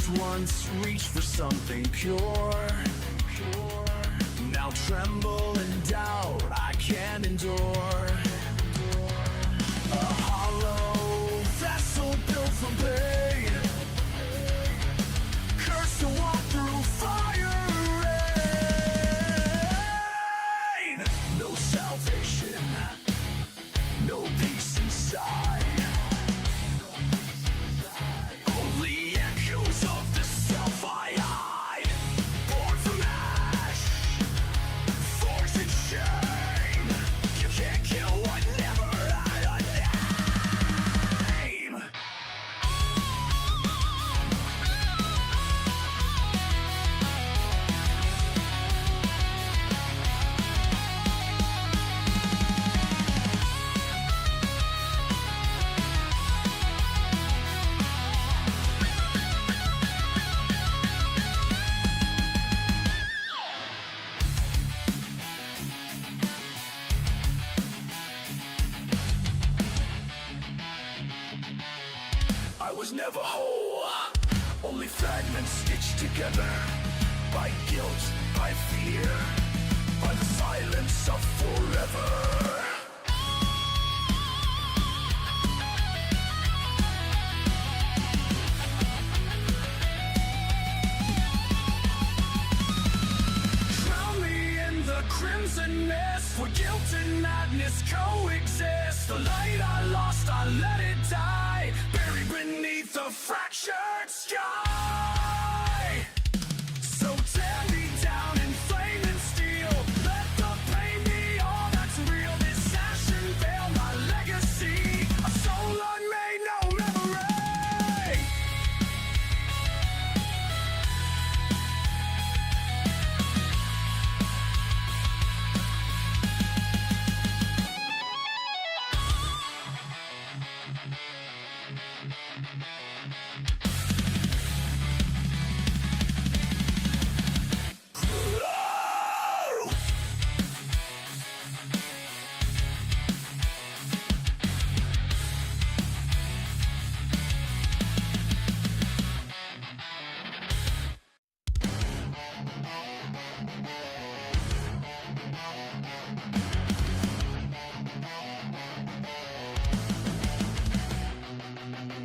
hands once reached for something pure. Now tremble in doubt, I can't endure. A hollow vessel built from pain, cursed to walk through fire and rain. No salvation, no peace inside. Only echoes of the self I hide. Born from ash, forged in shame. You can't kill what never had a name. I was never whole, only fragments stitched together by guilt, by fear, by the silence of forever. Drown me in the crimson mist, where guilt and madness coexist. The light I lost, I let it die, buried beneath the fractured sky. So tear me down in flame and steel, let the pain be all that's real. This ashen veil, my legacy, a soul unmade, no memory.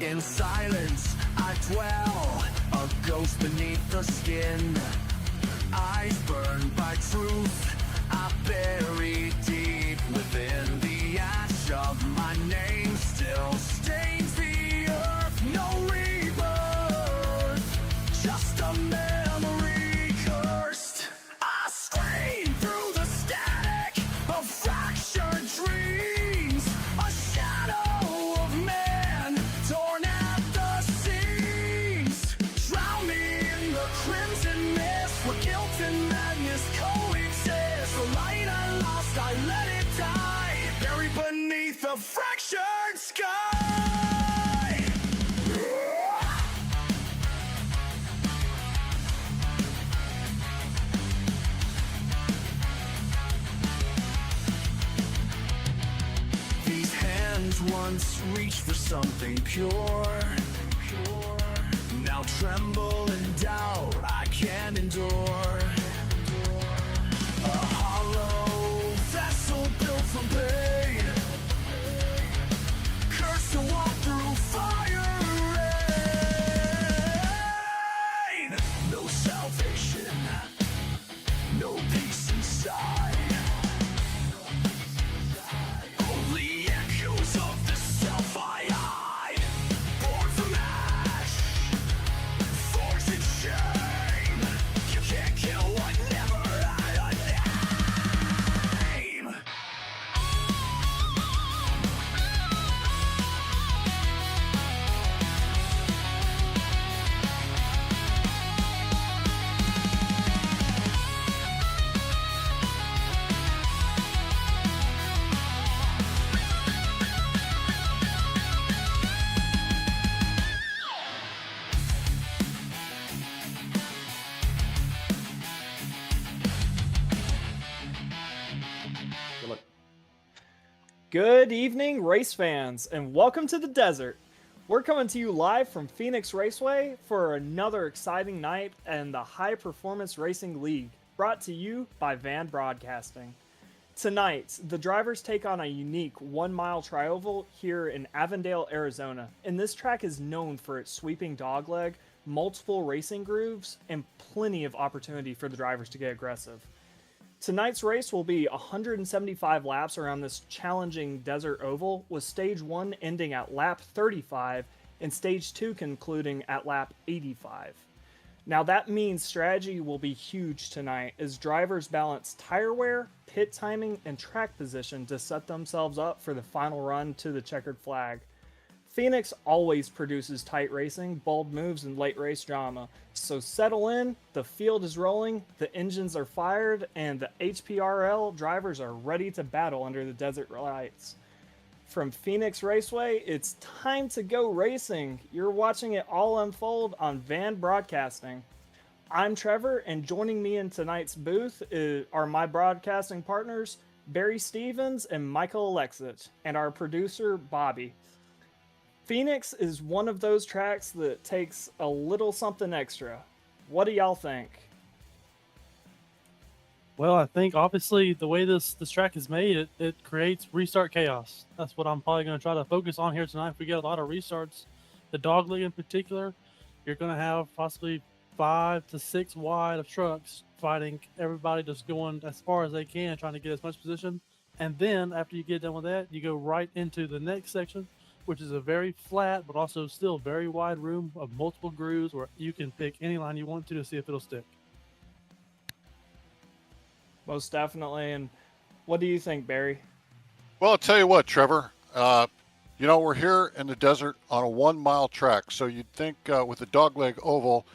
In silence I dwell, a ghost beneath the skin. Eyes burned by truth, I bury deep within. The ash of my name still stains the earth. No rebirth, just a memory cursed. I scream through the static of fractured dreams, a shadow of man torn at the seams. Drown me in the crimson mist, where guilt and madness coexist. The light I lost, I let it die, buried beneath the fractured sky. These hands once reached for something pure. Now tremble in doubt, I can't endure. A hollow vessel built from pain, cursed to walk through fire and rain. No salvation, no peace inside. Only echoes of the self I hide. Born from ash, forged in shame. You can't kill what never had a name. Good evening, race fans, and welcome to the desert. We're coming to you live from Phoenix Raceway for another exciting night in the High Performance Racing League, brought to you by Van Broadcasting. Tonight, the drivers take on a unique 1-mile trioval here in Avondale, Arizona, and this track is known for its sweeping dogleg, multiple racing grooves, and plenty of opportunity for the drivers to get aggressive. Tonight's race will be 175 laps around this challenging desert oval, with stage 1 ending at lap 35 and stage 2 concluding at lap 85. Now that means strategy will be huge tonight as drivers balance tire wear, pit timing, and track position to set themselves up for the final run to the checkered flag. Phoenix always produces tight racing, bold moves, and late race drama. So settle in, the field is rolling, the engines are fired, and the HPRL drivers are ready to battle under the desert lights. From Phoenix Raceway, it's time to go racing. You're watching it all unfold on Van Broadcasting. I'm Trevor, and joining me in tonight's booth are my broadcasting partners, Barry Stevens and Michael Alexich, and our producer, Bobby. Phoenix is one of those tracks that takes a little something extra. What do y'all think? Well, I think obviously the way this track is made, it creates restart chaos. That's what I'm probably going to try to focus on here tonight. If we get a lot of restarts, the dogleg in particular, you're going to have possibly 5 to 6 wide of trucks fighting everybody, just going as far as they can, trying to get as much position. And then after you get done with that, you go right into the next section, which is a very flat but also still very wide room of multiple grooves where you can pick any line you want to see if it'll stick. Most definitely. And what do you think, Barry? Well, I'll tell you what, Trevor. We're here in the desert on a 1-mile track, so you'd think with the dogleg oval,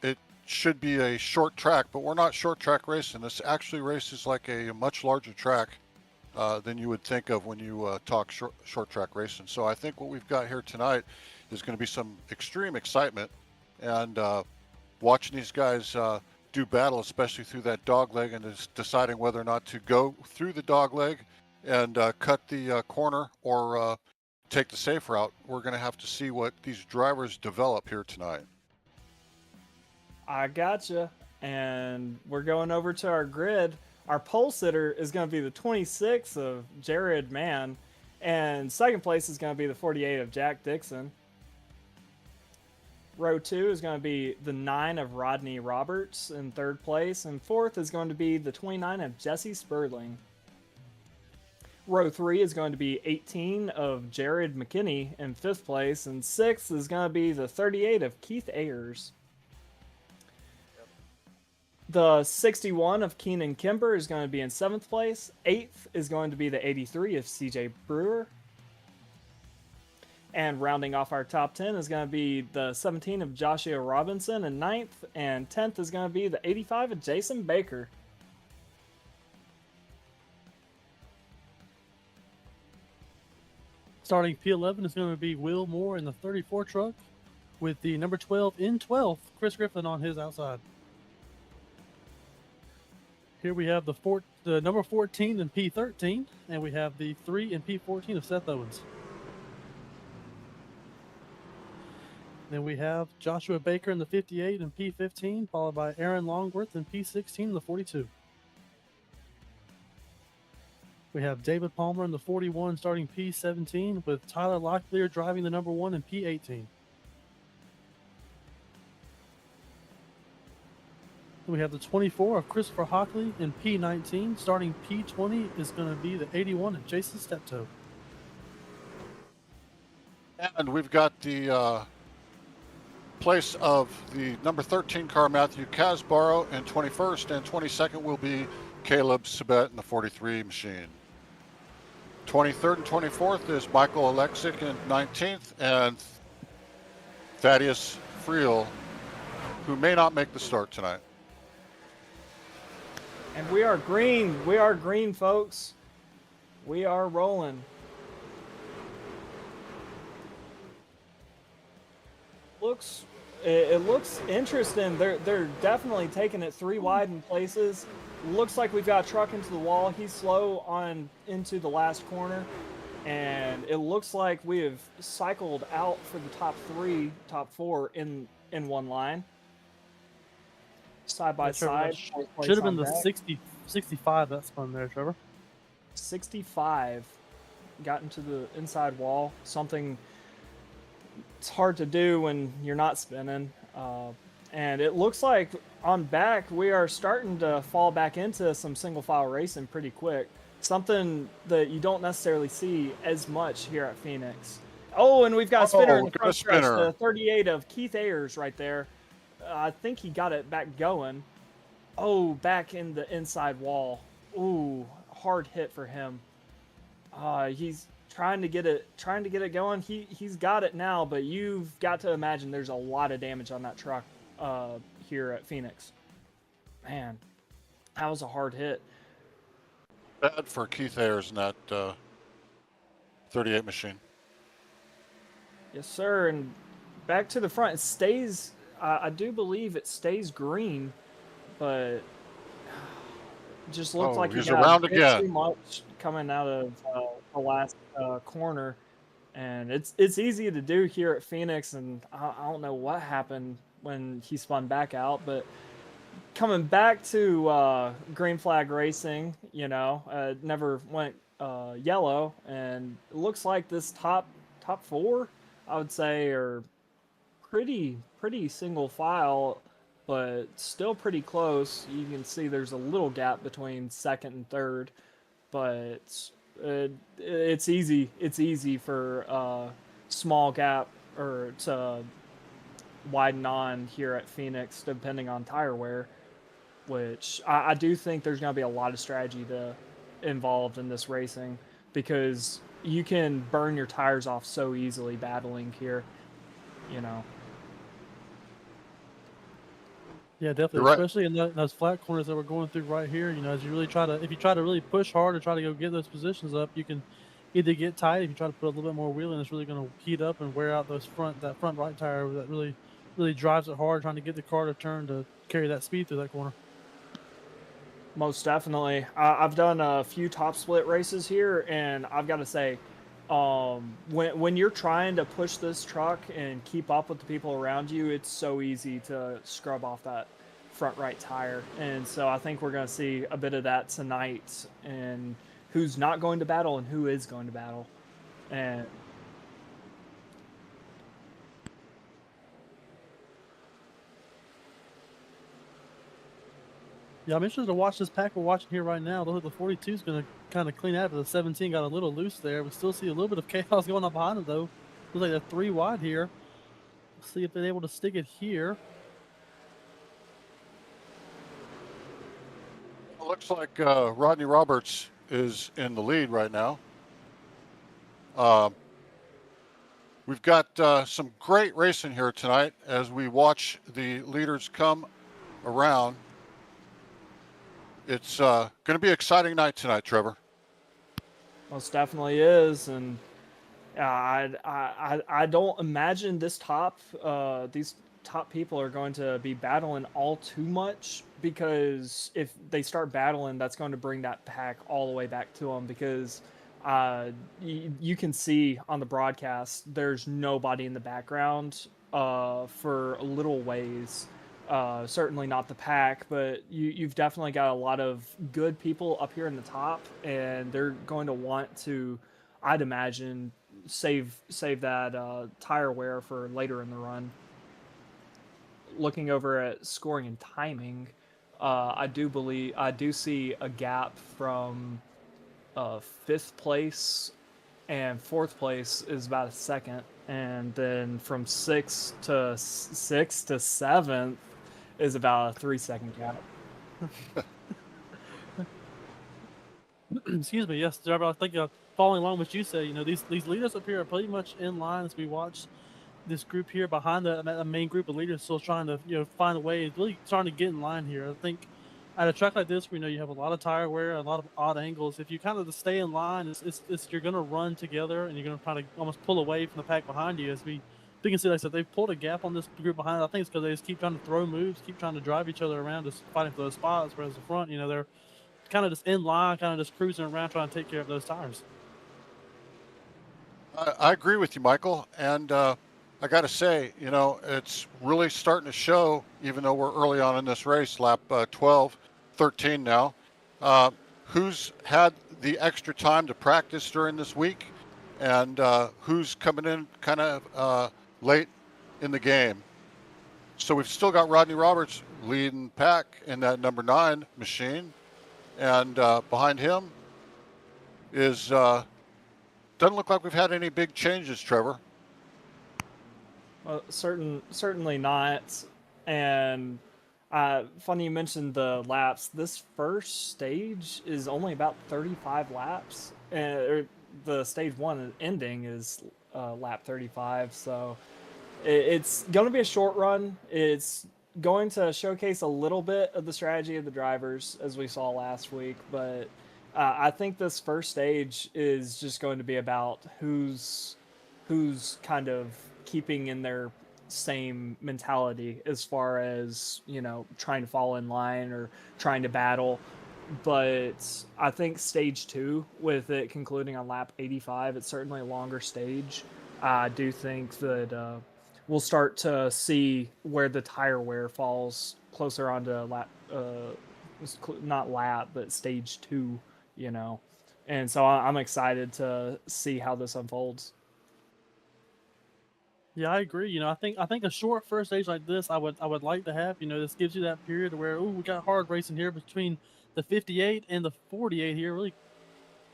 it should be a short track, but we're not short track racing. This actually races like a much larger track than you would think of when you talk short track racing. So I think what we've got here tonight is going to be some extreme excitement, and watching these guys do battle, especially through that dogleg, and is deciding whether or not to go through the dogleg and cut the corner or take the safe route. We're going to have to see what these drivers develop here tonight. I gotcha. And we're going over to our grid. Our pole sitter is going to be the 26 of Jared Mann, and second place is going to be the 48 of Jack Dixon. Row 2 is going to be the 9 of Rodney Roberts in third place, and fourth is going to be the 29 of Jesse Sperling. Row 3 is going to be 18 of Jared McKinney in fifth place, and sixth is going to be the 38 of Keith Ayers. The 61 of Keenan Kimber is going to be in 7th place. 8th is going to be the 83 of CJ Brewer. And rounding off our top 10 is going to be the 17 of Joshua Robinson in 9th. And 10th is going to be the 85 of Jason Baker. Starting P11 is going to be Will Moore in the 34 truck with the number 12 in 12th, Chris Griffin on his outside. Here we have the number 14 in P13, and we have the 3 in P14 of Seth Owens. Then we have Joshua Baker in the 58 and P15, followed by Aaron Longworth in P16 and the 42. We have David Palmer in the 41 starting P17, with Tyler Locklear driving the number 1 in P18. We have the 24 of Christopher Hockley in P19. Starting P20 is going to be the 81 of Jason Steptoe. And we've got the place of the number 13 car, Matthew Casbaro, in 21st, and 22nd will be Caleb Sabet in the 43 machine. 23rd and 24th is Michael Alexich in 19th, and Thaddeus Friel, who may not make the start tonight. And we are green. We are green, folks. We are rolling. It looks interesting. They're definitely taking it 3 wide in places. Looks like we've got a truck into the wall. He's slow on into the last corner. And it looks like we have cycled out for the top three, top four in one line, side by Yeah, Trevor, that side. Fourth should place have been on the deck. 65 that spun there, Trevor. 65 got into the inside wall. Something it's hard to do when you're not spinning. And it looks like on back we are starting to fall back into some single file racing pretty quick. Something that you don't necessarily see as much here at Phoenix. Oh, and we've got a spinner in the got a front stretch. spinner. The 38 of Keith Ayers right there. I think he got it back going. Oh, back in the inside wall. Ooh, hard hit for him. He's trying to get it going. He's got it now, but you've got to imagine there's a lot of damage on that truck here at Phoenix. Man, that was a hard hit. Bad for Keith Ayers in that 38 machine. Yes, sir. And back to the front. It stays. I do believe it stays green, but just looked like he he's got around a bit again. too much coming out of the last corner. And it's easy to do here at Phoenix, and I don't know what happened when he spun back out, but coming back to green flag racing, never went yellow, and it looks like this top four, I would say, are pretty single file, but still pretty close. You can see there's a little gap between second and third, but it's easy. It's easy for small gap or to widen on here at Phoenix, depending on tire wear. Which I do think there's going to be a lot of strategy involved in this racing, because you can burn your tires off so easily battling here. Yeah, definitely, You're right. especially in those flat corners that we're going through right here. As you really if you try to really push hard and try to go get those positions up, you can either get tight. If you try to put a little bit more wheeling, it's really going to heat up and wear out that front right tire that really drives it hard, trying to get the car to turn to carry that speed through that corner. Most definitely. I've done a few top split races here, and I've got to say, when you're trying to push this truck and keep up with the people around you, it's so easy to scrub off that front right tire. And so I think we're going to see a bit of that tonight, and who's not going to battle and who is going to battle. And yeah, I'm interested to watch this pack we're watching here right now. The 42 is going to kind of clean out, but the 17 got a little loose there. We still see a little bit of chaos going on behind it, though. Looks like they're 3 wide here. Let's see if they're able to stick it here. It looks like Rodney Roberts is in the lead right now. We've got some great racing here tonight as we watch the leaders come around. It's going to be an exciting night tonight, Trevor. most definitely is. And I don't imagine these top people are going to be battling all too much, because if they start battling, that's going to bring that pack all the way back to them, because you can see on the broadcast there's nobody in the background for a little ways. Certainly not the pack, but you've definitely got a lot of good people up here in the top, and they're going to want to, I'd imagine, save that tire wear for later in the run. Looking over at scoring and timing, I do see a gap from 5th place and 4th place is about a second, and then from 6th to 7th is about a 3-second gap. Excuse me. Yes, Trevor. I think following along what you say, these leaders up here are pretty much in line as we watch this group here behind the main group of leaders still trying to find a way, really trying to get in line here. I think at a track like this, where you have a lot of tire wear, a lot of odd angles, if you kind of stay in line, you're going to run together, and you're going to try to almost pull away from the pack behind you. As we can see, like I said, they've pulled a gap on this group behind. I think it's because they just keep trying to throw moves, keep trying to drive each other around, just fighting for those spots. Whereas the front, they're kind of just in line, kind of just cruising around, trying to take care of those tires. I agree with you, Michael. And I got to say, it's really starting to show, even though we're early on in this race, lap 12, 13 now, uh, who's had the extra time to practice during this week and who's coming in kind of late in the game. So we've still got Rodney Roberts leading pack in that number 9 machine. And behind him is doesn't look like we've had any big changes, Trevor. Well, certainly not. And funny you mentioned the laps. This first stage is only about 35 laps, and the stage one ending is lap 35. So it's going to be a short run. It's going to showcase a little bit of the strategy of the drivers as we saw last week, but I think this first stage is just going to be about who's kind of keeping in their same mentality as far as trying to fall in line or trying to battle. But I think stage 2, with it concluding on lap 85, it's certainly a longer stage. I do think that we'll start to see where the tire wear falls closer onto lap, not lap, but stage 2, and so I'm excited to see how this unfolds. Yeah, I agree. I think a short first stage like this, I would like to have. This gives you that period where we got hard racing here between the 58 and the 48 here. Really,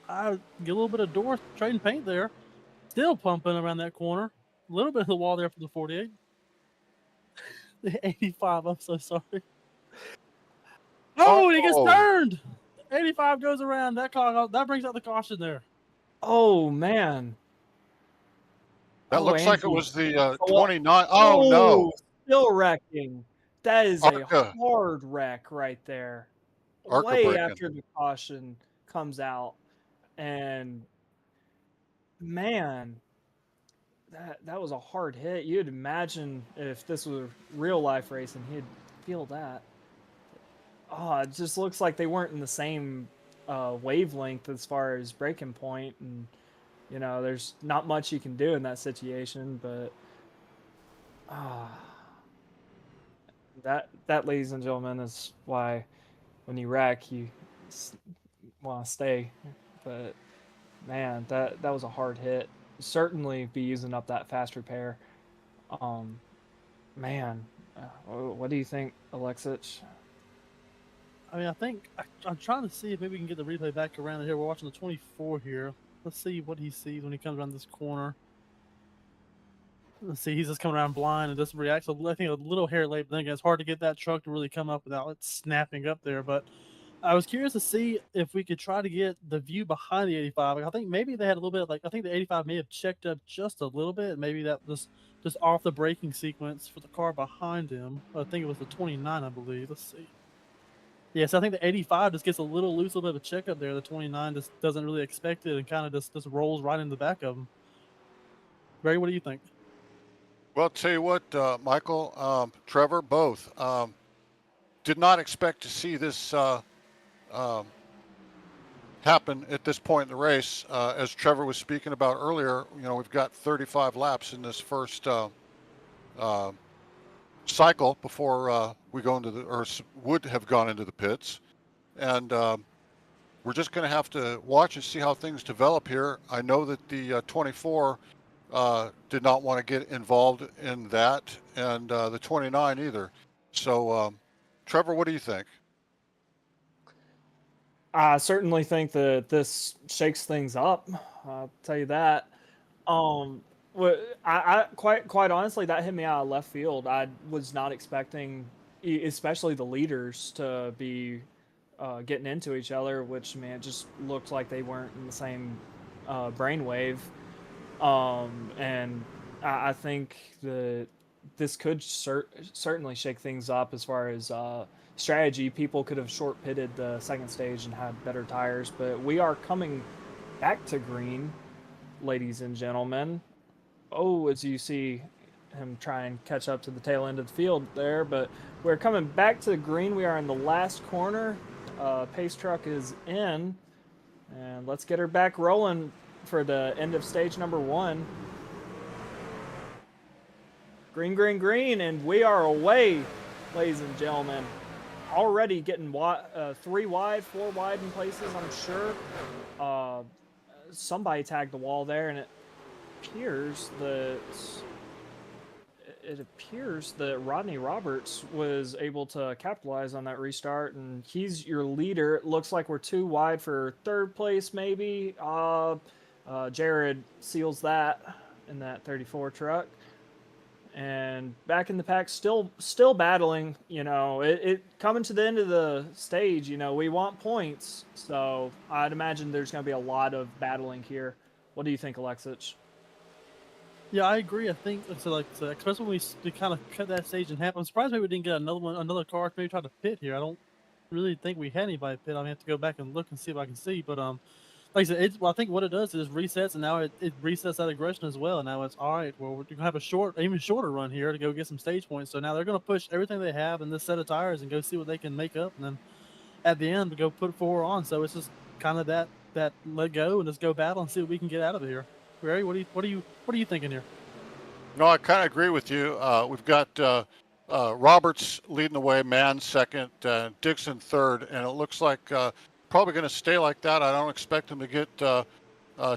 I get a little bit of door trading paint there. Still pumping around that corner. A little bit of the wall there for the 48. The 85. I'm so sorry. Oh, and he gets turned. 85 goes around. That brings out the caution there. Oh man, That looks like it Angie. was the 29. Oh, no. Still wrecking. That is a Arca. hard wreck right there. Arca Way breaking. after the caution comes out, and man, that was a hard hit. You'd imagine if this was real life racing, he'd feel that. Oh, it just looks like they weren't in the same wavelength as far as breaking point, and there's not much you can do in that situation. But that, ladies and gentlemen, is why when you wreck, you want to stay. But man, that was a hard hit. Certainly be using up that fast repair. Um, Man, what do you think, Alexich? I mean, I'm trying to see if maybe we can get the replay back around here. We're watching the 24 here. Let's see what he sees when he comes around this corner. Let's see, he's just coming around blind and doesn't react. So I think a little hair late, but then again, it's hard to get that truck to really come up without it snapping up there. But I was curious to see if we could try to get the view behind the 85. I think maybe they had a little bit I think the 85 may have checked up just a little bit. Maybe that was just off the braking sequence for the car behind him. I think it was the 29, I believe. Let's see. Yes, I think the 85 just gets a little loose, a little bit of a checkup there. The 29 just doesn't really expect it and kind of just rolls right in the back of him. Barry, what do you think? Well, tell you what, Michael, Trevor, both did not expect to see this happen at this point in the race. As Trevor was speaking about earlier, we've got 35 laps in this first cycle before we go into or would have gone into the pits. And we're just going to have to watch and see how things develop here. I know that the 24 did not want to get involved in that, and the 29 either. So, Trevor, what do you think? I certainly think that this shakes things up. I'll tell you that. I quite honestly, that hit me out of left field. I was not expecting, especially the leaders, to be getting into each other, which it just looked like they weren't in the same brainwave. And I think that this could certainly shake things up as far as strategy. People could have short pitted the second stage and had better tires, but we are coming back to green, ladies and gentlemen. Oh, as you see him try and catch up to the tail end of the field there, but we're coming back to the green. We are in the last corner. Pace truck is in, and let's get her back rolling. for the end of stage number 1. Green, green, green, and we are away, ladies and gentlemen. Already getting 3 wide, 4 wide in places, I'm sure. Somebody tagged the wall there, and it appears that Rodney Roberts was able to capitalize on that restart, and he's your leader. It looks like we're 2 wide for 3rd place, maybe. Jared seals that in that 34 truck. And back in the pack, still battling. It coming to the end of the stage. We want points, so I'd imagine there's going to be a lot of battling here. What do you think, Alexich? Yeah, I agree. I think so. Especially when we kind of cut that stage in half. I'm surprised maybe we didn't get another car maybe try to pit here. I don't really think we had anybody pit. I have to go back and look and see if I can see. But like I said, I think what it does is resets, and now it resets that aggression as well. And now it's all right. Well, we're gonna have even shorter run here to go get some stage points. So now they're gonna push everything they have in this set of tires and go see what they can make up, and then at the end to go put 4 on. So it's just kind of that let go and just go battle and see what we can get out of here. Barry, what are you thinking here? No, I kind of agree with you. We've got Roberts leading the way, Mann second, Dixon third, and it looks like probably going to stay like that. I don't expect them to get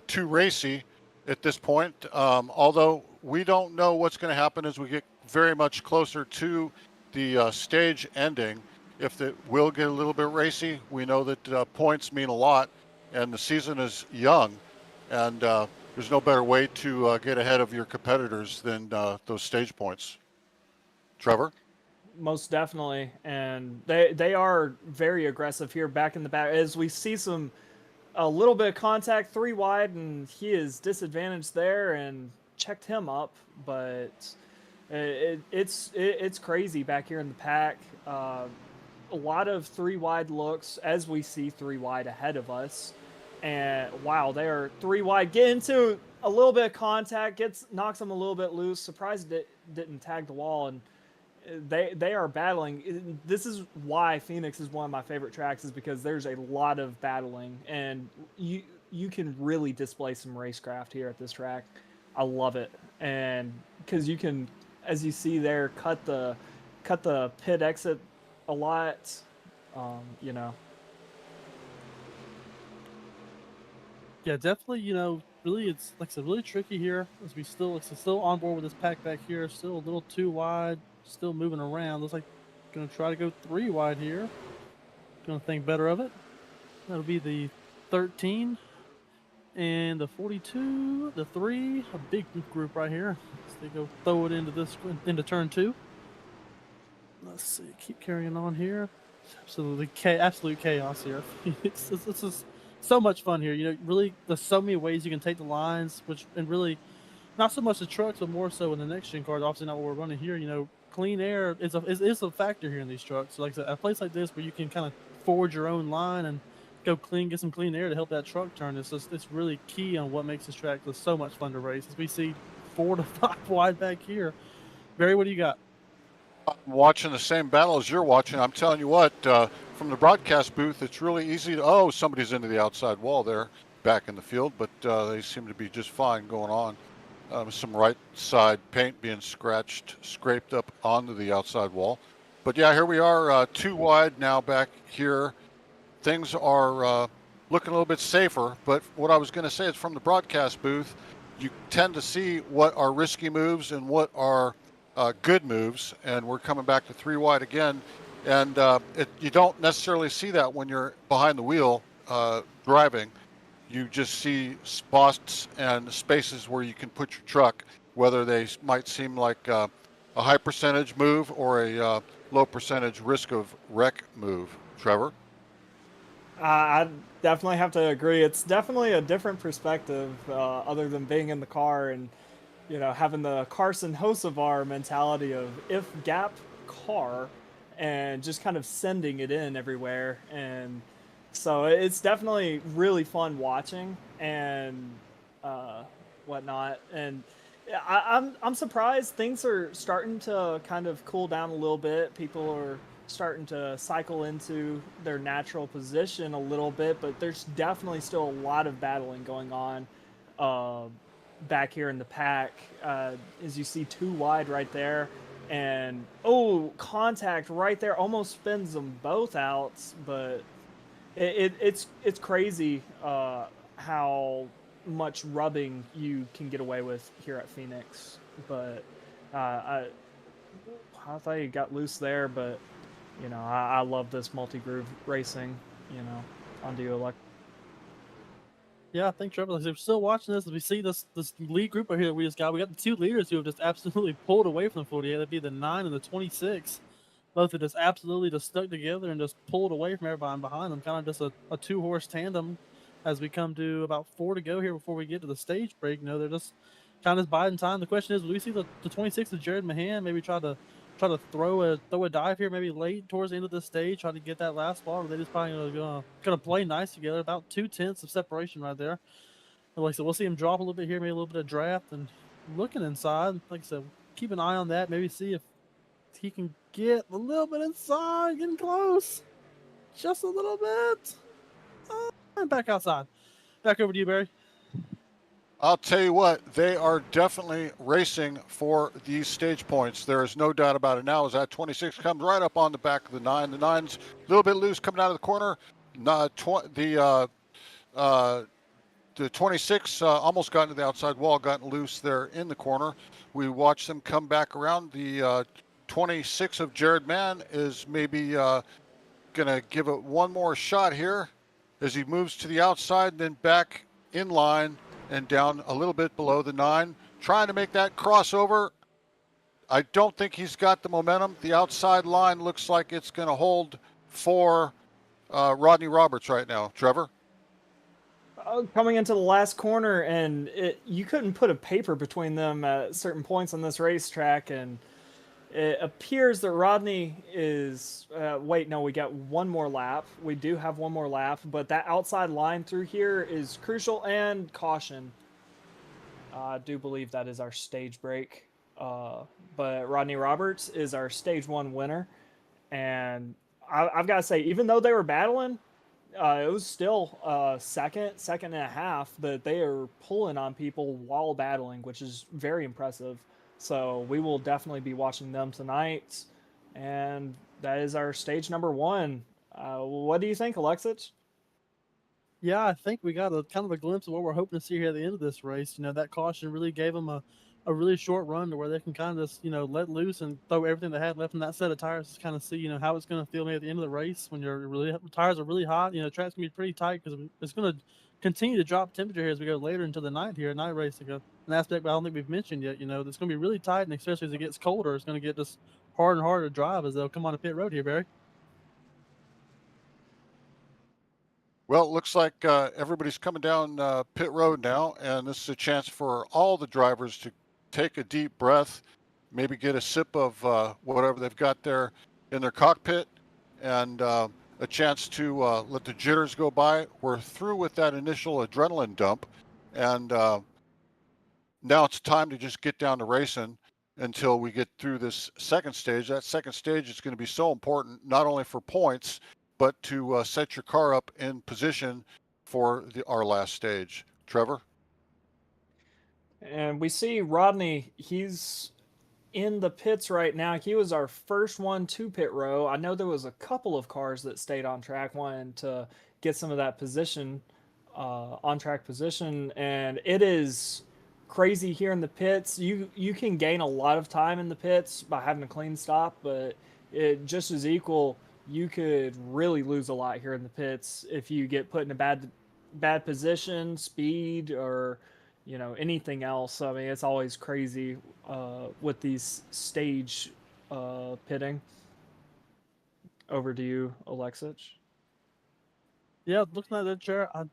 too racy at this point, although we don't know what's going to happen as we get very much closer to the stage ending. If it will get a little bit racy, we know that points mean a lot, and the season is young, and there's no better way to get ahead of your competitors than those stage points. Trevor? Most definitely, and they are very aggressive here back in the back as we see a little bit of contact 3 wide, and he is disadvantaged there and checked him up, but it's crazy back here in the pack. A lot of 3 wide looks as we see 3 wide ahead of us, and wow, they are 3 wide, get into a little bit of contact, knocks them a little bit loose. Surprised it didn't tag the wall, and they are battling. This is why Phoenix is one of my favorite tracks, is because there's a lot of battling, and you can really display some racecraft here at this track. I love it, and because you can, as you see there, cut the pit exit a lot. Yeah, definitely. Really, it's like I said, really tricky here as we still on board with this pack back here. Still a little 2 wide. Still moving around. Looks like gonna try to go 3 wide here. Gonna think better of it. That'll be the 13 and the 42, the 3, a big group right here. So they go throw it into turn 2. Let's see, keep carrying on here. Absolute chaos here. This is so much fun here. Really, there's so many ways you can take the lines, and really, not so much the trucks, but more so in the next gen cars. Obviously, not what we're running here. Clean air is a factor here in these trucks. So like I said, a place like this where you can kind of forge your own line and get some clean air to help that truck turn. It's really key on what makes this track so much fun to race. As we see 4 to 5 wide back here. Barry, what do you got? I'm watching the same battle as you're watching. I'm telling you what, from the broadcast booth, it's really easy to, somebody's into the outside wall there back in the field, but they seem to be just fine going on. Some right side paint being scraped up onto the outside wall. But yeah, here we are, 2 wide now back here. Things are looking a little bit safer, but what I was going to say is from the broadcast booth, you tend to see what are risky moves and what are good moves, and we're coming back to 3 wide again. And you don't necessarily see that when you're behind the wheel driving. You just see spots and spaces where you can put your truck, whether they might seem like a high percentage move or a low percentage risk of wreck move. Trevor? I definitely have to agree. It's definitely a different perspective, other than being in the car and having the Carson Hocevar mentality of if gap car, and just kind of sending it in everywhere. And so it's definitely really fun watching and whatnot. And I'm surprised things are starting to kind of cool down a little bit. People are starting to cycle into their natural position a little bit, but there's definitely still a lot of battling going on. uh, back here in the pack. As you see, too wide right there. And contact right there almost spins them both out, but it's crazy how much rubbing you can get away with here at Phoenix. But I thought you got loose there, but I love this multi-groove racing. On to you, Alec. Yeah, I think Trevor, if you're still watching this, we see this lead group right here that we just got. We got the two leaders who have just absolutely pulled away from the 48. That'd be the 9 and the 26. Both have just absolutely just stuck together and just pulled away from everybody behind them. Kind of just a two-horse tandem as we come to about 4 to go here before we get to the stage break. They're just kind of biding time. The question is, will we see the 26 of Jared Mahan maybe try to throw a dive here, maybe late towards the end of the stage, try to get that last spot? Or they just probably gonna play nice together. About 2/10 of separation right there. And like I said, we'll see him drop a little bit here, maybe a little bit of draft, and looking inside. Like I said, keep an eye on that. Maybe see if he can get a little bit inside, getting close, just a little bit. And back outside. Back over to you, Barry. I'll tell you what, they are definitely racing for these stage points. There is no doubt about it now as that 26 comes right up on the back of the 9. The 9's a little bit loose coming out of the corner. The 26 almost got into the outside wall, gotten loose there in the corner. We watched them come back around. The 26 of Jared Mann is maybe going to give it one more shot here as he moves to the outside and then back in line and down a little bit below the 9, trying to make that crossover. I don't think he's got the momentum. The outside line looks like it's going to hold for Rodney Roberts right now. Trevor? Coming into the last corner, and you couldn't put a paper between them at certain points on this racetrack, and it appears that Rodney is... wait, no, we got one more lap. We do have one more lap, but that outside line through here is crucial, and caution. I do believe that is our stage break. But Rodney Roberts is our stage 1 winner. And I've got to say, even though they were battling, it was still second and a half that they are pulling on people while battling, which is very impressive. So we will definitely be watching them tonight. And that is our stage number 1. What do you think, Alexis? Yeah, I think we got a kind of a glimpse of what we're hoping to see here at the end of this race. That caution really gave them a really short run to where they can kind of just, let loose and throw everything they had left in that set of tires to kind of see, how it's going to feel maybe at the end of the race when tires are really hot. The track's going to be pretty tight because it's going to continue to drop temperature here as we go later into the night here, night racing. An aspect I don't think we've mentioned yet, it's going to be really tight, and especially as it gets colder, it's going to get just harder and harder to drive as they'll come on a pit road here, Barry. Well, it looks like everybody's coming down pit road now, and this is a chance for all the drivers to take a deep breath, maybe get a sip of whatever they've got there in their cockpit, and a chance to let the jitters go by. We're through with that initial adrenaline dump, and now it's time to just get down to racing until we get through this second stage. That second stage is going to be so important, not only for points, but to set your car up in position for our last stage. Trevor? And we see Rodney, he's in the pits right now. He was our first one to pit row. I know there was a couple of cars that stayed on track, wanting to get some of that position, on track position. And it is crazy here in the pits. You can gain a lot of time in the pits by having a clean stop, but it just as equal, you could really lose a lot here in the pits if you get put in a bad position, speed, or anything else. I mean, it's always crazy with these stage pitting. Over to you, Alexis. Yeah, looking at that chair, I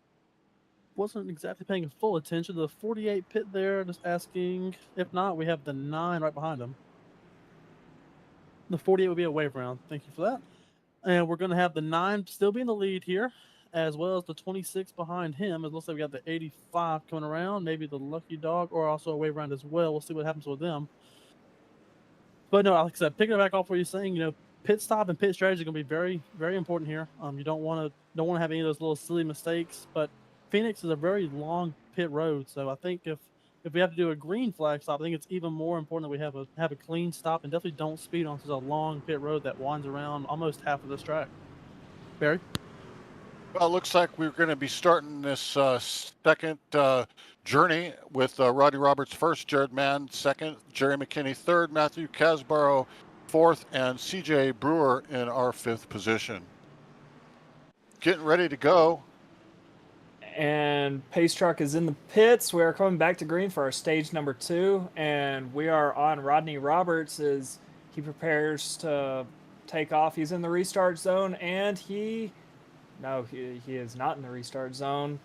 wasn't exactly paying full attention to the 48 pit there. Just asking. If not, we have the 9 right behind him. The 48 will be a wave round. Thank you for that. And we're going to have the 9 still be in the lead here, as well as the 26 behind him. It looks like we got the 85 coming around, maybe the Lucky Dog, or also a wave round as well. We'll see what happens with them. But no, like I said, picking it back off what you're saying, pit stop and pit strategy are going to be very, very important here. You don't want to have any of those little silly mistakes. But Phoenix is a very long pit road, so I think if we have to do a green flag stop, I think it's even more important that we have a clean stop and definitely don't speed on such a long pit road that winds around almost half of this track. Barry? Well, it looks like we're going to be starting this second journey with Roddy Roberts first, Jared Mann second, Jerry McKinney third, Matthew Casbaro fourth, and CJ Brewer in our fifth position. Getting ready to go. And Pace Truck is in the pits. We are coming back to green for our stage number 2, and we are on Rodney Roberts as he prepares to take off. He's in the restart zone, and he is not in the restart zone.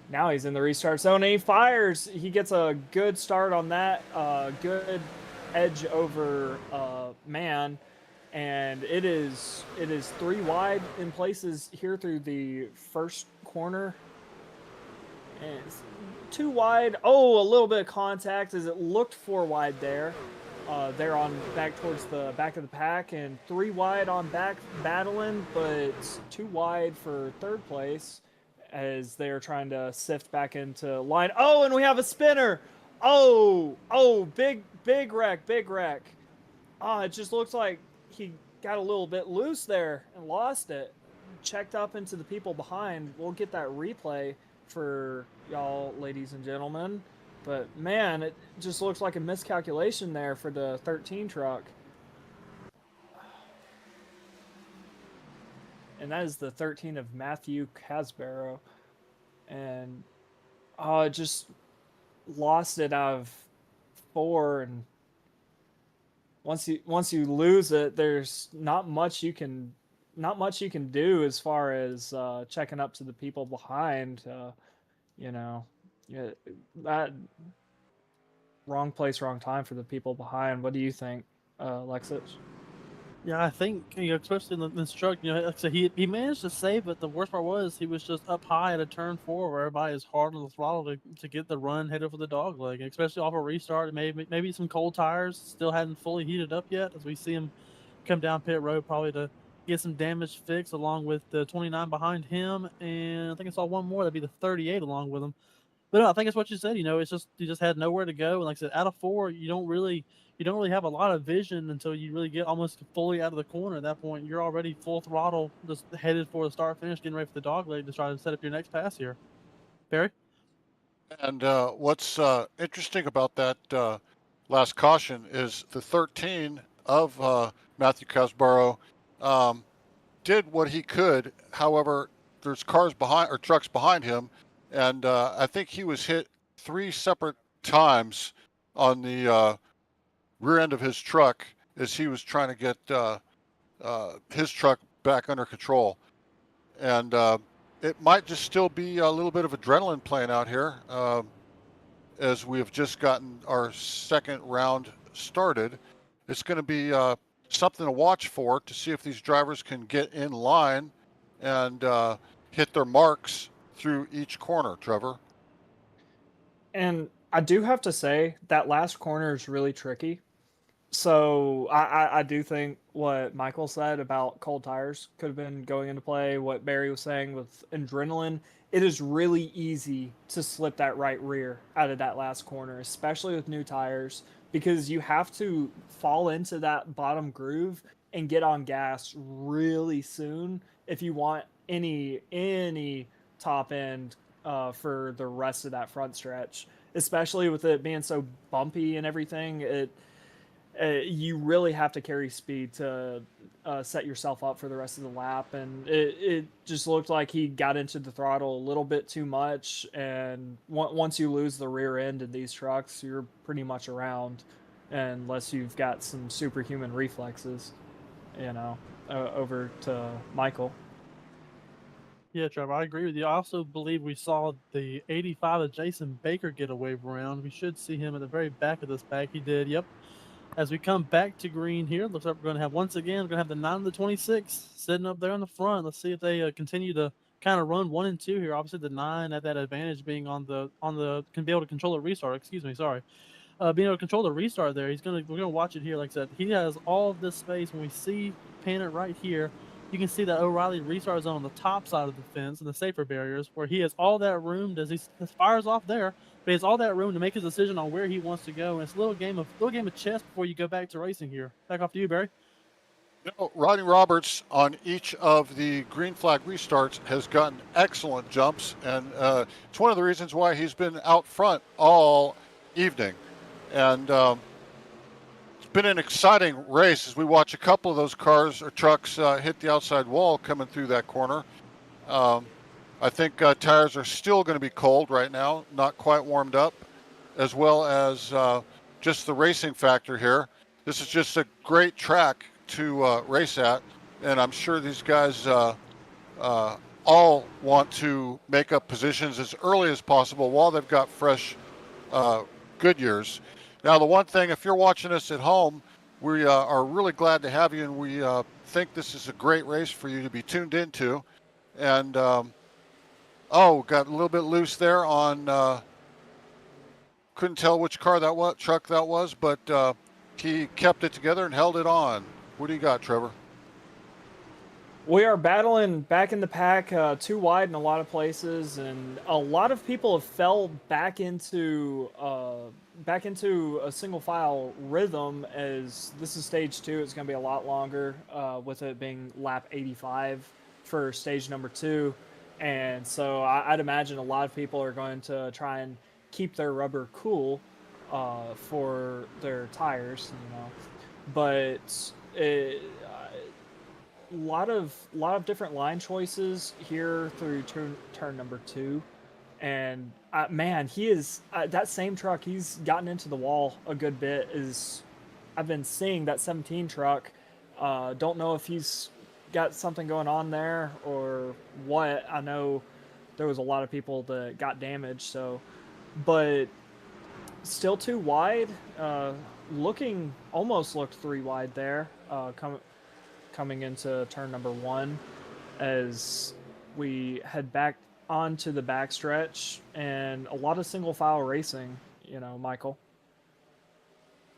Now he's in the restart zone, and he fires. He gets a good start on that, good edge over Man, and it is 3 wide in places here through the first corner. And it's 2 wide. Oh, a little bit of contact as it looked 4 wide there. They're on back towards the back of the pack, and 3 wide on back battling, but 2 wide for third place as they're trying to sift back into line. Oh, and we have a spinner. Oh, big wreck. It just looks like he got a little bit loose there and lost it. Checked up into the people behind. We'll get that replay for y'all, ladies and gentlemen. But man, it just looks like a miscalculation there for the 13 truck. And that is the 13 of Matthew Casbaro. And it just lost it out of 4. And once you lose it, there's not much you can do as far as checking up to the people behind. That wrong place, wrong time for the people behind. What do you think, Lexus? Yeah, I think, especially in this truck, like I said, he managed to save it. The worst part was he was just up high at a turn 4 where everybody is hard on the throttle to get the run headed for the dog leg, and especially off a restart. Maybe some cold tires still hadn't fully heated up yet as we see him come down pit road probably to get some damage fixed along with the 29 behind him, and I think I saw one more, that'd be the 38 along with him. But no, I think it's what you said. It's just you just had nowhere to go, and like I said, out of 4, you don't really have a lot of vision until you really get almost fully out of the corner. At that point, you're already full throttle, just headed for the start finish, getting ready for the dog leg to try to set up your next pass here. Barry? And what's interesting about that last caution is the 13 of Matthew Casbaro did what he could. However, there's cars behind or trucks behind him, and I think he was hit 3 separate times on the rear end of his truck as he was trying to get his truck back under control. And it might just still be a little bit of adrenaline playing out here as we have just gotten our second round started. It's going to be something to watch for to see if these drivers can get in line and hit their marks through each corner, Trevor. And I do have to say that last corner is really tricky. So I do think what Michael said about cold tires could have been going into play. What Barry was saying with adrenaline, it is really easy to slip that right rear out of that last corner, especially with new tires, because you have to fall into that bottom groove and get on gas really soon if you want any top end for the rest of that front stretch, especially with it being so bumpy and everything. You really have to carry speed to set yourself up for the rest of the lap, and it just looked like he got into the throttle a little bit too much, and once you lose the rear end in these trucks, you're pretty much around, unless you've got some superhuman reflexes, over to Michael. Yeah, Trevor, I agree with you. I also believe we saw the 85 of Jason Baker get a wave around. We should see him at the very back of this pack. He did, yep. As we come back to green here, looks like we're going to have, once again, we're going to have the 9 of the 26 sitting up there in the front. Let's see if they continue to kind of run 1 and 2 here. Obviously, the 9 at that advantage being can be able to control the restart. Excuse me, sorry. Being able to control the restart there. We're going to watch it here. Like I said, he has all of this space. When we see pan it right here, you can see that O'Reilly restart zone on the top side of the fence and the safer barriers, where he has all that room. He fires off there, but he has all that room to make his decision on where he wants to go. And it's a little game of chess before you go back to racing here. Back off to you, Barry. Rodney Roberts on each of the green flag restarts has gotten excellent jumps, and it's one of the reasons why he's been out front all evening. And it's been an exciting race as we watch a couple of those cars or trucks hit the outside wall coming through that corner. I think tires are still going to be cold right now, not quite warmed up, as well as just the racing factor here. This is just a great track to race at, and I'm sure these guys all want to make up positions as early as possible while they've got fresh good years. Now, the one thing, if you're watching us at home, we are really glad to have you, and we think this is a great race for you to be tuned into. And got a little bit loose there on. Couldn't tell which car that was, truck that was, but he kept it together and held it on. What do you got, Trevor? We are battling back in the pack, too wide in a lot of places, and a lot of people have fell back into a single file rhythm. As this is stage 2, it's going to be a lot longer, with it being lap 85 for stage number 2, and so I'd imagine a lot of people are going to try and keep their rubber cool for their tires, but a lot of different line choices here through turn number 2, and man, he is that same truck. He's gotten into the wall a good bit. I've been seeing that 17 truck. Don't know if he's got something going on there or what. I know there was a lot of people that got damaged, so, but still too wide. Almost looked 3 wide there. Coming into turn number 1 as we head back onto the backstretch, and a lot of single file racing, Michael.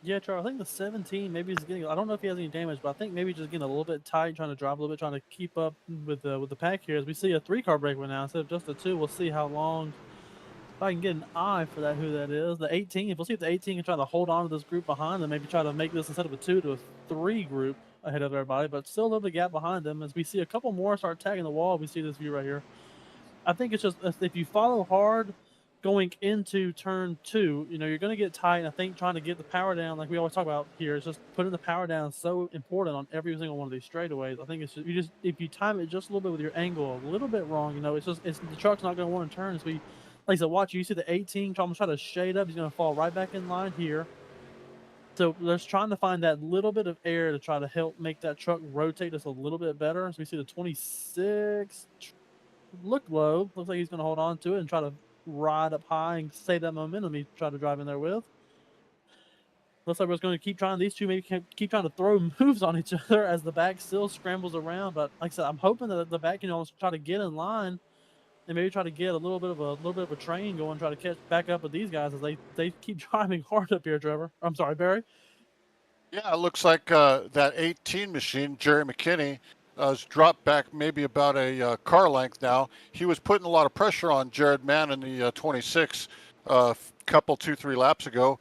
Yeah, Charles, I think the 17 maybe is getting, I don't know if he has any damage, but I think maybe just getting a little bit tight, trying to drive a little bit, trying to keep up with the pack here. As we see a 3-car breakaway now instead of just a 2, we'll see how long, if I can get an eye for that, who that is. The 18, if we'll see if the 18 can try to hold on to this group behind them, maybe try to make this instead of a 2 to a 3 group ahead of everybody, but still a little bit gap behind them. As we see a couple more start tagging the wall, we see this view right here. I think it's just, if you follow hard going into turn 2, you're going to get tight. And I think trying to get the power down, like we always talk about here, is just putting the power down so important on every single one of these straightaways. I think it's just, if you time it just a little bit with your angle a little bit wrong, the truck's not going to want to turn. As we, like I said, watch, you see the 18 almost try to shade up. He's going to fall right back in line here. So they're trying to find that little bit of air to try to help make that truck rotate just a little bit better. So we see the 26 look low. Looks like he's going to hold on to it and try to ride up high and save that momentum he tried to drive in there with. Looks like we're going to keep trying. These two maybe keep trying to throw moves on each other as the back still scrambles around. But like I said, I'm hoping that the back can almost try to get in line and maybe try to get a little bit of a train going, try to catch back up with these guys as they keep driving hard up here, Trevor. I'm sorry, Barry. Yeah, it looks like that 18 machine, Jerry McKinney, has dropped back maybe about a car length now. He was putting a lot of pressure on Jared Mann in the 26 couple, 2-3 laps ago.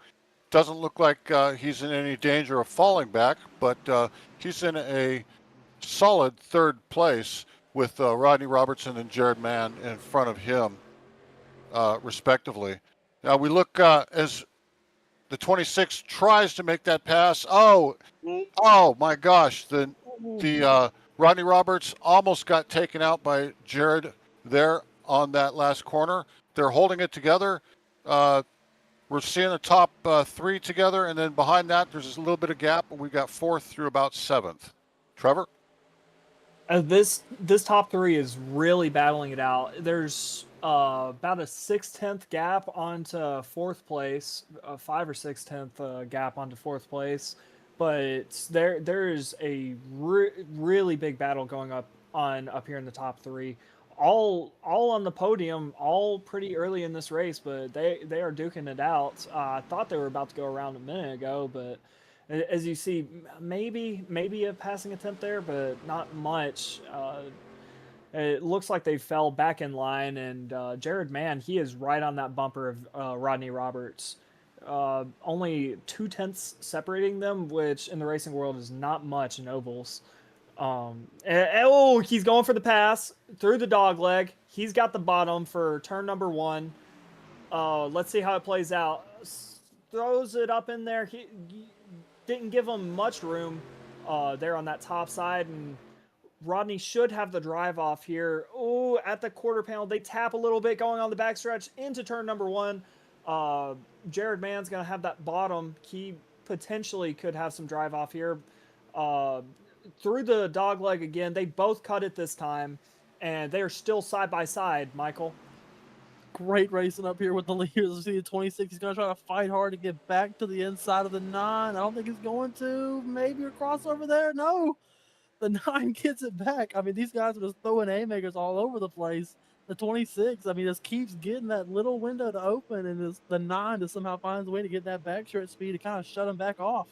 Doesn't look like he's in any danger of falling back, but he's in a solid 3rd place with Rodney Robertson and Jared Mann in front of him, respectively. Now we look as the 26 tries to make that pass. Oh my gosh! The Rodney Roberts almost got taken out by Jared there on that last corner. They're holding it together. We're seeing the top 3 together, and then behind that, there's a little bit of gap. We got 4th through about 7th. Trevor? This top 3 is really battling it out. There's about a 6/10 gap onto 4th place, a 5 or 6/10 gap onto 4th place, but there is a really big battle going up here in the top 3. All on the podium, all pretty early in this race, but they are duking it out. I thought they were about to go around a minute ago, but As you see, maybe a passing attempt there, but not much. It looks like they fell back in line, and Jared Mann, he is right on that bumper of Rodney Roberts. Only 2/10 separating them, which in the racing world is not much in ovals. Oh, he's going for the pass through the dog leg. He's got the bottom for turn number 1. Let's see how it plays out. Throws it up in there. He didn't give him much room there on that top side, and Rodney should have the drive off here. Oh, at the quarter panel, they tap a little bit going on the backstretch into turn number 1. Jared Mann's going to have that bottom. He potentially could have some drive off here. Through the dog leg again. They both cut it this time, and they are still side by side, Michael. Great racing up here with the leaders. See the 26. He's going to try to fight hard to get back to the inside of the 9. I don't think he's going to. Maybe a crossover there. No. The 9 gets it back. I mean, these guys are just throwing haymakers all over the place. The 26, I mean, just keeps getting that little window to open, and the 9 just somehow finds a way to get that backstretch speed to kind of shut him back off.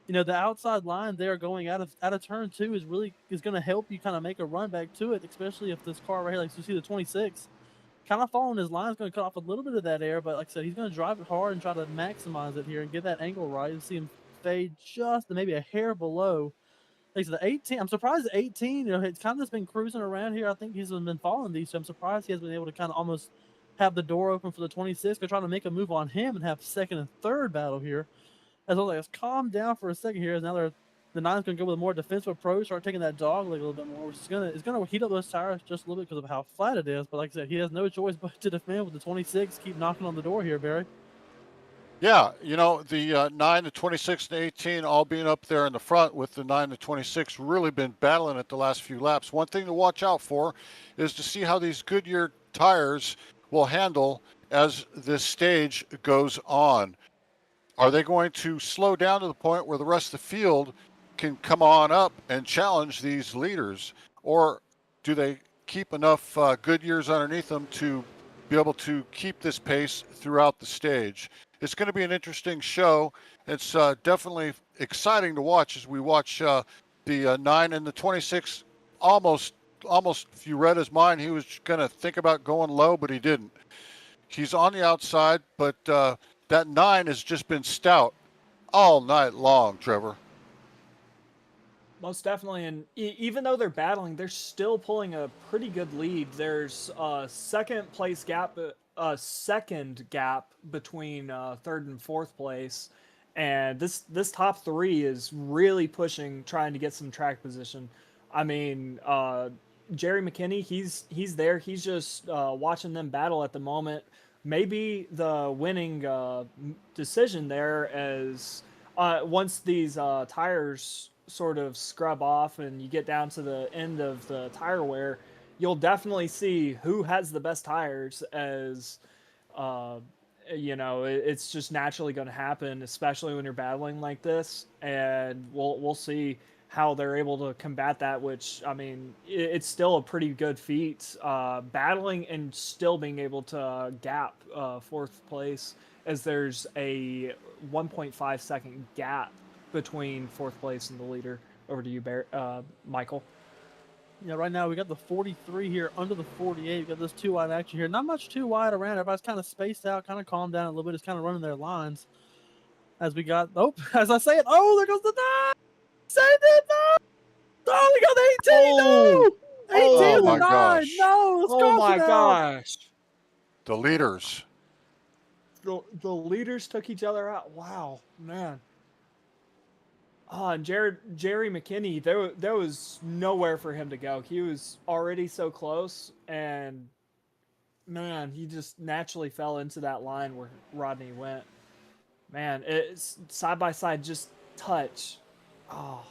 You know, the outside line there going out of turn 2 is going to help you kind of make a run back to it, especially if this car right here, like you see the 26, kind of following his line is going to cut off a little bit of that air, but like I said, he's going to drive it hard and try to maximize it here and get that angle right and see him fade just maybe a hair below. Like the 18, I'm surprised the 18, you know, it's kind of just been cruising around here. I think he's been following these, so I'm surprised he has been able to kind of almost have the door open for the 26. They're trying to make a move on him and have second and third battle here. As well as calm down for a second here. As now the 9's going to go with a more defensive approach, start taking that dog leg a little bit more, which is going to heat up those tires just a little bit because of how flat it is. But like I said, he has no choice but to defend with the 26. Keep knocking on the door here, Barry. Yeah, you know, the 9, the 26, and 18 all being up there in the front, with the 9, the 26 really been battling it the last few laps. One thing to watch out for is to see how these Goodyear tires will handle as this stage goes on. Are they going to slow down to the point where the rest of the field can come on up and challenge these leaders? Or do they keep enough Goodyears underneath them to be able to keep this pace throughout the stage? It's going to be an interesting show. It's definitely exciting to watch as we watch the 9 and the 26. Almost, if you read his mind, he was going to think about going low, but he didn't. He's on the outside, but that 9 has just been stout all night long, Trevor. Most definitely, and even though they're battling, they're still pulling a pretty good lead. There's a second gap between third and fourth place, and this top 3 is really pushing, trying to get some track position. I mean, Jerry McKinney, he's there. He's just watching them battle at the moment. Maybe the winning decision there as once these tires sort of scrub off and you get down to the end of the tire wear, you'll definitely see who has the best tires, as you know, it's just naturally going to happen, especially when you're battling like this, and we'll see how they're able to combat that, which, I mean, it's still a pretty good feat, battling and still being able to gap fourth place, as there's a 1.5 second gap between fourth place and the leader. Over to you, Michael. Yeah, right now we got the 43 here under the 48. We got this 2 wide action here. Not much too wide around. Everybody's kind of spaced out, kind of calmed down a little bit. Just kind of running their lines. As we got, as I say it, there goes the 9! Save it! No! Oh, we got the 18! No! 18 and the 9! Gosh. No! Let's Oh cross my it out. gosh! The leaders. The leaders took each other out. Wow, man. And Jerry McKinney, there was nowhere for him to go. He was already so close, and man, he just naturally fell into that line where Rodney went. Man, it's side by side, just touch. Oh,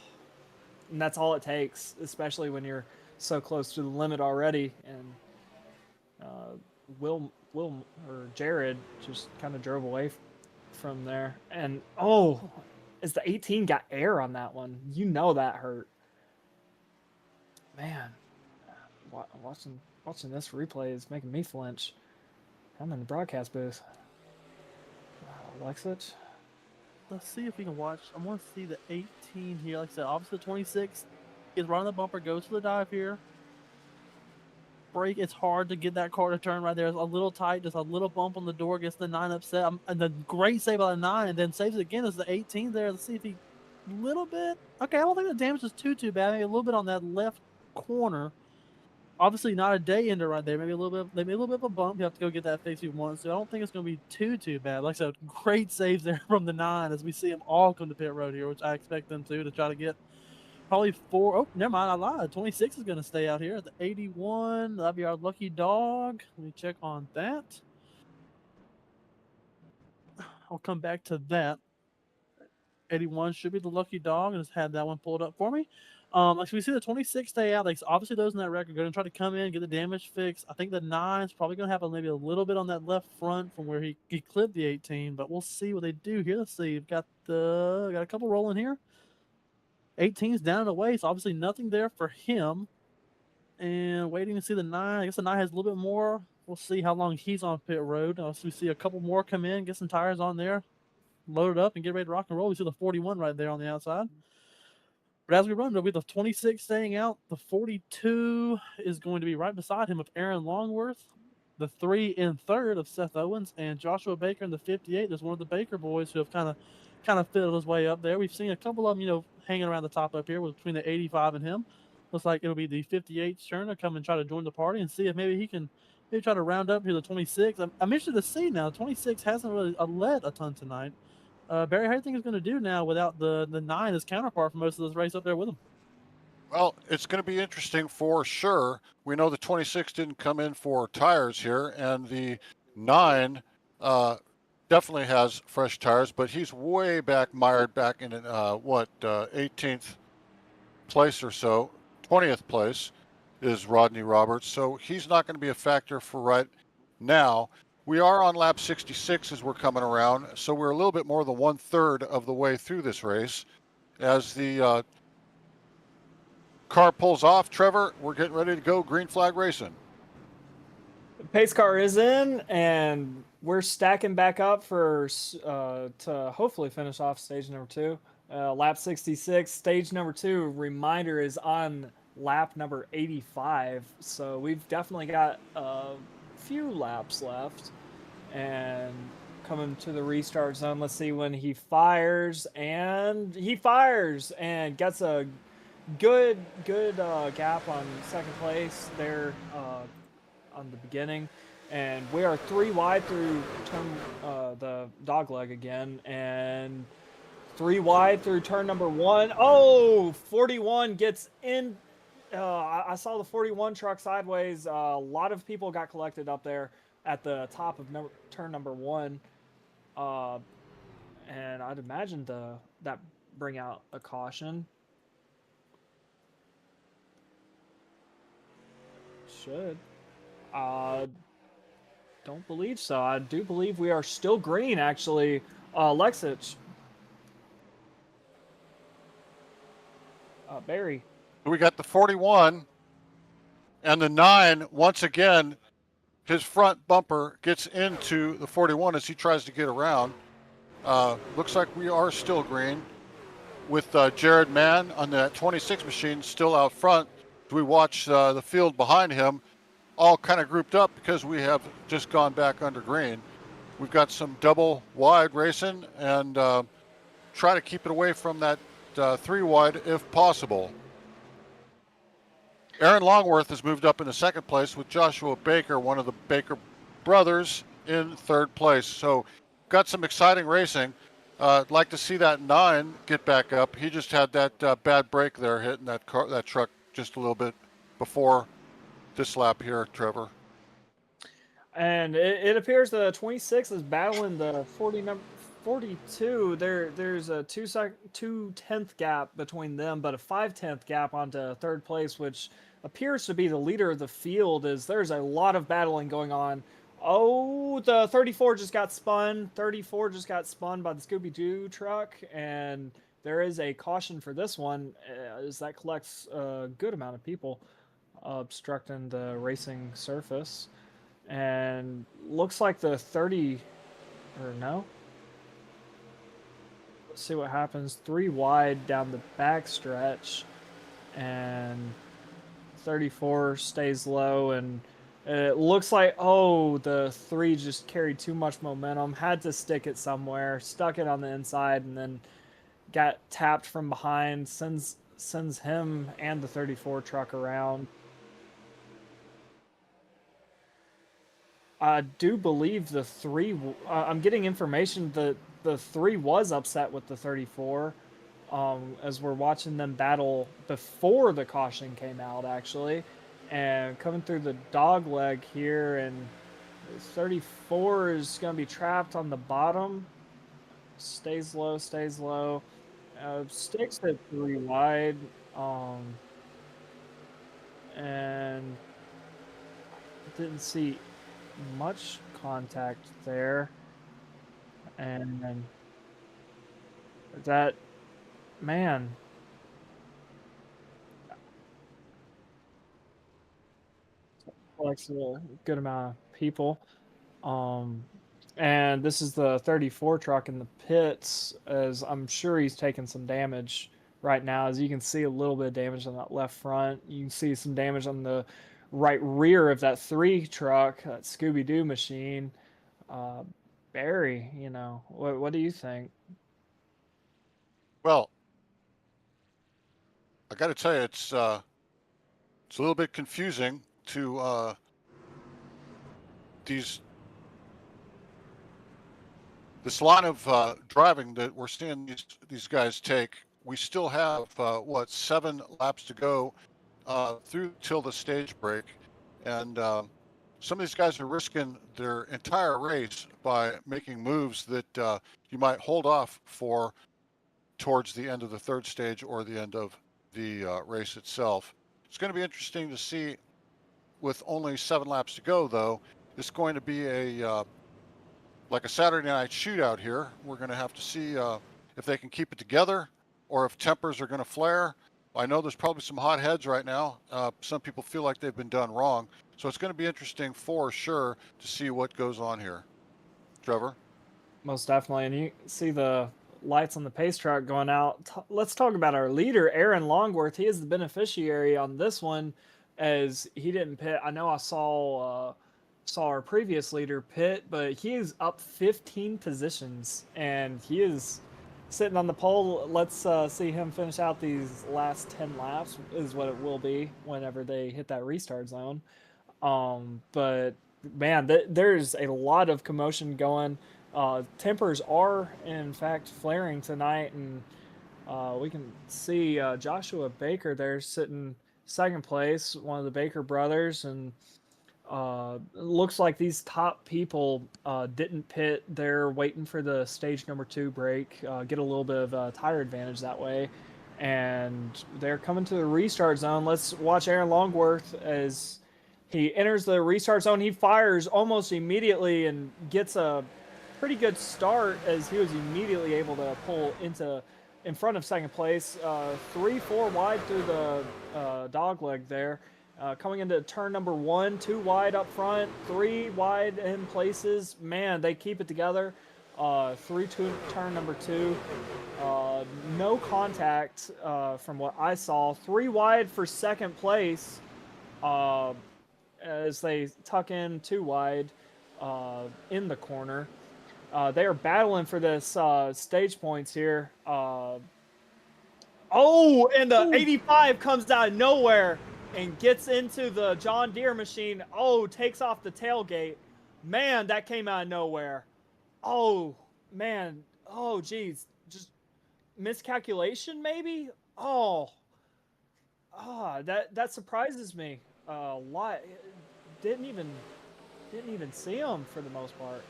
and that's all it takes, especially when you're so close to the limit already. And Jared just kind of drove away from there. And as the 18 got air on that one, you know that hurt. Man, watching this replay is making me flinch. I'm in the broadcast booth. Alexich, let's see if we can watch. I want to see the 18 here. Like I said, obviously the 26 is right on the bumper, goes to the dive here. Brake, it's hard to get that car to turn right there. It's a little tight, just a little bump on the door, gets the 9 upset. And the great save by the 9, and then saves it again as the 18 there. Let's see if he, little bit. Okay, I don't think the damage is too bad. Maybe a little bit on that left corner. Obviously not a day ender right there. Maybe a little bit of a bump. You have to go get that fixed if you want. So I don't think it's going to be too bad. Like I said, great saves there from the 9 as we see them all come to pit road here, which I expect them to try to get probably 4. Oh, never mind. I lied. 26 is going to stay out here at the 81. That'll be our lucky dog. Let me check on that. I'll come back to that. 81 should be the lucky dog, and just had that one pulled up for me. Like we see the 26 stay out. Like obviously those in that record are going to try to come in, get the damage fixed. I think the 9 is probably going to have maybe a little bit on that left front from where he clipped the 18, but we'll see what they do here. Let's see. We've got a couple rolling here. 18's down and away, so obviously nothing there for him. And waiting to see the 9. I guess the 9 has a little bit more. We'll see how long he's on pit road. So we see a couple more come in, get some tires on there, load it up, and get ready to rock and roll. We see the 41 right there on the outside. But as we run, there'll be the 26 staying out. The 42 is going to be right beside him of Aaron Longworth. The 3 in third of Seth Owens, and Joshua Baker in the 58. There's one of the Baker boys who have kind of fiddled his way up there. We've seen a couple of them, hanging around the top up here between the 85 and him. Looks like it'll be the 58's turn to come and try to join the party and see if maybe he can try to round up here the 26. I'm interested to see now. 26 hasn't really led a ton tonight. Barry, how do you think he's going to do now without the 9 as counterpart for most of this race up there with him? Well, it's going to be interesting for sure. We know the 26 didn't come in for tires here, and the 9 definitely has fresh tires, but he's way mired back in 18th place or so. 20th place is Rodney Roberts, so he's not going to be a factor for right now. We are on lap 66 as we're coming around, so we're a little bit more than 1/3 of the way through this race. As the car pulls off, Trevor, we're getting ready to go green flag racing. Pace car is in, and we're stacking back up to hopefully finish off stage number 2. Lap 66, stage number 2, reminder, is on lap number 85. So we've definitely got few laps left, and coming to the restart zone. Let's see when he fires, and he fires and gets a good gap on second place there on the beginning, and we are 3 wide through the dog leg again, and 3 wide through turn number 1. Oh, 41 gets in. I saw the 41 truck sideways. A lot of people got collected up there at the top of turn number 1. And I'd imagine that bring out a caution. Should. Don't believe so. I do believe we are still green, actually. Lexich. Barry. We got the 41 and the 9. Once again, his front bumper gets into the 41 as he tries to get around. Looks like we are still green with Jared Mann on that 26 machine still out front. We watch the field behind him all kind of grouped up because we have just gone back under green. We've got some double wide racing and try to keep it away from that 3 wide if possible. Aaron Longworth has moved up into second place with Joshua Baker, one of the Baker brothers, in third place. So got some exciting racing. I'd like to see that 9 get back up. He just had that bad break there hitting that truck just a little bit before this lap here, Trevor. And it appears the 26 is battling the 42. There's a 2/10 gap between them, but a 5/10 gap onto third place, which appears to be the leader of the field. There's a lot of battling going on. Oh, the 34 just got spun. 34 just got spun by the Scooby-Doo truck, and there is a caution for this one, as that collects a good amount of people obstructing the racing surface. And looks like the 30, or no? see what happens. 3 wide down the back stretch, and 34 stays low, and it looks like, oh, the 3 just carried too much momentum, had to stick it somewhere, stuck it on the inside, and then got tapped from behind, sends him and the 34 truck around. I do believe the 3, I'm getting information that the 3 was upset with the 34, as we're watching them battle before the caution came out, actually. And coming through the dog leg here, and 34 is going to be trapped on the bottom. Stays low, sticks at 3 wide, and didn't see much contact there. And that, man, collects a good amount of people. And this is the 34 truck in the pits, as I'm sure he's taking some damage right now. As you can see, a little bit of damage on that left front. You can see some damage on the right rear of that 3 truck, that Scooby-Doo machine. Barry, what do you think? Well, I got to tell you, it's a little bit confusing to this line of driving that we're seeing these guys take. We still have 7 laps to go through till the stage break, and some of these guys are risking their entire race by making moves that you might hold off for towards the end of the 3rd stage or the end of the race itself. It's going to be interesting to see. With only 7 laps to go, though, it's going to be like a Saturday night shootout here. We're going to have to see if they can keep it together or if tempers are going to flare. I know there's probably some hot heads right now. Some people feel like they've been done wrong. So it's going to be interesting for sure to see what goes on here. Trevor? Most definitely. And you see the lights on the pace track going out. Let's talk about our leader, Aaron Longworth. He is the beneficiary on this one, as he didn't pit. I know I saw our previous leader pit, but he is up 15 positions, and he is sitting on the pole. Let's see him finish out these last 10 laps, is what it will be whenever they hit that restart zone. But man, there's a lot of commotion going. Tempers are in fact flaring tonight, and we can see Joshua Baker there sitting 2nd place, one of the Baker brothers, and looks like these top people didn't pit. They're waiting for the stage number 2 break, get a little bit of tire advantage that way, and they're coming to the restart zone. Let's watch Aaron Longworth as he enters the restart zone. He fires almost immediately and gets a pretty good start, as he was immediately able to pull in front of 2nd place. 3-4 wide through the dog leg there. Coming into turn number 1, 2 wide up front, 3 wide in places. Man, they keep it together. 3 to turn number 2. No contact from what I saw. 3 wide for 2nd place, as they tuck in 2 wide in the corner. They are battling for this stage points here. And the 85 comes out of nowhere and gets into the John Deere machine. Takes off the tailgate. Man, that came out of nowhere. Man. Geez. Just miscalculation, maybe? That surprises me a lot. Didn't even see him for the most part.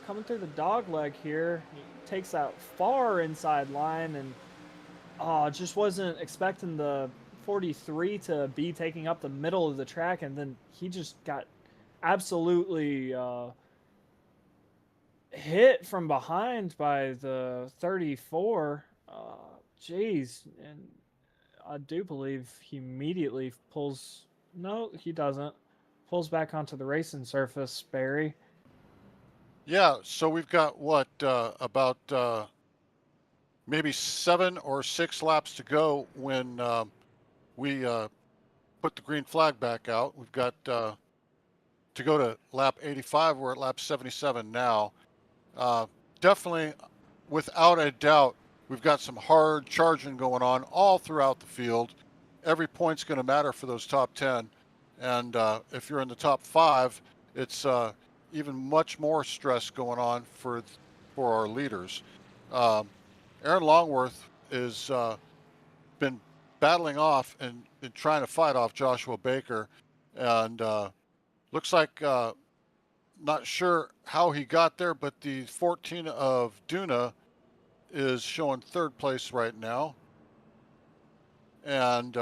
Coming through the dog leg here, he takes that far inside line, and just wasn't expecting the 43 to be taking up the middle of the track, and then he just got absolutely hit from behind by the 34. Geez, and I do believe he immediately pulls. No, he doesn't. Pulls back onto the racing surface, Barry. Yeah, so we've got about maybe 7 or 6 laps to go when we put the green flag back out. We've got to go to lap 85. We're at lap 77 now. Definitely, without a doubt, we've got some hard charging going on all throughout the field. Every point's going to matter for those top 10. And if you're in the top 5, it's even much more stress going on for our leaders. Um, Aaron Longworth is been battling off and trying to fight off Joshua Baker, and looks like not sure how he got there, but the 14 of Duna is showing 3rd place right now. And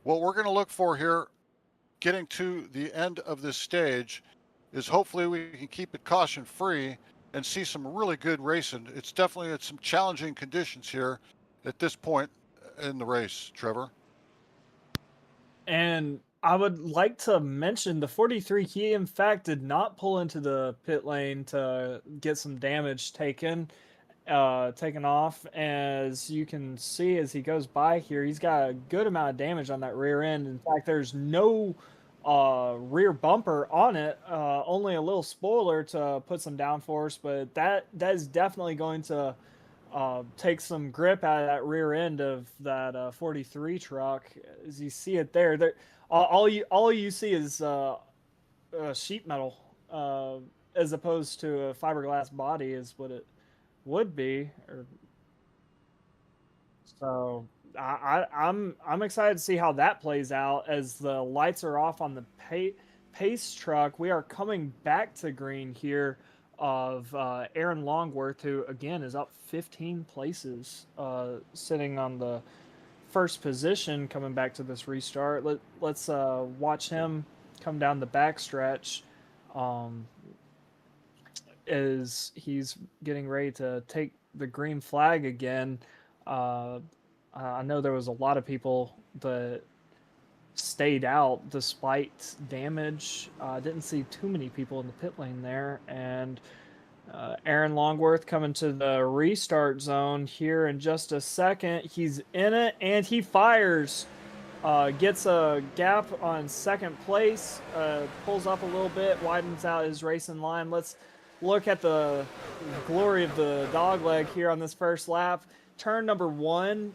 what we're going to look for here, getting to the end of this stage, is hopefully we can keep it caution free and see some really good racing. It's definitely at some challenging conditions here at this point in the race, Trevor. And I would like to mention the 43, he in fact did not pull into the pit lane to get some damage taken off. As you can see as he goes by here, he's got a good amount of damage on that rear end. In fact, there's no rear bumper on it, only a little spoiler to put some downforce, but that is definitely going to take some grip out of that rear end of that 43 truck. As you see it there, all you see is sheet metal, as opposed to a fiberglass body is what it would be. So I'm excited to see how that plays out as the lights are off on the pace truck. We are coming back to green here of Aaron Longworth, who again is up 15 places, sitting on the first position coming back to this restart. Let's watch him come down the backstretch as he's getting ready to take the green flag again. I know there was a lot of people that stayed out despite damage. Didn't see too many people in the pit lane there. And Aaron Longworth coming to the restart zone here in just a second. He's in it and he fires. Gets a gap on 2nd place, pulls up a little bit, widens out his racing line. Let's look at the glory of the dogleg here on this first lap. Turn number 1,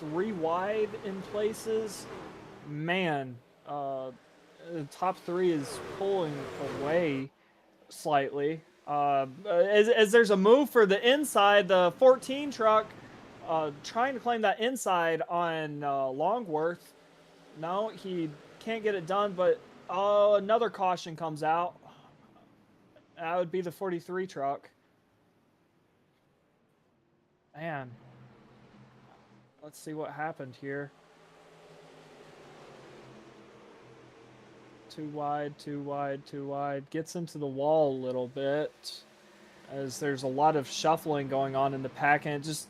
3 wide in places. Man, the top 3 is pulling away slightly. As there's a move for the inside, the 14 truck trying to claim that inside on Longworth. No, he can't get it done, but another caution comes out. That would be the 43 truck. Man. Let's see what happened here. Too wide, too wide, too wide. Gets into the wall a little bit as there's a lot of shuffling going on in the pack, and it just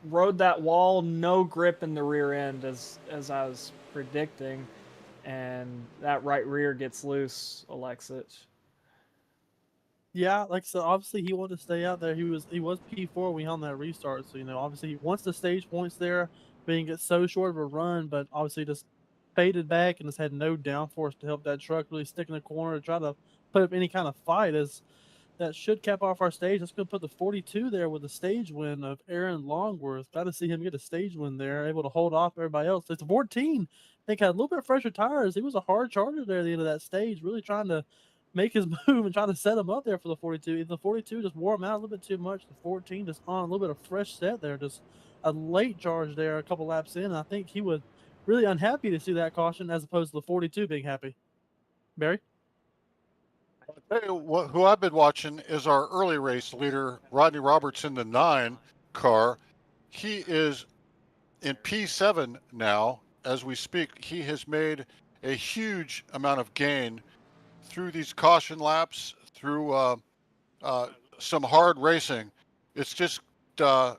rode that wall, no grip in the rear end as I was predicting, and that right rear gets loose, Alexis. Yeah, like I said, obviously he wanted to stay out there. He was P4 when he on that restart, so obviously he wants the stage points there, being it's so short of a run, but obviously just faded back and just had no downforce to help that truck really stick in the corner to try to put up any kind of fight. As that should cap off our stage. Let's go put the 42 there with a stage win of Aaron Longworth. Glad to see him get a stage win there, able to hold off everybody else. It's a 14. I think had a little bit fresher tires. He was a hard charger there at the end of that stage, really trying to make his move and trying to set him up there for the 42. The 42 just wore him out a little bit too much. The 14 just on a little bit of fresh set there, just a late charge there a couple laps in. And I think he was really unhappy to see that caution as opposed to the 42 being happy. Barry? I'll tell you what, who I've been watching is our early race leader, Rodney Roberts, in the 9 car. He is in P7 now as we speak. He has made a huge amount of gain through these caution laps, through some hard racing. It's just, I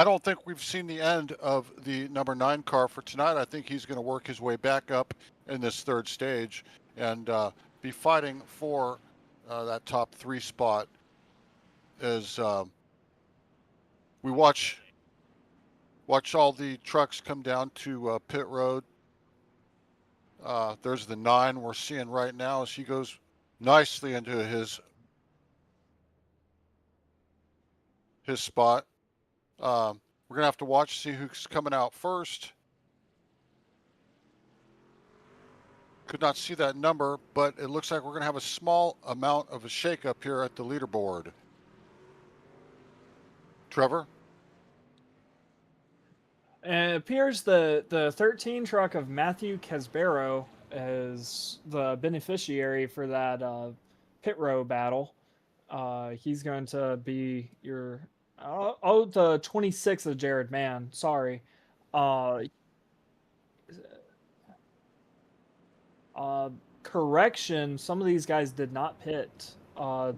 don't think we've seen the end of the number 9 car for tonight. I think he's going to work his way back up in this 3rd stage and be fighting for that top 3 spot as we watch all the trucks come down to pit road. There's the 9 we're seeing right now as he goes nicely into his spot. We're gonna have to watch, see who's coming out first. Could not see that number, but it looks like we're gonna have a small amount of a shakeup here at the leaderboard. Trevor? And it appears the 13 truck of Matthew Casbero is the beneficiary for that pit row battle. He's going to be your the 26th of Jared Mann. Sorry. Uh, Correction, some of these guys did not pit.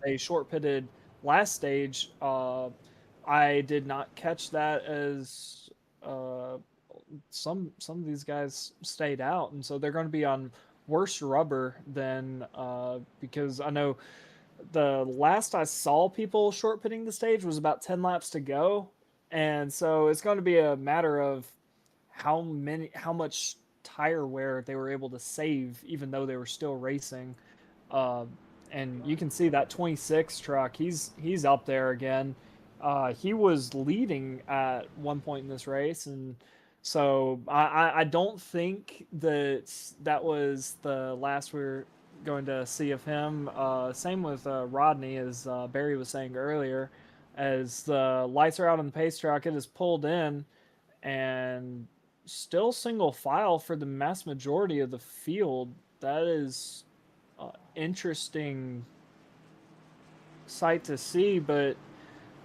They short pitted last stage. I did not catch that as uh, some of these guys stayed out, and so they're going to be on worse rubber than because I know the last I saw people short pitting the stage was about 10 laps to go, and so it's going to be a matter of how much tire wear they were able to save, even though they were still racing. Uh, and you can see that 26 truck. He's up there again. He was leading at one point in this race, and so I don't think that was the last we're going to see of him. Same with Rodney, as Barry was saying earlier. As the lights are out on the pace track, it is pulled in, and still single file for the mass majority of the field. That is interesting sight to see, but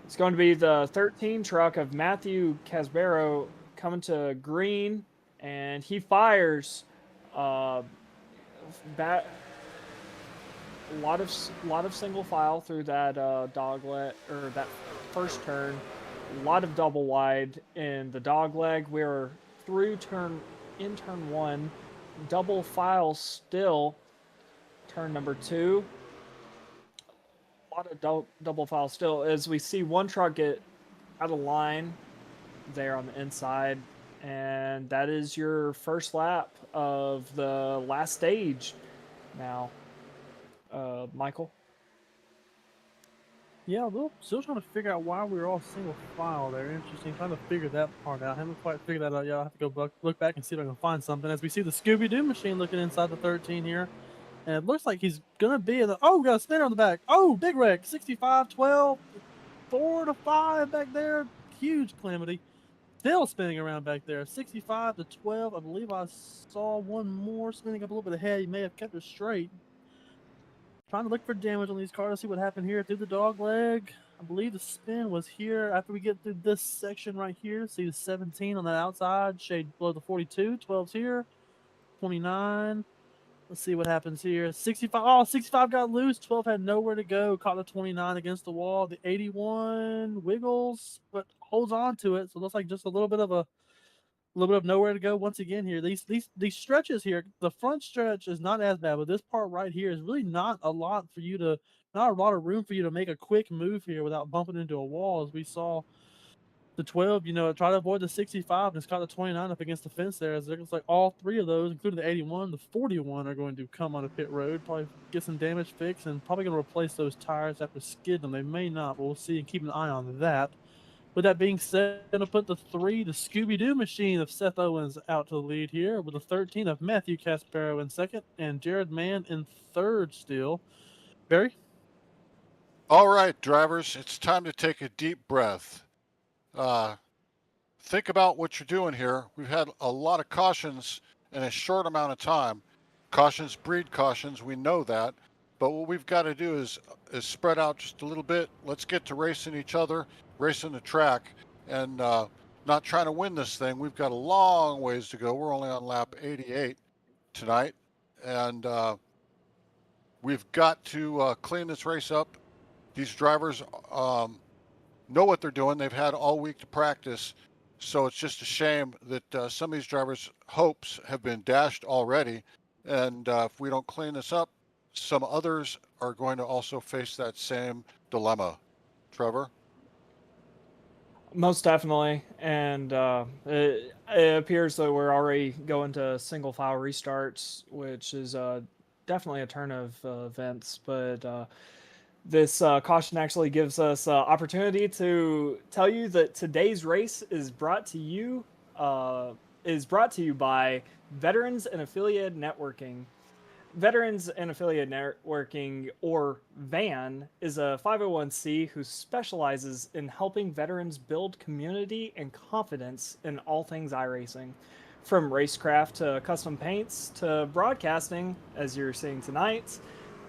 it's going to be the 13 truck of Matthew Casbero coming to green, and he fires back a lot of single file through that doglet, or that first turn. A lot of double wide in the dog leg. We're through turn 1, double file still. Turn number 2, a lot of double file still, as we see one truck get out of line there on the inside, and that is your first lap of the last stage. Now, Michael. Yeah, well, still trying to figure out why we were all single file there. Interesting. Trying to figure that part out. Haven't quite figured that out yet. I'll have to go look back and see if I can find something. As we see the Scooby-Doo machine looking inside the 13 here. And it looks like he's going to be in the... Oh, we got a spinner on the back. Oh, big wreck. 65-12. 4 to 5 back there. Huge calamity. Still spinning around back there. 65-12. I believe I saw one more spinning up a little bit ahead. He may have kept it straight. Trying to look for damage on these cars, see what happened here through the dog leg. I believe the spin was here after we get through this section right here. See the 17 on that outside, shade below the 42. 12's here. 29. Let's see what happens here. 65. Oh, 65 got loose. 12 had nowhere to go. Caught the 29 against the wall. The 81 wiggles, but holds on to it. So it looks like just a little bit of nowhere to go once again here. These stretches here, the front stretch is not as bad, but this part right here is really not a lot of room for you to make a quick move here without bumping into a wall. As we saw the 12, try to avoid the 65 and it's caught the 29 up against the fence there. As it looks like all three of those, including the 81, the 41, are going to come on a pit road, probably get some damage fixed, and probably going to replace those tires after skidding them. They may not, but we'll see and keep an eye on that. With that being said, going to put the Scooby-Doo machine of Seth Owens out to the lead here, with the 13 of Matthew Caspero in second and Jared Mann in third still. Barry? All right, drivers, it's time to take a deep breath. Think about what you're doing here. We've had a lot of cautions in a short amount of time. Cautions breed cautions, we know that. But what we've got to do is spread out just a little bit. Let's get to racing each other, racing the track, and not trying to win this thing. We've got a long ways to go. We're only on lap 88 tonight, and we've got to clean this race up. These drivers know what they're doing. They've had all week to practice, so it's just a shame that some of these drivers' hopes have been dashed already, and if we don't clean this up, some others are going to also face that same dilemma. Trevor? Most definitely, and it appears that we're already going to single file restarts, which is definitely a turn of events. But this caution actually gives us opportunity to tell you that today's race uh, is brought to you by Veterans and Affiliated Networking. Veterans and Affiliate Networking, or VAN, is a 501c who specializes in helping veterans build community and confidence in all things iRacing. From racecraft to custom paints to broadcasting, as you're seeing tonight.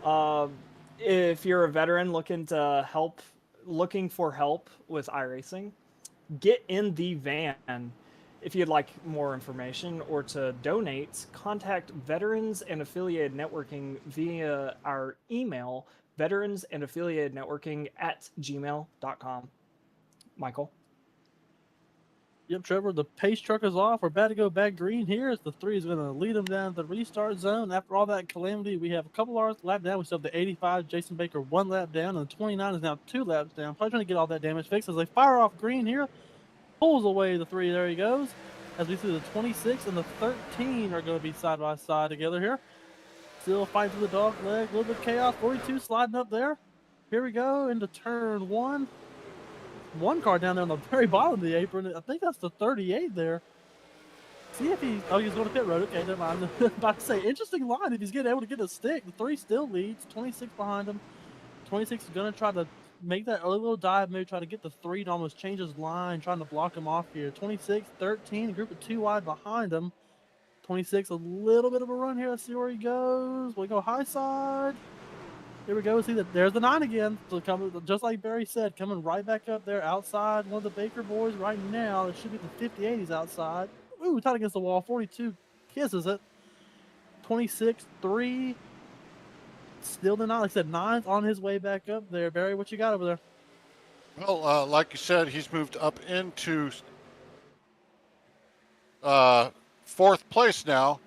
Uh, if you're a veteran looking for help with iRacing, get in the van. If you'd like more information or to donate, contact Veterans and Affiliated Networking via our email, veteransandaffiliatednetworking@gmail.com. Michael? Yep, Trevor, the pace truck is off. We're about to go back green here as the 3 is going to lead them down to the restart zone. After all that calamity, we have a couple hours lap down. We still have the 85, Jason Baker 1 lap down, and the 29 is now 2 laps down. Probably trying to get all that damage fixed as they fire off green here. Pulls away the 3. There he goes. As we see the 26 and the 13 are going to be side by side together here. Still fighting for the dog leg. A little bit of chaos. 42 sliding up there. Here we go into turn 1. One car down there on the very bottom of the apron. I think that's the 38 there. See if he's going to pit road. Okay, never mind. About to say, interesting line if he's able to get a stick. The 3 still leads. 26 behind him. 26 is going to try to make that early little dive move, try to get the 3 to almost change his line, trying to block him off here. 26, 13, a group of 2 wide behind him. 26, a little bit of a run here. Let's see where he goes. We go high side. Here we go. See that there's the 9 again. So coming, just like Barry said, coming right back up there outside one of the Baker boys right now. It should be the 58. He's outside. Ooh, tight against the wall. 42 kisses it. 26, 3. Still the 9. Like I said, 9's on his way back up there. Barry, what you got over there? Well, like you said, he's moved up into 4th place now.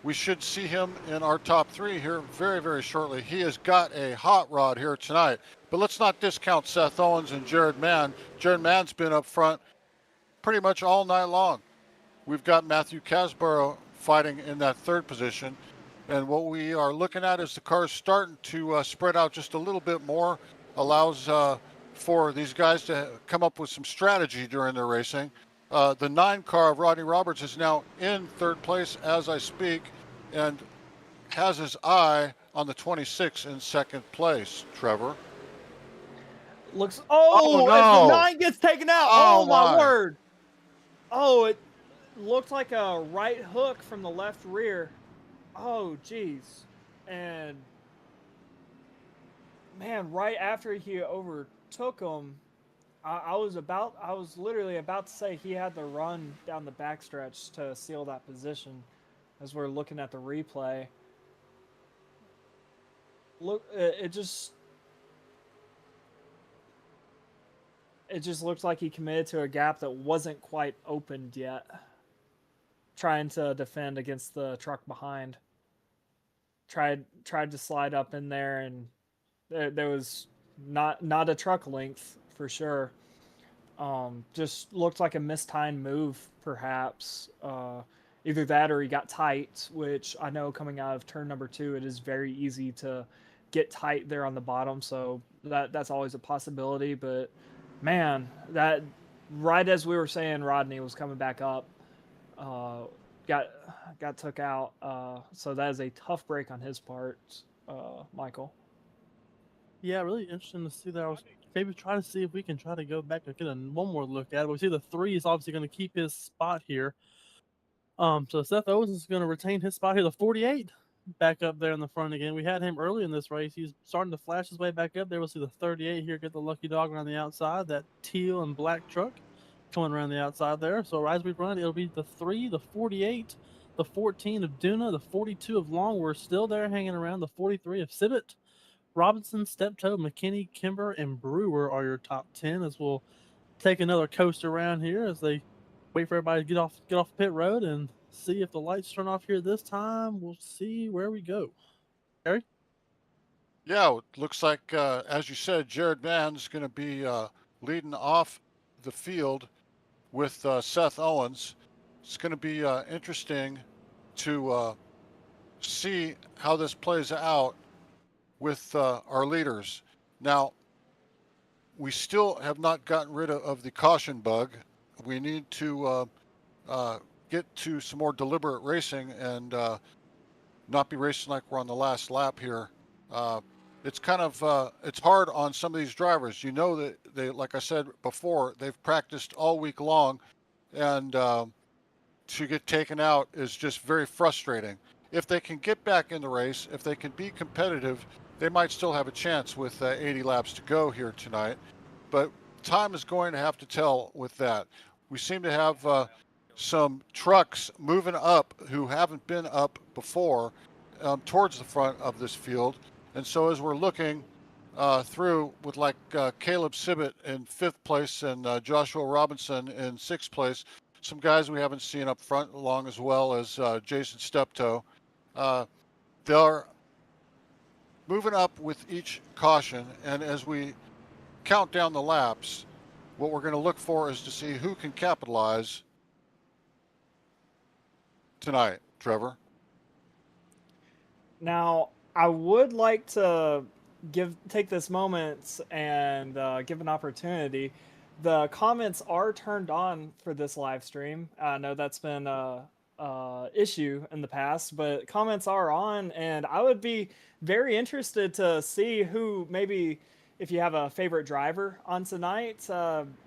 We should see him in our top 3 here very, very shortly. He has got a hot rod here tonight. But let's not discount Seth Owens and Jared Mann. Jared Mann's been up front pretty much all night long. We've got Matthew Casborough fighting in that 3rd position. And what we are looking at is the cars starting to spread out just a little bit more, allows for these guys to come up with some strategy during their racing. The 9 car of Rodney Roberts is now in 3rd place as I speak and has his eye on the 26 in 2nd place, Trevor. Looks. Oh, As the no. 9 gets taken out. Oh, Oh, my my. word. Oh, it looked like a right hook from the left rear. Oh, geez. And, man, right after he overtook him, I was literally about to say he had to run down the backstretch to seal that position as we're looking at the replay. Look, it just looked like he committed to a gap that wasn't quite opened yet, trying to defend against the truck behind. Tried to slide up in there, and there was not a truck length for sure. Just looked like a mistimed move, perhaps. Either that or he got tight, which I know coming out of turn number 2, it is very easy to get tight there on the bottom. So that's always a possibility. But man, that right as we were saying, Rodney was coming back up, got took out. So that is a tough break on his part, Michael. Yeah, really interesting to see that. I was maybe trying to see if we can try to go back and get one more look at it. We see the 3 is obviously going to keep his spot here. So Seth Owens is going to retain his spot here. The 48 back up there in the front again. We had him early in this race. He's starting to flash his way back up there. We'll see the 38 here get the lucky dog around the outside. That teal and black truck coming around the outside there. So as we run, it'll be the 3, the 48, the 14 of Duna, the 42 of Long. We're still there hanging around. The 43 of Sibbett. Robinson, Steptoe, McKinney, Kimber, and Brewer are your top 10 as we'll take another coast around here as they wait for everybody to get off pit road and see if the lights turn off here this time. We'll see where we go. Harry? Yeah, it looks like, as you said, Jared Mann's going to be leading off the field with Seth Owens. It's going to be interesting to see how this plays out with our leaders. Now, we still have not gotten rid of the caution bug. We need to get to some more deliberate racing and not be racing like we're on the last lap here. It's kind of it's hard on some of these drivers. You know that they, like I said before, they've practiced all week long, and to get taken out is just very frustrating. If they can get back in the race, if they can be competitive, they might still have a chance with 80 laps to go here tonight. But time is going to have to tell with that. We seem to have some trucks moving up who haven't been up before towards the front of this field. And so as we're looking through with like Caleb Sibbett in 5th place and Joshua Robinson in 6th place, some guys we haven't seen up front along as well as Jason Steptoe. They're moving up with each caution, and as we count down the laps, what we're going to look for is to see who can capitalize tonight, Trevor. Now, I would like to take this moment and give an opportunity. The comments are turned on for this live stream. I know that's been a issue in the past, but comments are on, and I would be very interested to see who, maybe if you have a favorite driver on tonight,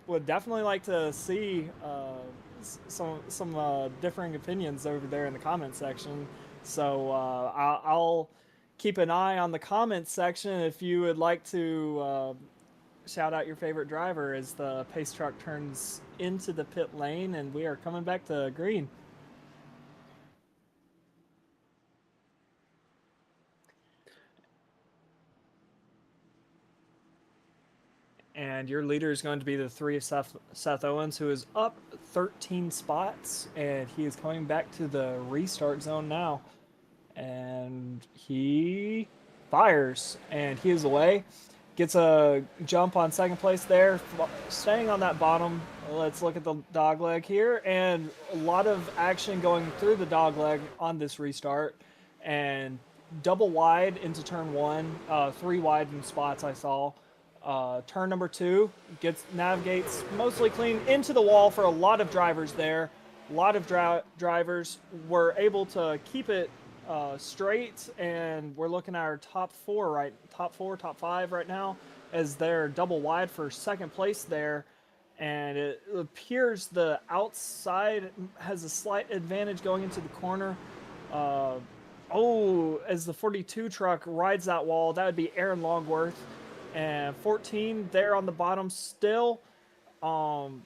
would definitely like to see some differing opinions over there in the comment section. So I'll keep an eye on the comments section if you would like to shout out your favorite driver as the pace truck turns into the pit lane and we are coming back to green. And your leader is going to be the 3 of Seth Owens, who is up 13 spots, and he is coming back to the restart zone now. And he fires, and he is away. Gets a jump on 2nd place there, staying on that bottom. Let's look at the dogleg here, and a lot of action going through the dogleg on this restart. And double wide into turn 1, 3 wide in spots I saw. Turn number 2 navigates mostly clean into the wall for a lot of drivers there. A lot of drivers were able to keep it straight, and we're looking at our top 5 right now as they're double wide for 2nd place there. And it appears the outside has a slight advantage going into the corner. As the 42 truck rides that wall, that would be Aaron Longworth. And 14 there on the bottom still. Coming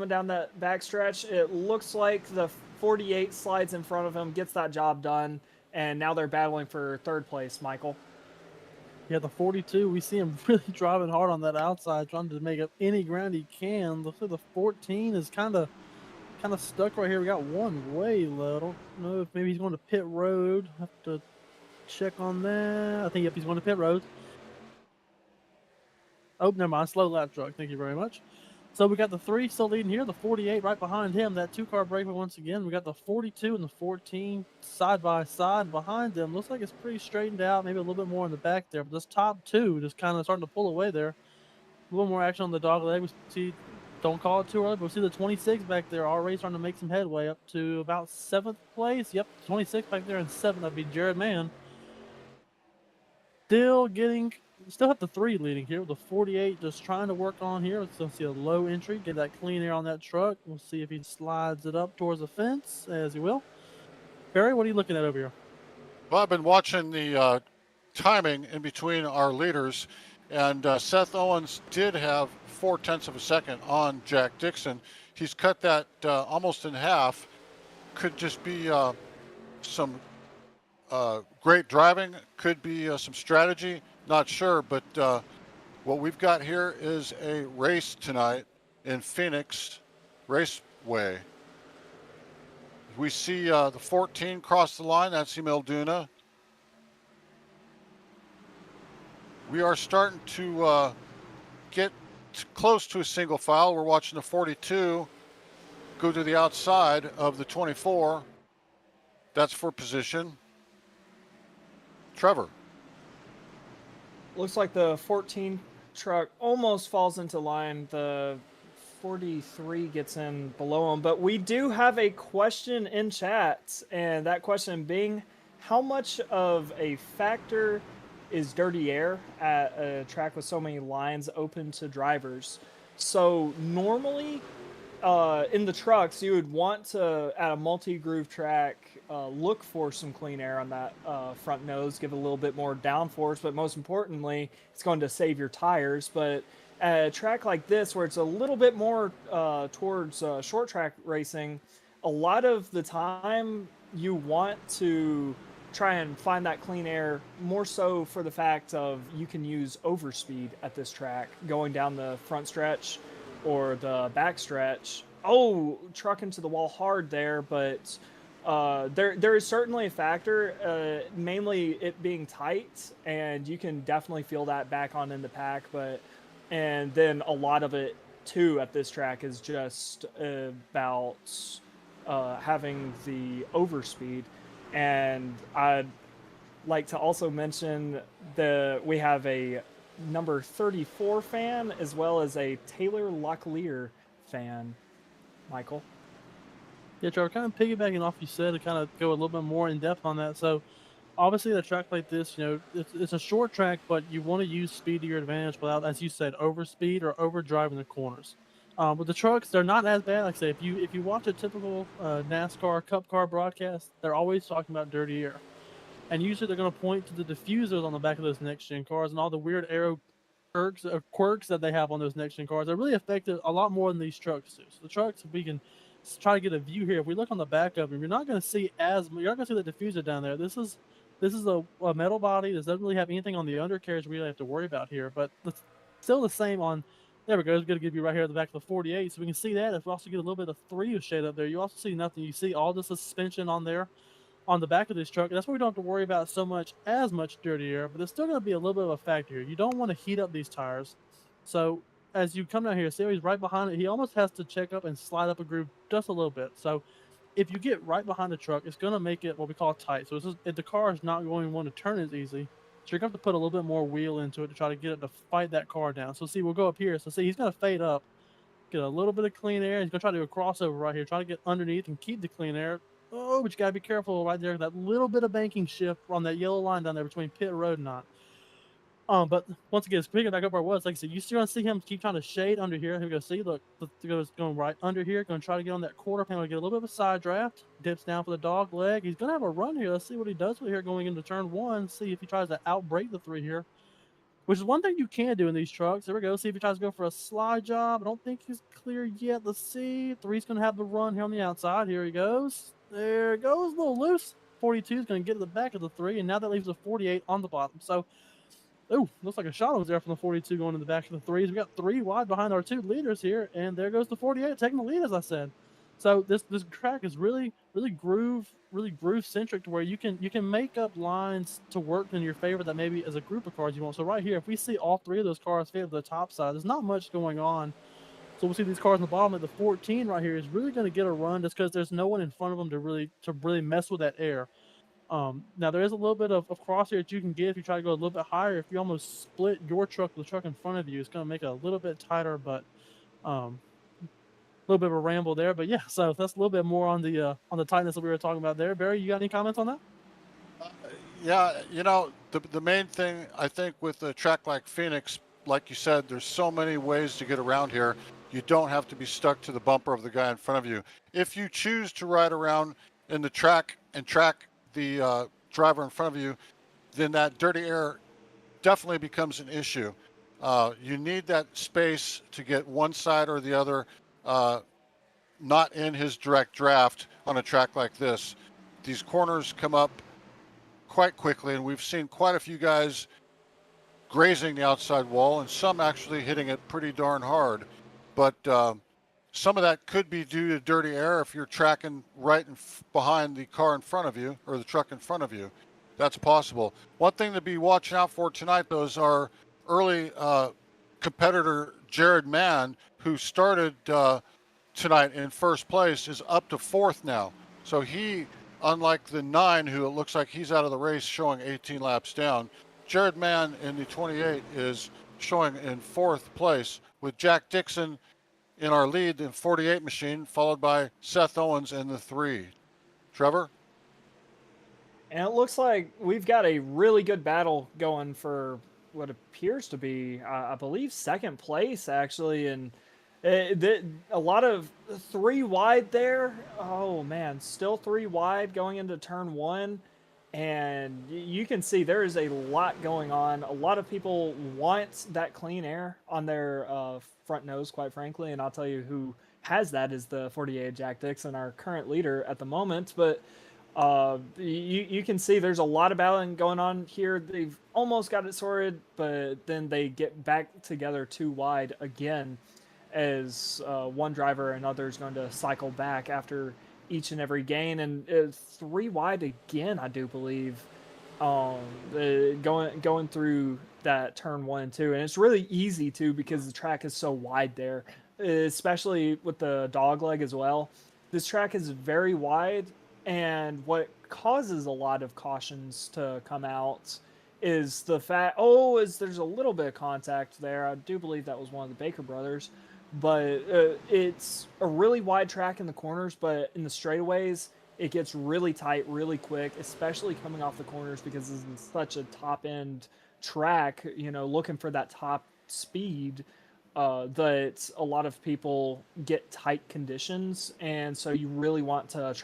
down that backstretch, it looks like the 48 slides in front of him, gets that job done, and now they're battling for 3rd place, Michael. Yeah, the 42, we see him really driving hard on that outside, trying to make up any ground he can. Looks like the 14 is kind of stuck right here. We got one way low. I don't know if maybe he's going to pit road. Have to check on that. I think, yep, he's going to pit road. Oh, never mind. Slow lap truck. Thank you very much. So we got the 3 still leading here. The 48 right behind him. That 2-car breakaway once again. We got the 42 and the 14 side by side behind them. Looks like it's pretty straightened out. Maybe a little bit more in the back there. But this top 2 just kind of starting to pull away there. A little more action on the dog leg. We see, don't call it too early, but we see the 26 back there already starting to make some headway up to about 7th place. Yep, 26 back there and 7th. That'd be Jared Mann. Still have the 3 leading here with the 48 just trying to work on here. Let's see a low entry, get that clean air on that truck. We'll see if he slides it up towards the fence, as he will. Barry, what are you looking at over here? Well, I've been watching the timing in between our leaders, and Seth Owens did have 0.4 of a second on Jack Dixon. He's cut that almost in half. Could just be some great driving, could be some strategy. Not sure, but what we've got here is a race tonight in Phoenix Raceway. We see the 14 cross the line. That's Emil Duna. We are starting to get close to a single file. We're watching the 42 go to the outside of the 24. That's for position. Trevor. Looks like the 14 truck almost falls into line. The 43 gets in below him, but we do have a question in chat, and that question being, how much of a factor is dirty air at a track with so many lines open to drivers? So normally in the trucks, you would want to, at a multi-groove track, look for some clean air on that front nose, give it a little bit more downforce, but most importantly, it's going to save your tires. But at a track like this, where it's a little bit more towards short track racing, a lot of the time you want to try and find that clean air, more so for the fact of you can use overspeed at this track, going down the front stretch or the back stretch. Oh, truck into the wall hard there, but there is certainly a factor, mainly it being tight, and you can definitely feel that back on in the pack. And then a lot of it too at this track is just about having the overspeed. And I'd like to also mention we have a number 34 fan as well as a Taylor Locklear fan. Michael? Yeah, Trevor, kind of piggybacking off you said to kind of go a little bit more in depth on that. So obviously at a track like this, it's a short track, but you want to use speed to your advantage without, as you said, overspeed or overdriving the corners. With the trucks, they're not as bad. Like I say, if you watch a typical NASCAR Cup car broadcast, they're always talking about dirty air. And usually they're going to point to the diffusers on the back of those next-gen cars and all the weird aero quirks that they have on those next-gen cars. They're really affected a lot more than these trucks do. So the trucks, if we can try to get a view here, if we look on the back of them, you're not going to see the diffuser down there. This is a metal body. This doesn't really have anything on the undercarriage we really have to worry about here. But it's still the same on. There we go. It's going to give you right here at the back of the 48. So we can see that. If we also get a little bit of 3 shade up there, you also see nothing. You see all the suspension on there on the back of this truck. That's why we don't have to worry about as much dirty air, but there's still going to be a little bit of a factor here. You don't want to heat up these tires. So as you come down here, see how he's right behind it? He almost has to check up and slide up a groove just a little bit. So if you get right behind the truck, it's going to make it what we call tight. So the car is not going to want to turn as easy. So you're going to have to put a little bit more wheel into it to try to get it to fight that car down. So see, we'll go up here. So see, he's going to fade up, get a little bit of clean air. He's going to try to do a crossover right here, try to get underneath and keep the clean air. Oh, but you got to be careful right there. That little bit of banking shift on that yellow line down there between pit road and not. But once again, picking back up where it was, like I said, you still going to see him keep trying to shade under here. Here we go. See, look, goes going right under here. Going to try to get on that quarter panel, get a little bit of a side draft. Dips down for the dog leg. He's going to have a run here. Let's see what he does with here going into turn 1. See if he tries to outbrake the 3 here, which is one thing you can do in these trucks. There we go. See if he tries to go for a slide job. I don't think he's clear yet. Let's see. 3's going to have the run here on the outside. Here he goes. There it goes. A little loose. 42 is going to get to the back of the 3, and now that leaves the 48 on the bottom. So, looks like a shot was there from the 42 going to the back of the 3s. We got 3 wide behind our 2 leaders here, and there goes the 48 taking the lead, as I said. So this track is really groove centric to where you can make up lines to work in your favor that maybe as a group of cars you want. So right here, if we see all 3 of those cars fade to the top side, there's not much going on. So we'll see these cars on the bottom at the 14 right here is really going to get a run just because there's no one in front of them to really mess with that air. Now there is a little bit of crosshair that you can get if you try to go a little bit higher. If you almost split your truck with the truck in front of you, it's going to make it a little bit tighter, but a little bit of a ramble there. But yeah, so that's a little bit more on the tightness that we were talking about there. Barry, you got any comments on that? Yeah, the main thing I think with a track like Phoenix, like you said, there's so many ways to get around here. You don't have to be stuck to the bumper of the guy in front of you. If you choose to ride around in the track and track the driver in front of you, then that dirty air definitely becomes an issue. You need that space to get one side or the other not in his direct draft on a track like this. These corners come up quite quickly, and we've seen quite a few guys grazing the outside wall and some actually hitting it pretty darn hard. But some of that could be due to dirty air if you're tracking right behind the car in front of you or the truck in front of you. That's possible. One thing to be watching out for tonight, though, is our early competitor Jared Mann, who started tonight in first place, is up to fourth now. So he, unlike the 9, who it looks like he's out of the race showing 18 laps down, Jared Mann in the 28 is showing in fourth place with Jack Dixon in our lead in 48 machine, followed by Seth Owens in the 3. Trevor? And it looks like we've got a really good battle going for what appears to be, I believe, second place, actually. And a lot of 3 wide there. Oh, man. Still 3 wide going into turn 1. And you can see there is a lot going on. A lot of people want that clean air on their front nose, quite frankly. And I'll tell you who has that is the 48 Jack Dixon, our current leader at the moment. But you can see there's a lot of battling going on here. They've almost got it sorted, but then they get back together 2 wide again as one driver and another is going to cycle back after each and every gain. And 3 wide again, I do believe, going through that turn 1 and 2. And it's really easy, too, because the track is so wide there, especially with the dog leg as well. This track is very wide. And what causes a lot of cautions to come out is the fact, there's a little bit of contact there. I do believe that was one of the Baker brothers. But it's a really wide track in the corners, but in the straightaways, it gets really tight really quick, especially coming off the corners because it's such a top-end track, looking for that top speed. That a lot of people get tight conditions, and so you really want to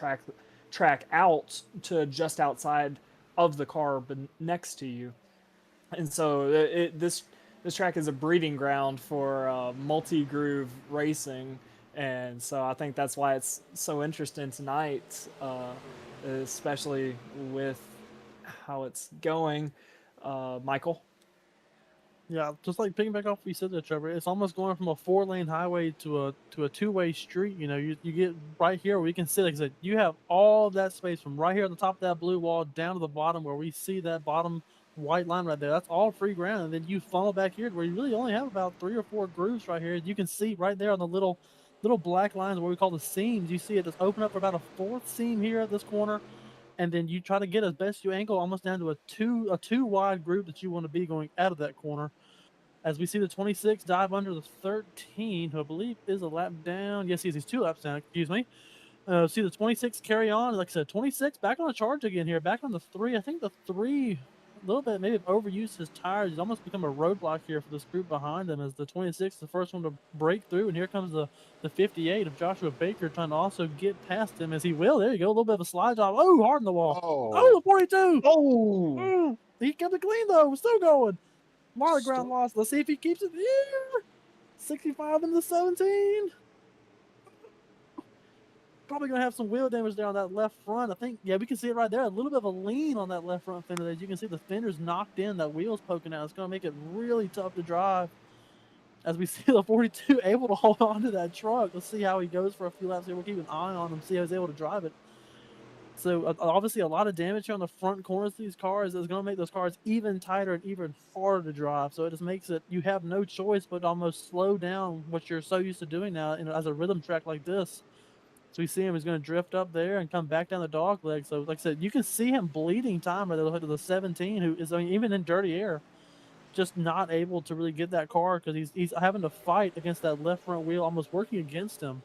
track out to just outside of the car next to you. And so this track is a breeding ground for multi-groove racing, and so I think that's why it's so interesting tonight, especially with how it's going. Michael? Yeah, just like picking back off what you said there, Trevor, it's almost going from a 4-lane highway to a 2-way street. You get right here where you can see, like I said, you have all that space from right here on the top of that blue wall down to the bottom where we see that bottom white line right there. That's all free ground. And then you funnel back here where you really only have about 3 or 4 grooves right here. You can see right there on the little black lines, what we call the seams. You see it just open up for about a 4th seam here at this corner. And then you try to get as best you angle almost down to a two wide group that you want to be going out of that corner. As we see the 26 dive under the 13, who I believe is a lap down. Yes, he's 2 laps down, excuse me. See the 26 carry on. Like I said, 26 back on the charge again here, back on the 3. I think the 3 a little bit maybe overused his tires. He's almost become a roadblock here for this group behind him as the 26 the first one to break through. And here comes the 58 of Joshua Baker trying to also get past him as he will. There you go, a little bit of a slide job. Oh, hard in the wall. Oh, the 42. Oh, he kept it clean though. We're still going. A lot of ground loss. Let's see if he keeps it here. 65 into 17. Probably going to have some wheel damage there on that left front. I think, yeah, we can see it right there. A little bit of a lean on that left front fender. As you can see, the fender's knocked in. That wheel's poking out. It's going to make it really tough to drive. As we see the 42 able to hold on to that truck. Let's see how he goes for a few laps here. We'll keep an eye on him, see how he's able to drive it. So obviously a lot of damage here on the front corners of these cars is going to make those cars even tighter and even harder to drive. So it just makes it, you have no choice but almost slow down what you're so used to doing now as a rhythm track like this. So we see him, he's going to drift up there and come back down the dog leg. So like I said, you can see him bleeding time right there to the 17, who is, even in dirty air, just not able to really get that car because he's having to fight against that left front wheel, almost working against him.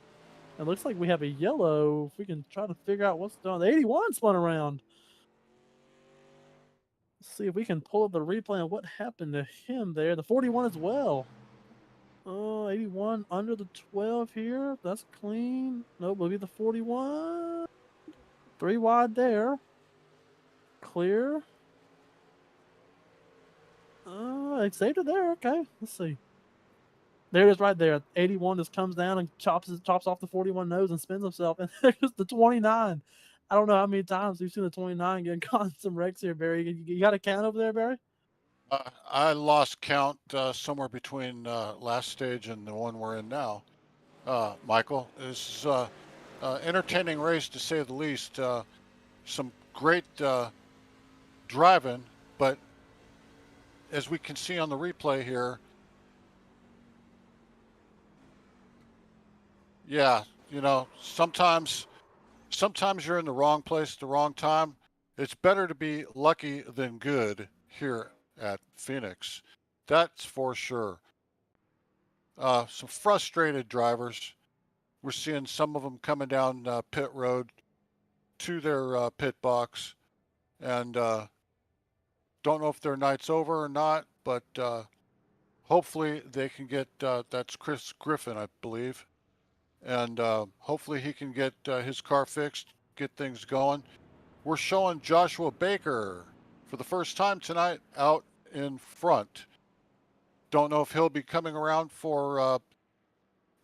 It looks like we have a yellow. If we can try to figure out what's going on. The 81 spun around. Let's see if we can pull up the replay on what happened to him there. The 41 as well. 81 under the 12 here. That's clean. Nope, will be the 41. 3 wide there. Clear. They saved it there. Okay, let's see. There it is right there. 81 just comes down and chops off the 41 nose and spins himself. And there's the 29. I don't know how many times we've seen the 29 getting caught in some wrecks here, Barry. You got a count over there, Barry? I lost count somewhere between last stage and the one we're in now. Michael, this is entertaining race to say the least. Some great driving, but as we can see on the replay here, Yeah, sometimes you're in the wrong place at the wrong time. It's better to be lucky than good here at Phoenix. That's for sure. Some frustrated drivers. We're seeing some of them coming down pit road to their pit box, and don't know if their night's over or not, but hopefully they can get. That's Chris Griffin, I believe, and hopefully he can get his car fixed, get things going. We're showing Joshua Baker for the first time tonight out in front. Don't know if he'll be coming around for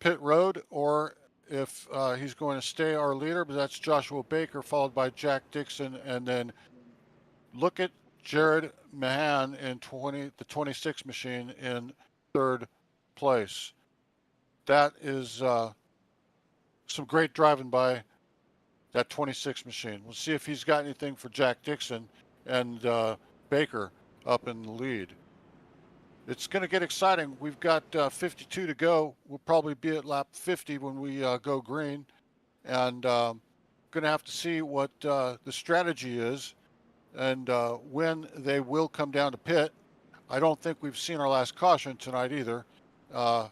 pit road or if he's going to stay our leader, but that's Joshua Baker, followed by Jack Dixon, and then look at Jared Mahan in the 26 machine in third place. That is some great driving by that 26 machine. We'll see if he's got anything for Jack Dixon and Baker up in the lead. It's going to get exciting. We've got 52 to go. We'll probably be at lap 50 when we go green, and going to have to see what the strategy is and when they will come down to pit. I don't think we've seen our last caution tonight either. We're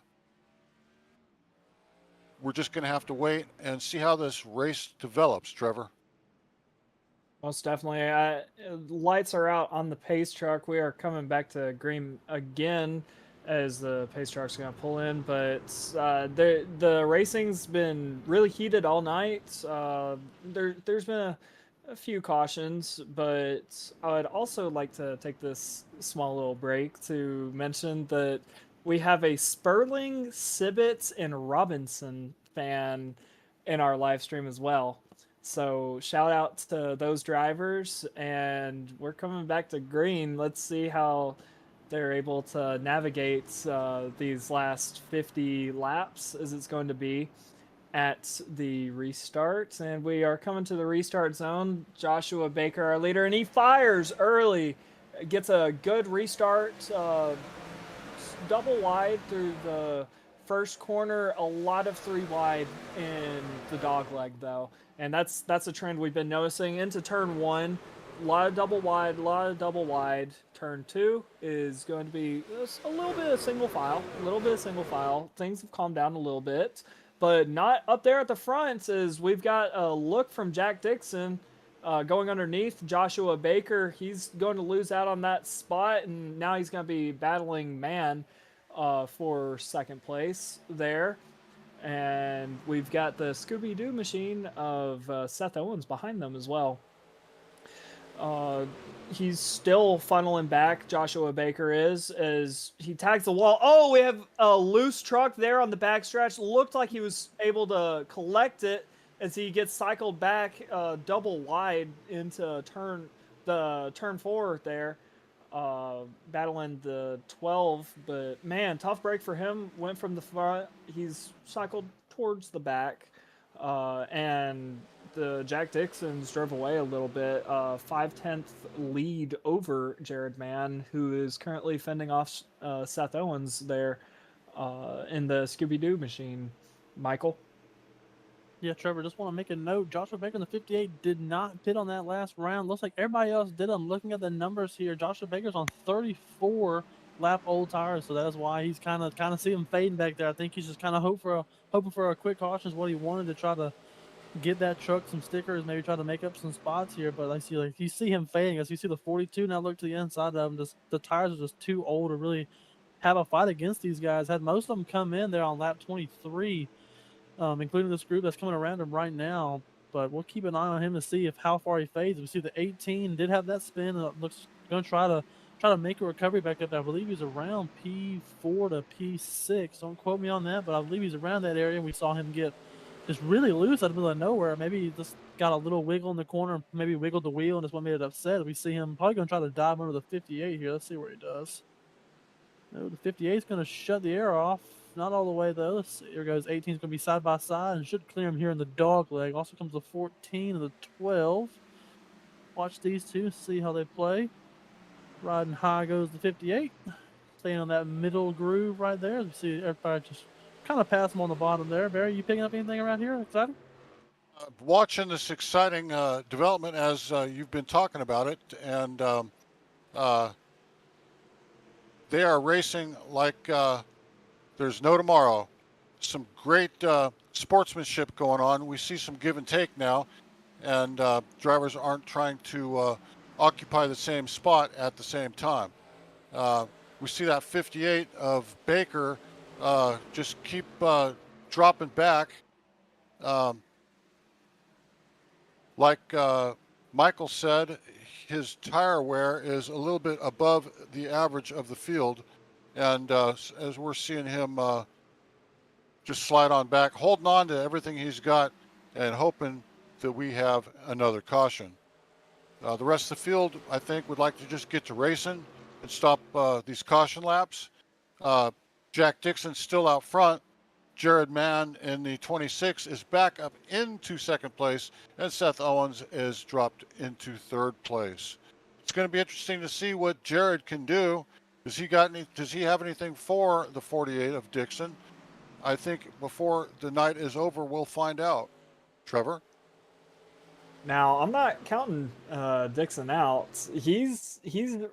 just going to have to wait and see how this race develops, Trevor. Most definitely. Lights are out on the pace truck. We are coming back to green again as the pace truck's going to pull in. But the racing's been really heated all night. There's been a few cautions, but I would also like to take this small little break to mention that we have a Sperling, Sibbets, and Robinson fan in our live stream as well. So shout out to those drivers, and we're coming back to green. Let's see how they're able to navigate these last 50 laps as it's going to be at the restart. And we are coming to the restart zone. Joshua Baker, our leader, and he fires early, gets a good restart, double wide through the first corner, a lot of 3 wide in the dog leg though. And that's a trend we've been noticing into turn 1. A lot of double wide. Turn 2 is going to be a little bit of single file. Things have calmed down a little bit, but not up there at the front, as we've got a look from Jack Dixon going underneath Joshua Baker. He's going to lose out on that spot, and now he's going to be battling man for second place there. And we've got the Scooby-Doo machine of Seth Owens behind them as well. He's still funneling back, Joshua Baker is, as he tags the wall. Oh, we have a loose truck there on the backstretch. Looked like he was able to collect it as he gets cycled back double wide into turn 4 there. Battling the 12, but man, tough break for him. Went from the front, he's cycled towards the back, and the Jack Dixons drove away a little bit. 5/10 lead over Jared Mann, who is currently fending off Seth Owens there in the Scooby-Doo machine. Michael? Yeah, Trevor, just want to make a note. Joshua Baker in the 58 did not pit on that last round. Looks like everybody else did. I'm looking at the numbers here. Joshua Baker's on 34 lap old tires, so that's why he's kind of see him fading back there. I think he's just kind of hoping for a quick caution is what he wanted to try to get that truck some stickers, maybe try to make up some spots here. But you see him fading. As you see the 42 now look to the inside of him, just the tires are just too old to really have a fight against these guys. Had most of them come in there on lap 23. Including this group that's coming around him right now. But we'll keep an eye on him to see how far he fades. We see the 18 did have that spin, and it looks going to try to make a recovery back up. I believe he's around P4 to P6. Don't quote me on that, but I believe he's around that area. We saw him get just really loose out of the middle of nowhere. Maybe he just got a little wiggle in the corner, maybe wiggled the wheel, and that's what made it upset. We see him probably going to try to dive under the 58 here. Let's see where he does. No, the 58 is going to shut the air off. Not all the way though. Let's see. Here goes 18 is going to be side by side and should clear him here in the dog leg. Also comes the 14 and the 12. Watch these two, see how they play. Riding high goes the 58. Staying on that middle groove right there. You see everybody just kind of pass him on the bottom there. Barry, you picking up anything around here exciting? Watching this exciting development as you've been talking about it, and uh, they are racing like there's no tomorrow. Some great sportsmanship going on. We see some give and take now, and drivers aren't trying to occupy the same spot at the same time. We see that 58 of Baker just keep dropping back. Um, like Michael said, his tire wear is a little bit above the average of the field. And as we're seeing him just slide on back, holding on to everything he's got and hoping that we have another caution. The rest of the field, I think, would like to just get to racing and stop these caution laps. Jack Dixon's still out front. Jared Mann in the 26 is back up into second place, and Seth Owens is dropped into third place. It's going to be interesting to see what Jared can do. Does he have anything for the 48 of Dixon? I think before the night is over, we'll find out. Trevor? Now, I'm not counting Dixon out. He's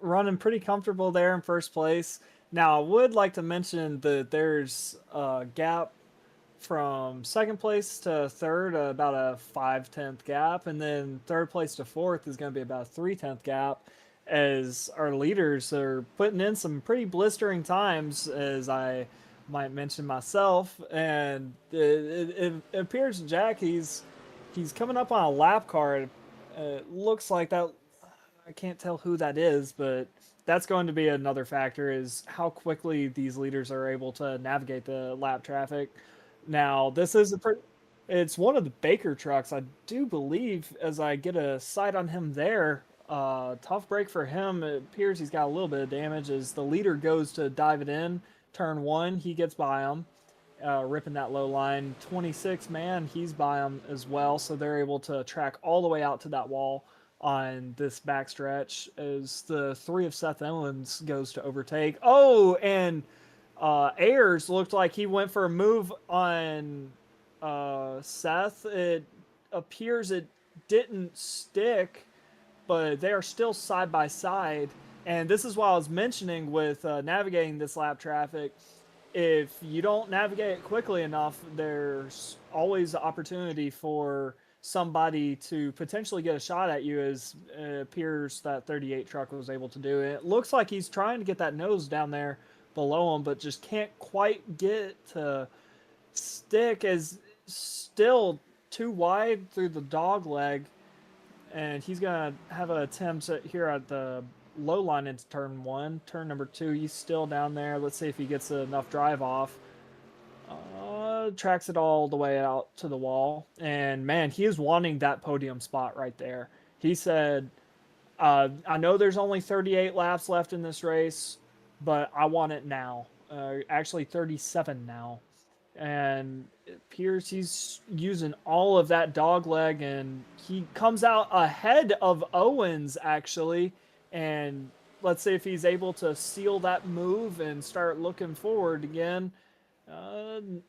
running pretty comfortable there in first place. Now, I would like to mention that there's a gap from second place to third, about a 5/10 gap, and then third place to fourth is going to be about a 3/10 gap, as our leaders are putting in some pretty blistering times, as I might mention myself. And it appears Jack, he's coming up on a lap card. It looks like that. I can't tell who that is, but that's going to be another factor, is how quickly these leaders are able to navigate the lap traffic. Now, this is it's one of the Baker trucks, I do believe, as I get a sight on him there. Tough break for him. It appears he's got a little bit of damage as the leader goes to dive it in. Turn one, he gets by him, ripping that low line. 26, man, he's by him as well, so they're able to track all the way out to that wall on this backstretch as the 3 of Seth Owens goes to overtake. Oh, and Ayers looked like he went for a move on Seth. It appears it didn't stick, but they are still side by side. And this is what I was mentioning with navigating this lap traffic. If you don't navigate it quickly enough, there's always the opportunity for somebody to potentially get a shot at you, as it appears that 38 truck was able to do. It looks like he's trying to get that nose down there below him, but just can't quite get to stick, as still too wide through the dog leg. And he's going to have an attempt here at the low line into turn one. Turn number 2, he's still down there. Let's see if he gets enough drive off. Tracks it all the way out to the wall. And man, he is wanting that podium spot right there. He said, I know there's only 38 laps left in this race, but I want it now. Actually 37 now. And it appears he's using all of that dog leg, and he comes out ahead of Owens, actually. And let's see if he's able to seal that move and start looking forward again.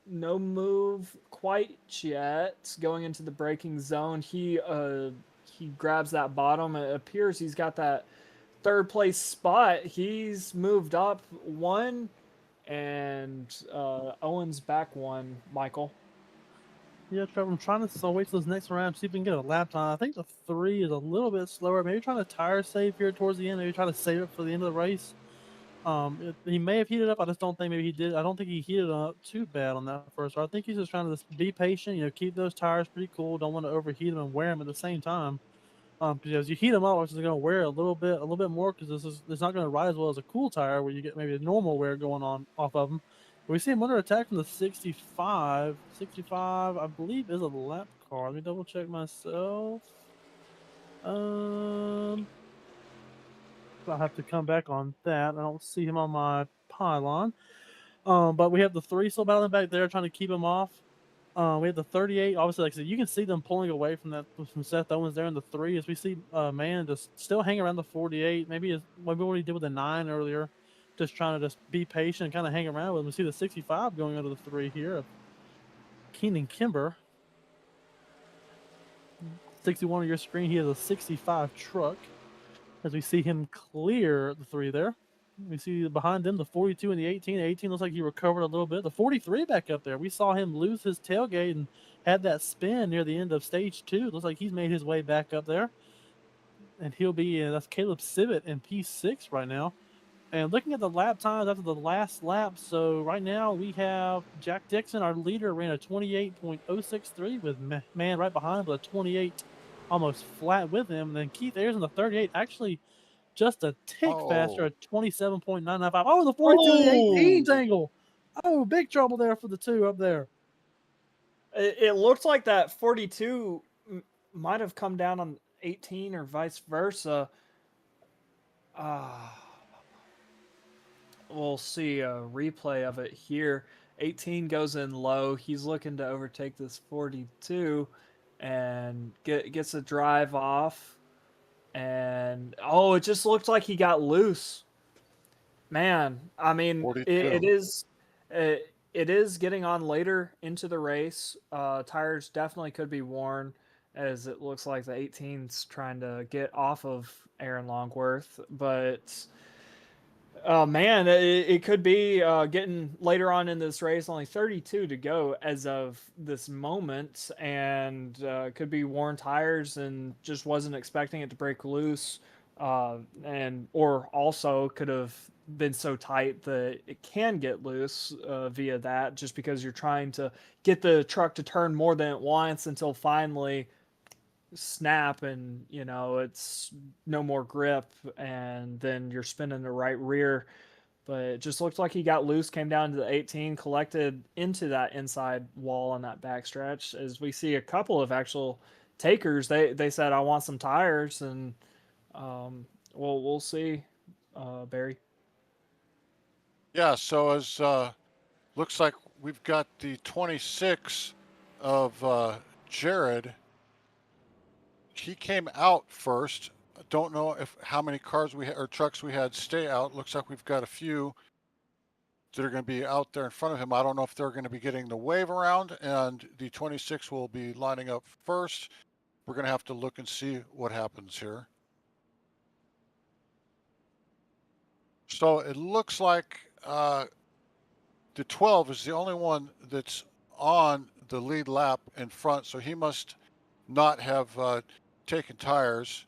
No move quite yet. Going into the braking zone, he grabs that bottom. It appears he's got that third place spot. He's moved up one, and Owens back one. Michael. Yeah, Trevor, I'm trying to wait till this next round, see if we can get a lap time. I think the 3 is a little bit slower. Maybe trying to tire save here towards the end. Maybe try to save it for the end of the race. He may have heated up. I just don't think maybe he did. I don't think he heated up too bad on that first. So I think he's just trying to be patient. Keep those tires pretty cool. Don't want to overheat them and wear them at the same time. Because you heat them up, it's going to wear a little bit more, because it's not going to ride as well as a cool tire where you get maybe a normal wear going on off of them. But we see him under attack from the 65. 65, I believe, is a lap car. Let me double check myself. I'll have to come back on that. I don't see him on my pylon. But we have the 3 still battling back there, trying to keep him off. We have the 38. Obviously, like I said, you can see them pulling away from Seth Owens there in the 3, as we see Man just still hanging around the 48. Maybe what he did with the 9 earlier. just trying to just be patient and kind of hang around with him. We see the 65 going under the 3 here of Keenan Kimber. 61 on your screen, he has a 65 truck. As we see him clear the 3 there. We see behind them the 42 and the 18. The 18 looks like he recovered a little bit. The 43 back up there. We saw him lose his tailgate and had that spin near the end of stage 2. Looks like he's made his way back up there. And he'll be, that's Caleb Sibbett in P6 right now. And looking at the lap times after the last lap, so right now we have Jack Dixon, our leader, ran a 28.063 with man right behind him with a 28 almost flat with him. And then Keith Ayers in the 38 actually just a tick faster at 27.995. Oh, the 42 and the 18 tangle. Oh, big trouble there for the 2 up there. It looked like that 42 might have come down on 18 or vice versa. We'll see a replay of it here. 18 goes in low. He's looking to overtake this 42 and gets a drive off. And it just looked like he got loose. Man, I mean, it is getting on later into the race. Tires definitely could be worn, as it looks like the 18's trying to get off of Aaron Longworth. But man, it could be getting later on in this race. Only 32 to go as of this moment, and could be worn tires and just wasn't expecting it to break loose, or also could have been so tight that it can get loose via that, just because you're trying to get the truck to turn more than it wants until finally snap, and it's no more grip, and then you're spinning the right rear. But it just looked like he got loose, came down to the 18, collected into that inside wall on that backstretch. As we see a couple of actual takers, they said, I want some tires, and we'll see, Barry. Yeah, so as looks like we've got the 26 of Jared. He came out first. I don't know how many cars we had or trucks we had stay out. Looks like we've got a few that are going to be out there in front of him. I don't know if they're going to be getting the wave around, and the 26 will be lining up first. We're going to have to look and see what happens here. So it looks like the 12 is the only one that's on the lead lap in front, so he must not have taken tires.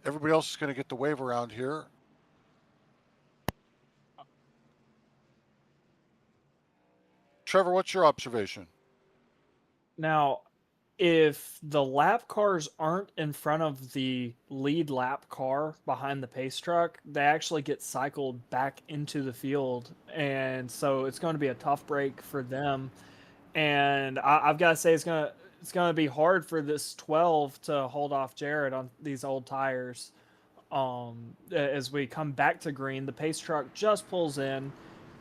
Everybody else is going to get the wave around here. Trevor, what's your observation? Now, if the lap cars aren't in front of the lead lap car behind the pace truck, they actually get cycled back into the field. And so it's going to be a tough break for them. And I've got to say, it's going to be hard for this 12 to hold off Jared on these old tires. As we come back to green, the pace truck just pulls in,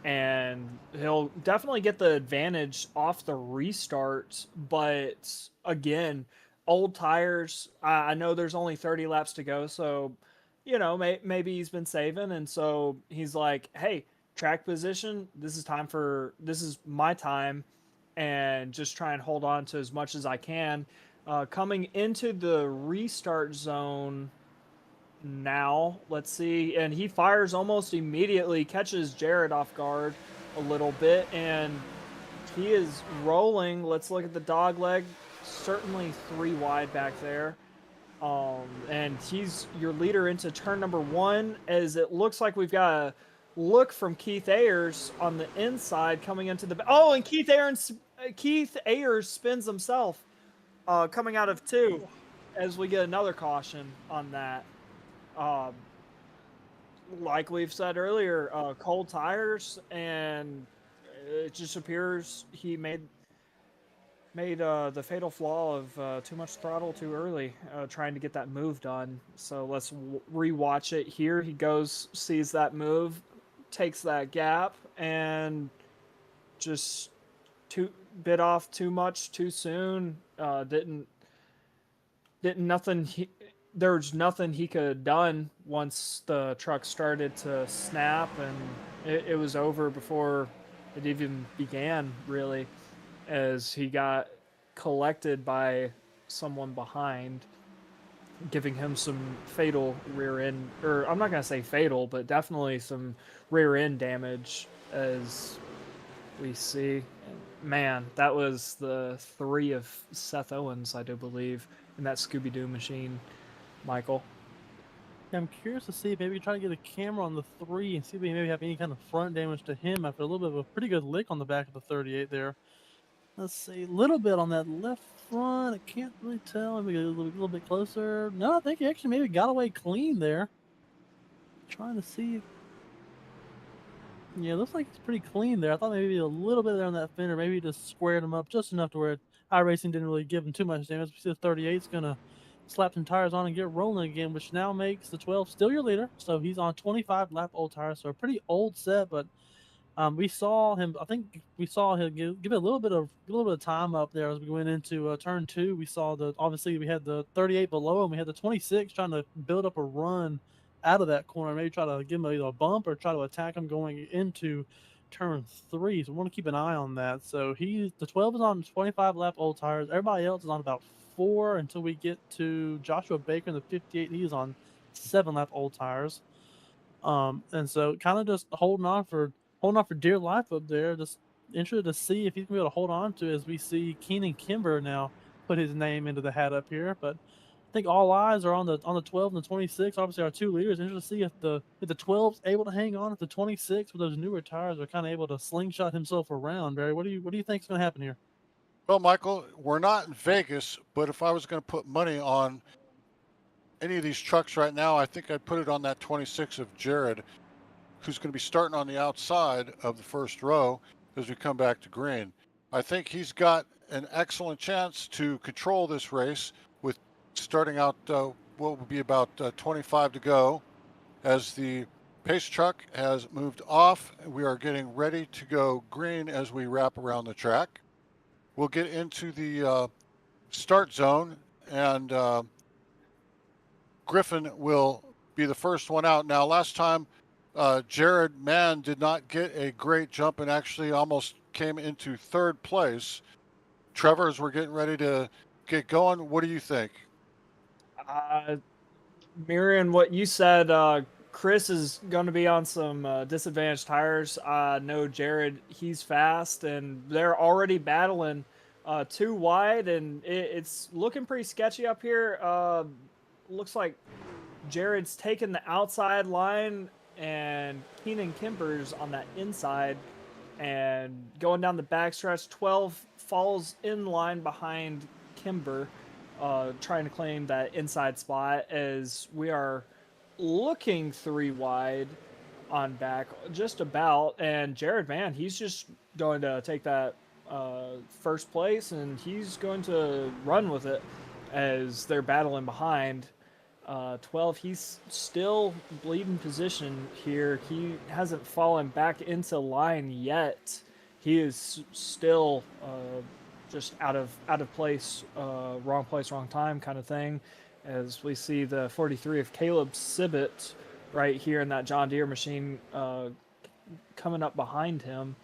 and he'll definitely get the advantage off the restart. But again, old tires, I know there's only 30 laps to go, so maybe he's been saving, and so he's like, hey, track position, this is my time, and just try and hold on to as much as I can. Coming into the restart zone now, let's see, and he fires almost immediately, catches Jared off guard a little bit, and he is rolling. Let's look at the dog leg, certainly 3 wide back there, and he's your leader into turn number 1, as it looks like we've got a look from Keith Ayers on the inside coming into the and Keith Ayers spins himself coming out of 2, as we get another caution on that. Like we've said earlier, cold tires, and it just appears he made the fatal flaw of too much throttle too early, trying to get that move done. So let's rewatch it here. He goes, sees that move, takes that gap, and just bit off too much too soon. there was nothing he could have done once the truck started to snap, and it was over before it even began, really, as he got collected by someone behind, giving him some fatal rear end, or I'm not going to say fatal, but definitely some rear end damage, as we see. Man, that was the 3 of Seth Owens, I do believe, in that Scooby Doo machine, Michael. Yeah, I'm curious to see if maybe try to get a camera on the 3 and see if we maybe have any kind of front damage to him after a little bit of a pretty good lick on the back of the 38 there. Let's see, a little bit on that left front. I can't really tell. Maybe a little bit closer. No, I think he actually maybe got away clean there. Trying to see. Yeah, looks like it's pretty clean there. I thought maybe a little bit there on that fender. Maybe just squared him up just enough to where iRacing didn't really give him too much damage. We see the 38's going to slap some tires on and get rolling again, which now makes the 12 still your leader. So he's on 25 lap old tires. So a pretty old set, but we saw him. I think we saw him give it a little bit of time up there as we went into turn 2. We saw obviously we had the 38 below him. We had the 26 trying to build up a run out of that corner. Maybe try to give him either a bump or try to attack him going into turn 3. So we want to keep an eye on that. So the 12 is on 25 lap old tires. Everybody else is on about 4 until we get to Joshua Baker in the 58. He's on 7 lap old tires. And so kind of just holding on for dear life up there. Just interested to see if he's gonna be able to hold on to, as we see Keenan Kimber now put his name into the hat up here. But I think all eyes are on the 12 and the 26. Obviously, our 2 leaders. Interested to see if the 12's able to hang on, if the 26 with those newer tires are kind of able to slingshot himself around. Barry, what do you think is going to happen here? Well, Michael, we're not in Vegas, but if I was going to put money on any of these trucks right now, I think I'd put it on that 26 of Jared, who's going to be starting on the outside of the first row as we come back to green. I think he's got an excellent chance to control this race with starting out what would be about 25 to go, as the pace truck has moved off. We are getting ready to go green as we wrap around the track. We'll get into the start zone, and Griffin will be the first one out. Now, last time, Jared Mann did not get a great jump and actually almost came into 3rd place. Trevor, as we're getting ready to get going, what do you think? Mirroring what you said, Chris is going to be on some disadvantaged tires. I know Jared, he's fast, and they're already battling 2 wide, and it's looking pretty sketchy up here. Looks like Jared's taking the outside line, and Keenan Kimber's on that inside, and going down the backstretch. 12 falls in line behind Kimber, trying to claim that inside spot, as we are looking 3 wide on back just about. And Jared, man, he's just going to take that first place, and he's going to run with it as they're battling behind. 12, he's still bleeding position here. He hasn't fallen back into line yet. He is still just out of place, wrong place, wrong time kind of thing, as we see the 43 of Caleb Sibbett right here in that John Deere machine coming up behind him.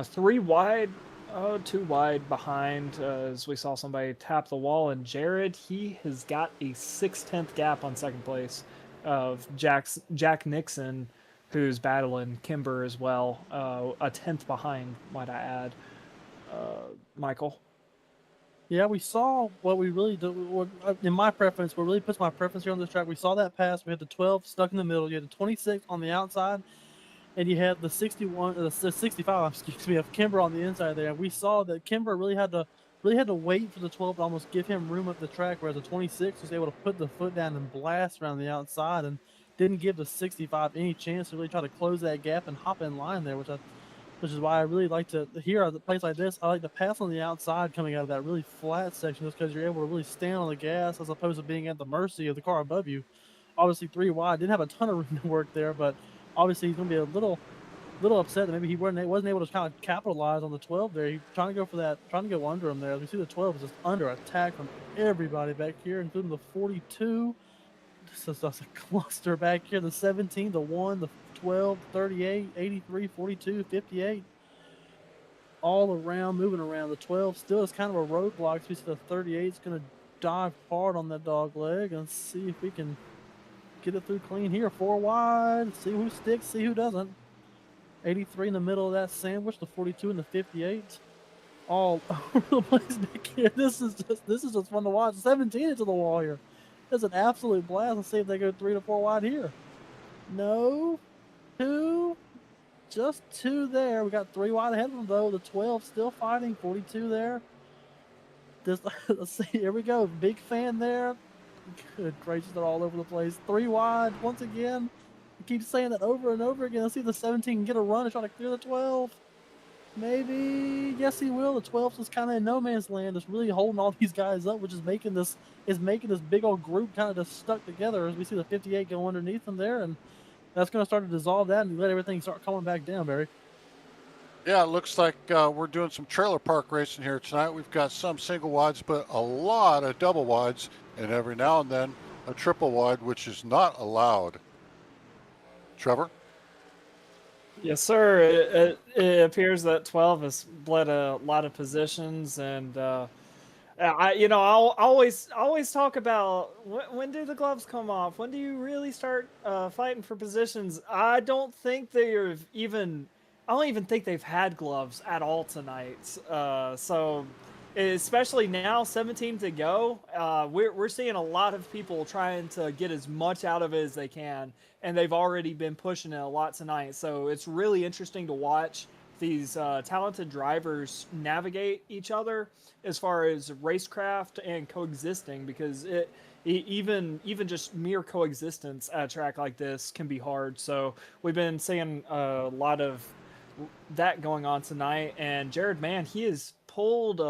3 wide, 2 wide behind, as we saw somebody tap the wall. And Jared, he has got a 6/10 gap on 2nd place of Jack Nixon, who's battling Kimber as well, a 10th behind, might I add. Michael? Yeah, we saw what we really do. In my preference, what really puts my preference here on this track, we saw that pass. We had the 12 stuck in the middle. You had the 26 on the outside, and you had the 65, excuse me, of Kimber on the inside there. And we saw that Kimber really had to wait for the 12 to almost give him room up the track, whereas the 26 was able to put the foot down and blast around the outside, and didn't give the 65 any chance to really try to close that gap and hop in line there, which is why I really like to, here at a place like this, I like to pass on the outside coming out of that really flat section, just because you're able to really stand on the gas as opposed to being at the mercy of the car above you. Obviously 3 wide, didn't have a ton of room to work there, but obviously he's going to be a little upset that maybe he wasn't able to kind of capitalize on the 12 there. He's trying to go under him there. As we see the 12 is just under attack from everybody back here, including the 42. that's a cluster back here. The 17, the 1, the 12, 38, 83, 42, 58. All around, moving around. The 12 still is kind of a roadblock. So we see the 38 is going to dive hard on that dog leg and see if we can get it through clean here. 4 wide. See who sticks, see who doesn't. 83 in the middle of that sandwich. The 42 and the 58. All over the place back here. This is just fun to watch. 17 into the wall here. It's an absolute blast. Let's see if they go 3 to 4 wide here. No. 2. Just 2 there. We got 3 wide ahead of them though. The 12 still fighting. 42 there. Let's see. Here we go. Big fan there. Good gracious, they're all over the place. 3 wide once again. I keep saying that over and over again. Let's see if the 17 can get a run and try to clear the 12. Maybe. Yes, he will. The 12's just kind of in no man's land. Just really holding all these guys up, which is making this big old group kind of just stuck together as we see the 58 go underneath them there, and that's going to start to dissolve that and let everything start coming back down, Barry. Yeah, it looks like we're doing some trailer park racing here tonight. We've got some single wides, but a lot of double wides, and every now and then a triple wide, which is not allowed. Trevor? Yes, sir. It appears that 12 has bled a lot of positions, and I'll always talk about when do the gloves come off? When do you really start fighting for positions? I don't even think they've had gloves at all tonight. So especially now, 17 to go, we're seeing a lot of people trying to get as much out of it as they can, and they've already been pushing it a lot tonight. So it's really interesting to watch these talented drivers navigate each other as far as racecraft and coexisting, because even just mere coexistence at a track like this can be hard. So we've been seeing a lot of that going on tonight, and Jared Mann, he has pulled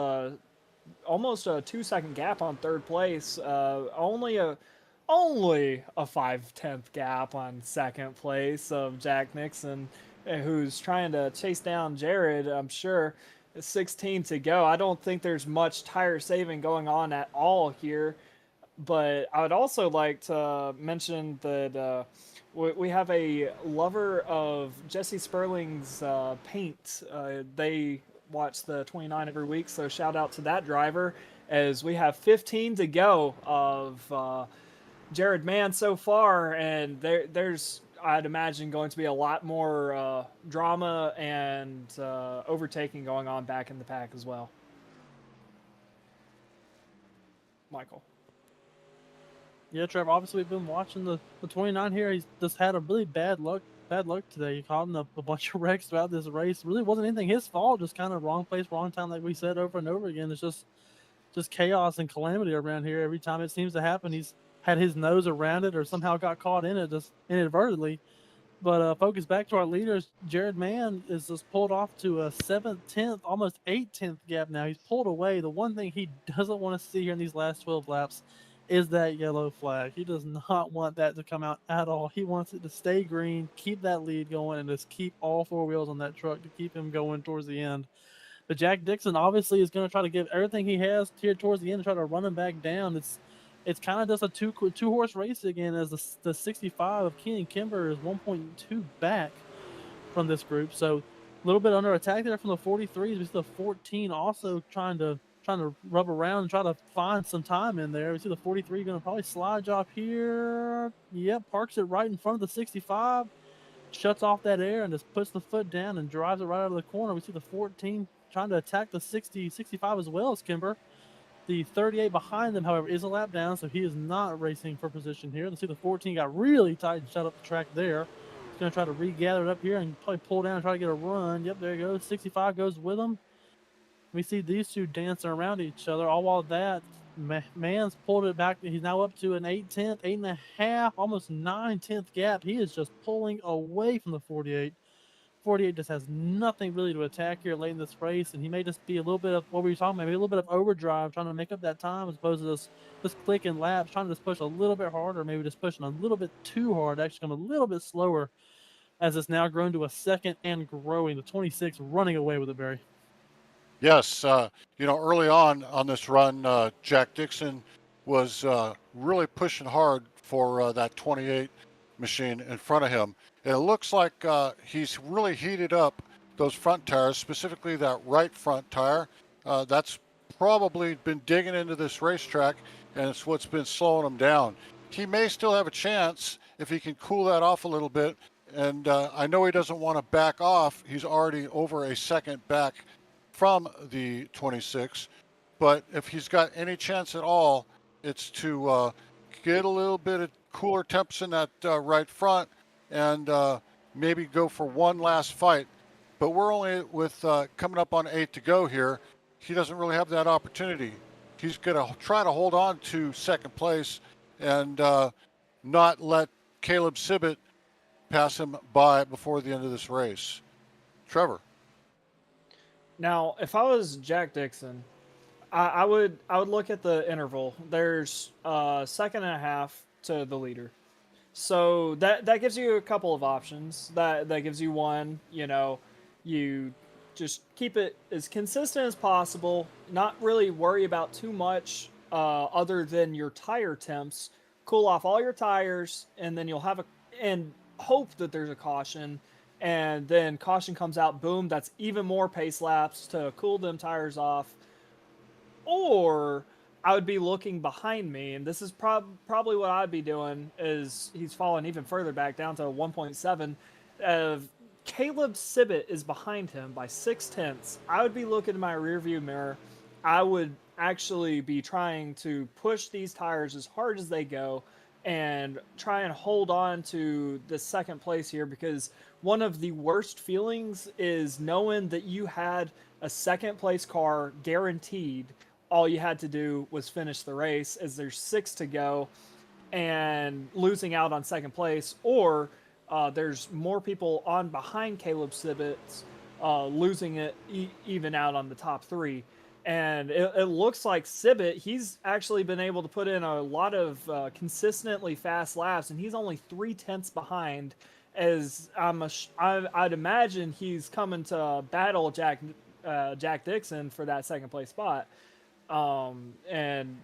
almost a 2-second gap on third place, only a 5/10 gap on second place of Jack Nixon, who's trying to chase down Jared. I'm sure 16 to go. I don't think there's much tire saving going on at all here, but I would also like to mention that we have a lover of Jesse Sperling's paint. They watch the 29 every week, so shout out to that driver, as we have 15 to go of Jared Mann so far, and there's, I'd imagine, going to be a lot more drama and overtaking going on back in the pack as well. Michael. Yeah, Trevor, obviously we've been watching the 29 here. He's just had a really bad luck today. He caught in a bunch of wrecks throughout this race. Really wasn't anything his fault, just kind of wrong place, wrong time, like we said over and over again. It's just chaos and calamity around here. Every time it seems to happen, he's had his nose around it or somehow got caught in it just inadvertently. But focus back to our leaders. Jared Mann is just pulled off to a 7th, 10th, almost 8/10 gap now. He's pulled away. The one thing he doesn't want to see here in these last 12 laps is that yellow flag. He does not want that to come out at all. He wants it to stay green, keep that lead going, and just keep all 4 wheels on that truck to keep him going towards the end. But Jack Dixon obviously is going to try to give everything he has here towards the end and try to run him back down. It's kind of just a two-horse race again, as the 65 of Kenny Kimber is 1.2 back from this group. So a little bit under attack there from the 43s. We see the 14 also trying to rub around and try to find some time in there. We see the 43 going to probably slide job here. Yep, parks it right in front of the 65, shuts off that air and just puts the foot down and drives it right out of the corner. We see the 14 trying to attack the 65 as well as Kimber. The 38 behind them, however, is a lap down, so he is not racing for position here. Let's see, the 14 got really tight and shut up the track there. He's going to try to regather it up here and probably pull down and try to get a run. Yep, there he goes. 65 goes with him. We see these two dancing around each other. All while that, Mann's pulled it back. He's now up to an 8/10, 8.5, almost 9/10 gap. He is just pulling away from the 48. 48 just has nothing really to attack here late in this race, and he may just be a little bit of what we were talking about, maybe a little bit of overdrive, trying to make up that time as opposed to just clicking laps, trying to just push a little bit harder, maybe just pushing a little bit too hard, actually come a little bit slower, as it's now grown to a second and growing. The 26 running away with it, Barry. Yes, early on this run, Jack Dixon was really pushing hard for that 28 machine in front of him. And it looks like he's really heated up those front tires, specifically that right front tire. That's probably been digging into this racetrack, and it's what's been slowing him down. He may still have a chance if he can cool that off a little bit. And I know he doesn't want to back off. He's already over a second back from the 26. But if he's got any chance at all, it's to get a little bit of cooler temps in that right front and maybe go for one last fight. But we're only with coming up on 8 to go here. He doesn't really have that opportunity. He's going to try to hold on to second place and not let Caleb Sibbett pass him by before the end of this race. Trevor. Now, if I was Jack Dixon, I would look at the interval. There's a second and a half to the leader. So that gives you a couple of options. That gives you one, you just keep it as consistent as possible, not really worry about too much other than your tire temps. Cool off all your tires, and then you'll have and hope that there's a caution, and then caution comes out, boom, that's even more pace laps to cool them tires off. Or I would be looking behind me, and this is probably what I'd be doing, is he's fallen even further back down to 1.7. Caleb Sibbett is behind him by 0.6. I would be looking in my rearview mirror. I would actually be trying to push these tires as hard as they go and try and hold on to the second place here, because one of the worst feelings is knowing that you had a second place car guaranteed. All you had to do was finish the race, as there's 6 to go, and losing out on second place, or there's more people on behind Caleb Sibbett losing it even out on the top 3. And it looks like Sibbett, he's actually been able to put in a lot of consistently fast laps, and he's only 0.3 behind, as I'd imagine he's coming to battle Jack Dixon for that second place spot. And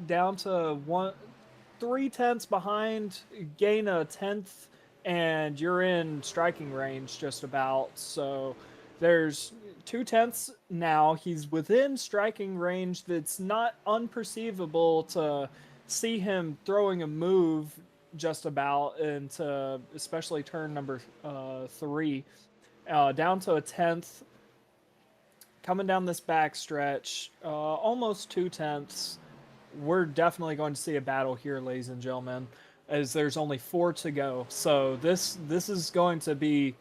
down to 0.3 behind, gain a 10th, and you're in striking range just about. So there's 0.2 now. He's within striking range that's not unperceivable to see him throwing a move just about into especially turn number 3. Down to a 10th. Coming down this back stretch, almost 0.2. We're definitely going to see a battle here, ladies and gentlemen, as there's only 4 to go. So this is going to be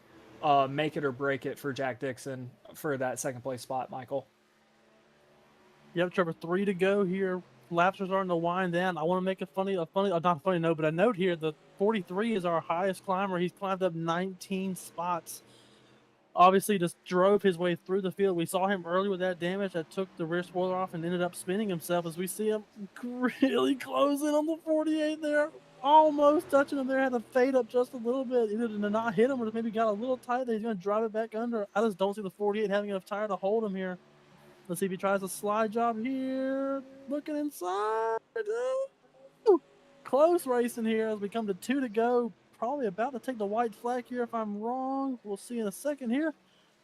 make it or break it for Jack Dixon for that second place spot, Michael. Yep, Trevor, 3 to go here. Laps are starting to wind down. I want to make not a funny note, but a note here. The 43 is our highest climber. He's climbed up 19 spots. Obviously, just drove his way through the field. We saw him early with that damage that took the rear spoiler off and ended up spinning himself, as we see him really closing on the 48 there. Almost touching him there. Had to fade up just a little bit, either to not hit him or maybe got a little tight that he's going to drive it back under. I just don't see the 48 having enough tire to hold him here. Let's see if he tries a slide job here. Looking inside. Ooh, close racing here as we come to 2 to go. Probably about to take the white flag here if I'm wrong. We'll see in a second here.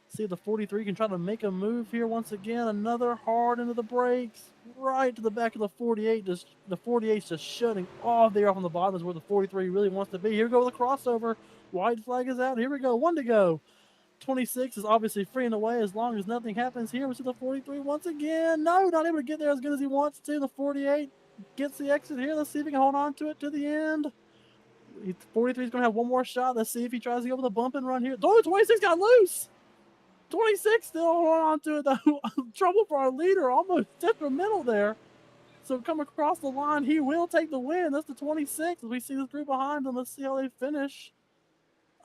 See if the 43 can try to make a move here once again. Another hard into the brakes. Right to the back of the 48. The 48's just shutting off there off on the bottom is where the 43 really wants to be. Here we go with a crossover. White flag is out. Here we go. 1 to go. 26 is obviously freeing away as long as nothing happens here. We see the 43 once again. No, not able to get there as good as he wants to. The 48 gets the exit here. Let's see if he can hold on to it to the end. 43 is going to have one more shot. Let's see if he tries to go with a bump and run here. Oh, 26 got loose. 26 still holding on to it, though. Trouble for our leader. Almost detrimental there. So come across the line. He will take the win. That's the 26. As we see this group behind him, let's see how they finish.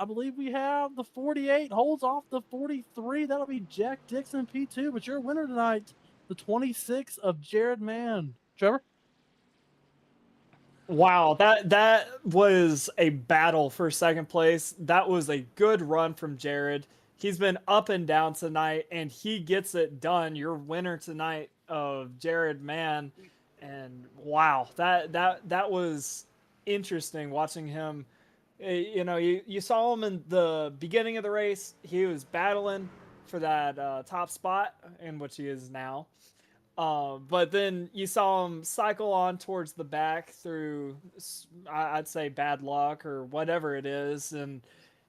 I believe we have the 48 holds off the 43. That'll be Jack Dixon P2. But your winner tonight, the 26 of Jared Mann. Trevor? Wow, that was a battle for second place. That was a good run from Jared. He's been up and down tonight, and he gets it done. Your winner tonight of Jared Mann And wow, that was interesting watching him. You saw him in the beginning of the race. He was battling for that top spot, in which he is now. But then you saw him cycle on towards the back through, I'd say, bad luck or whatever it is, and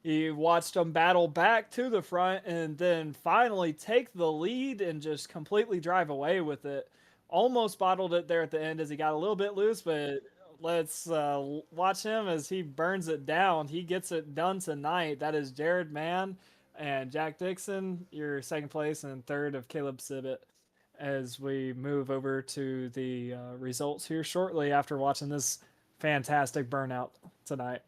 you watched him battle back to the front, and then finally take the lead and just completely drive away with it. Almost bottled it there at the end as he got a little bit loose, but let's watch him as he burns it down. He gets it done tonight. That is Jared Mann and Jack Dixon, your second place, and third of Caleb Sibbett, as we move over to the results here shortly after watching this fantastic burnout tonight.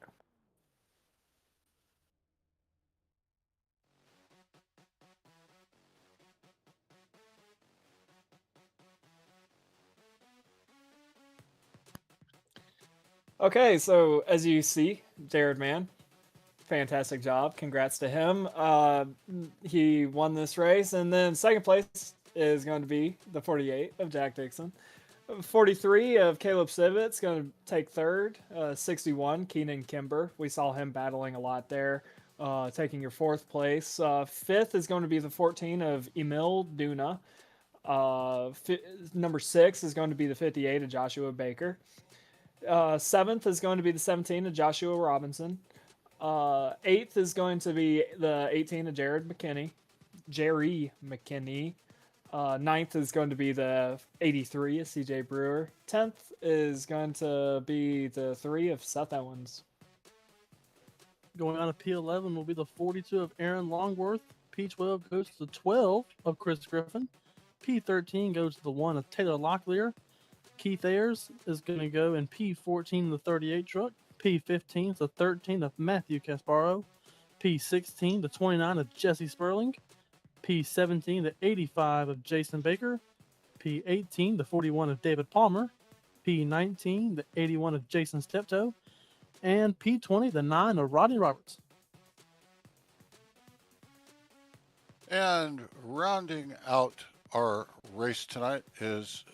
Okay, so as you see, Jared Mann, fantastic job. Congrats to him. He won this race, and then second place is going to be the 48 of Jack Dixon. 43 of Caleb Sivit's going to take third. 61, Keenan Kimber. We saw him battling a lot there, taking your fourth place. Fifth is going to be the 14 of Emil Duna. Number 6 is going to be the 58 of Joshua Baker. Seventh is going to be the 17 of Joshua Robinson. Eighth is going to be the 18 of Jerry McKinney. Ninth is going to be the 83 of CJ Brewer. 10th is going to be the 3 of Seth Owens. Going on to P11 will be the 42 of Aaron Longworth. P12 goes to the 12 of Chris Griffin. P13 goes to the 1 of Taylor Locklear. Keith Ayers is going to go in P14 the 38 truck. P15 the 13 of Matthew Casparo. P16 the 29 of Jesse Sperling. P17 the 85 of Jason Baker. P18 the 41 of David Palmer. P19 the 81 of Jason Steptoe. And P20 the 9 of Rodney Roberts. And rounding out our race tonight is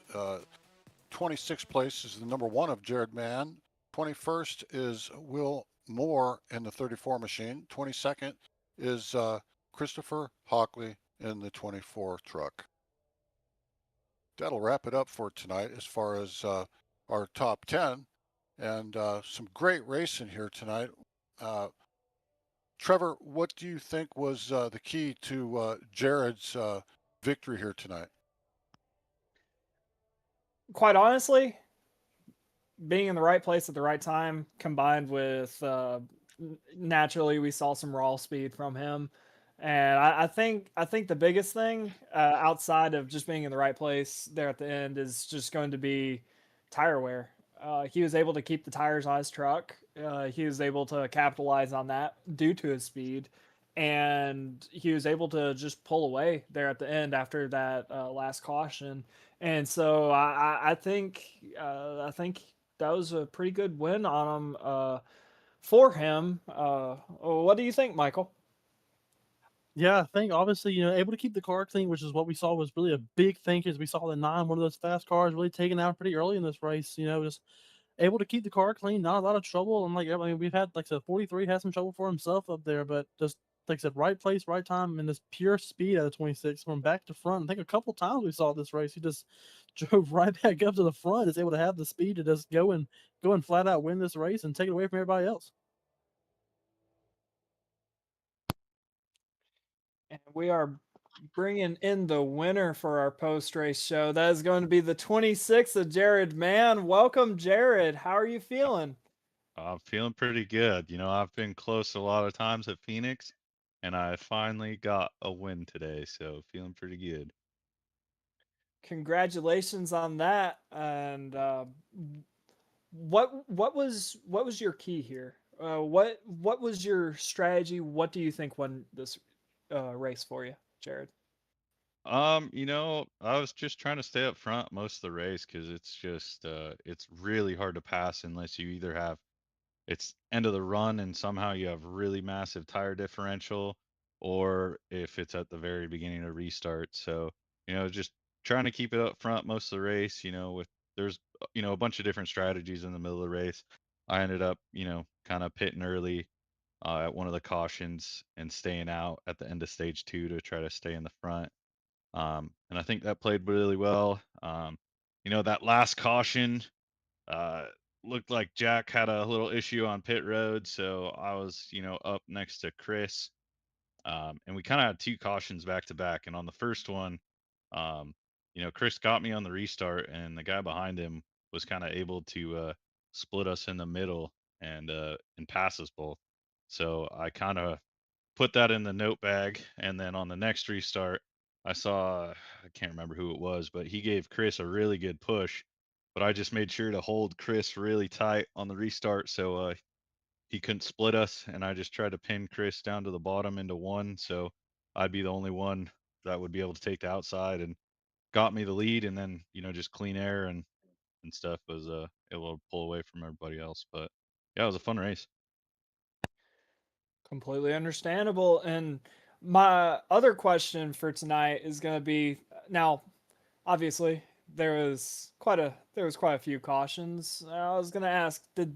26th place is the number 1 of Jared Mann. 21st is Will Moore in the 34 machine. 22nd is Christopher Hockley in the 24 truck. That'll wrap it up for tonight as far as our top 10, and some great racing here tonight. Trevor, what do you think was the key to Jared's victory here tonight? Quite honestly, being in the right place at the right time, combined with naturally we saw some raw speed from him, and I think the biggest thing outside of just being in the right place there at the end is just going to be tire wear. He was able to keep the tires on his truck. He was able to capitalize on that due to his speed, and he was able to just pull away there at the end after that last caution. And so I think that was a pretty good win on him for him. What do you think, Michael? Yeah, I think obviously, able to keep the car clean, which is what we saw was really a big thing because we saw the 9, one of those fast cars, really taken out pretty early in this race. Just able to keep the car clean, not a lot of trouble. And we've had, like I said, 43 had some trouble for himself up there, but just like I said, right place, right time, and this pure speed out of 26 from back to front. I think a couple times we saw this race, he just drove right back up to the front, is able to have the speed to just go and flat out win this race and take it away from everybody else. And we are bringing in the winner for our post-race show. That is going to be the 26th of Jared Mann. Welcome, Jared. How are you feeling? I'm feeling pretty good. I've been close a lot of times at Phoenix, and I finally got a win today, so feeling pretty good. Congratulations on that. And what was your key here? What was your strategy? What do you think won this race for you, Jared? I was just trying to stay up front most of the race because it's just it's really hard to pass unless you either have it's end of the run and somehow you have really massive tire differential, or if it's at the very beginning of restart. So, just trying to keep it up front most of the race, with there's a bunch of different strategies in the middle of the race. I ended up kind of pitting early at one of the cautions and staying out at the end of stage two to try to stay in the front. And I think that played really well. That last caution uh, looked like Jack had a little issue on pit road, so I was up next to Chris, and we kind of had two cautions back to back. And on the first one, um, Chris got me on the restart, and the guy behind him was kind of able to split us in the middle and pass us both. So I kind of put that in the note bag, and then on the next restart, I can't remember who it was, but he gave Chris a really good push. But I just made sure to hold Chris really tight on the restart so he couldn't split us, and I just tried to pin Chris down to the bottom into one, so I'd be the only one that would be able to take the outside, and got me the lead. And then just clean air and stuff was able to pull away from everybody else. But yeah, it was a fun race. Completely understandable. And my other question for tonight is going to be now, obviously, there was quite a few cautions. I was going to ask, did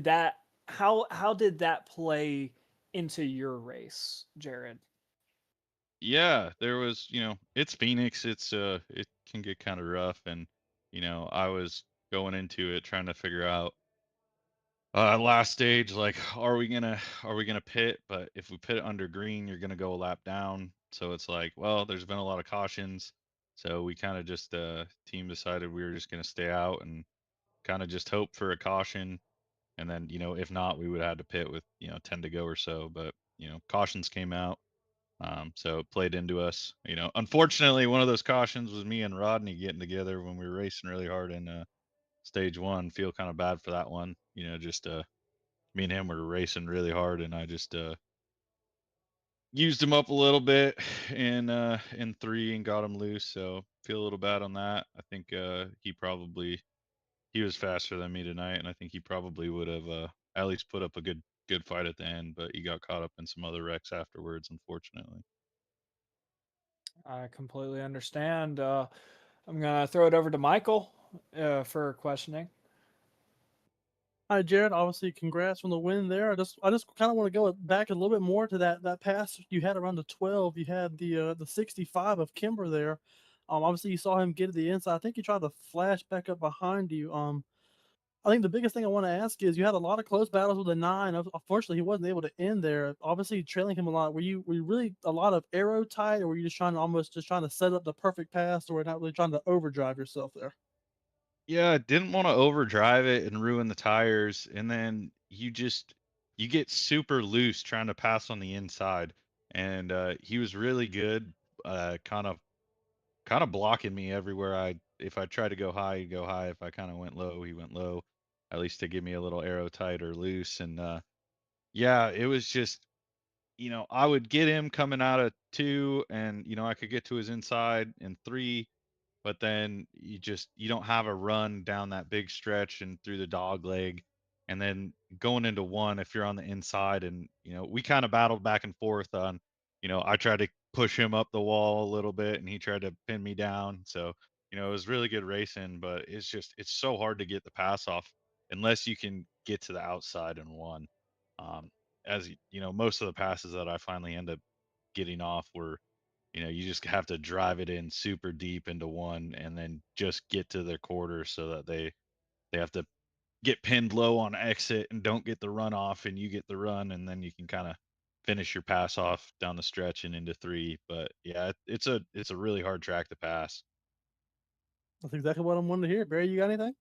that how did that play into your race, Jared? Yeah, there was, it's Phoenix. It can get kind of rough, and I was going into it trying to figure out last stage, like, are we gonna pit? But if we pit under green, you're gonna go a lap down. So it's like, well, there's been a lot of cautions, so we kind of just team decided we were just gonna stay out and kind of just hope for a caution. And then if not, we would have had to pit with 10 to go or so. But cautions came out, so it played into us. Unfortunately, one of those cautions was me and Rodney getting together when we were racing really hard in stage one. Feel kind of bad for that one. Just me and him were racing really hard, and I just used him up a little bit in three and got him loose. So feel a little bad on that. I think he was faster than me tonight, and I think he probably would have at least put up a good fight at the end. But he got caught up in some other wrecks afterwards, unfortunately. I completely understand. I'm going to throw it over to Michael for questioning. Hi, Jared. Obviously, congrats on the win there. I just kind of want to go back a little bit more to that pass you had around the 12. You had the 65 of Kimber there. Obviously, you saw him get to the inside. I think he tried to flash back up behind you. I think the biggest thing I want to ask is you had a lot of close battles with the 9. Unfortunately, he wasn't able to end there. Obviously, trailing him a lot. Were you really a lot of arrow tight, or were you just trying to set up the perfect pass, or not really trying to overdrive yourself there? Yeah, didn't want to overdrive it and ruin the tires, and then you get super loose trying to pass on the inside, and he was really good, kind of blocking me everywhere. If I tried to go high, he'd go high. If I kind of went low, he went low, at least to give me a little arrow tight or loose. And yeah, it was just I would get him coming out of two, and I could get to his inside in three, but then you don't have a run down that big stretch and through the dog leg. And then going into one, if you're on the inside, and we kind of battled back and forth on, I tried to push him up the wall a little bit and he tried to pin me down. So it was really good racing, but it's so hard to get the pass off unless you can get to the outside in one. As most of the passes that I finally end up getting off were, you just have to drive it in super deep into one and then just get to their quarter so that they have to get pinned low on exit and don't get the run off, and you get the run, and then you can kind of finish your pass off down the stretch and into three. But yeah, it's a really hard track to pass. That's exactly what I'm wanting to hear. Barry, you got anything?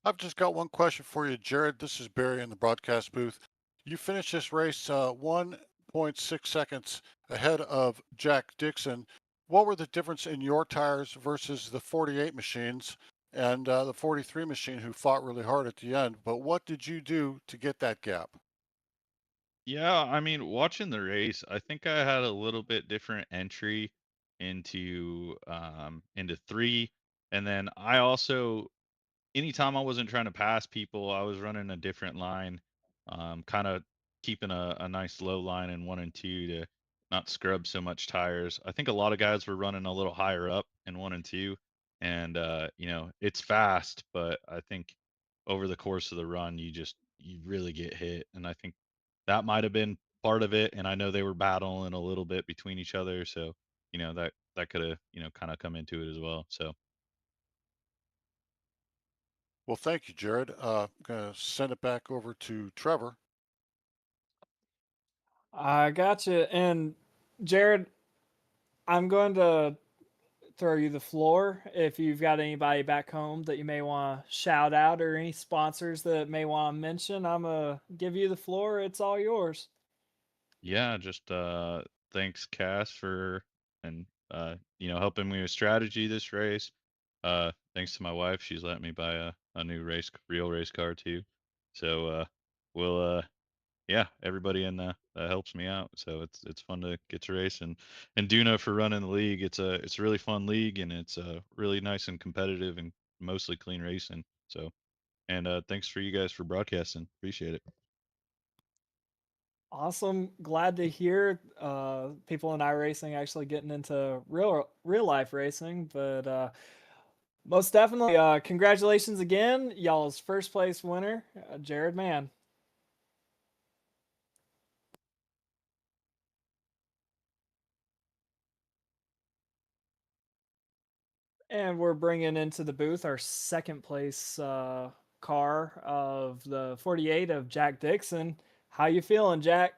I've just got one question for you, Jared. This is Barry in the broadcast booth. You finished this race 1.6 seconds ahead of Jack Dixon. What were the difference in your tires versus the 48 machines and the 43 machine who fought really hard at the end? But what did you do to get that gap? Yeah, I mean, watching the race, I think I had a little bit different entry into three. And then I also, anytime I wasn't trying to pass people, I was running a different line, kind of keeping a nice low line in one and two to not scrub so much tires. I think a lot of guys were running a little higher up in one and two. and you know, it's fast, but I think over the course of the run, you really get hit, and I think that might have been part of it. And I know they were battling a little bit between each other, so you know that could have kind of come into it as well. So Well, thank you, Jared. I'm going to send it back over to Trevor. I gotcha. And Jared, I'm going to throw you the floor if you've got anybody back home that you may want to shout out or any sponsors that may want to mention. I'm going to give you the floor. It's all yours. yeah, just thanks Cass for and helping me with strategy this race. Thanks to my wife, she's let me buy a new real race car too. So we'll yeah, everybody in that helps me out. So it's fun to get to race, and Duna for running the league. It's a really fun league, and it's really nice and competitive and mostly clean racing. So and thanks for you guys for broadcasting. Appreciate it. Awesome. Glad to hear people in iRacing actually getting into real life racing. But most definitely, congratulations again, y'all's first place winner, Jared Mann. And we're bringing into the booth our second place car of the 48 of Jack Dixon. How you feeling, Jack?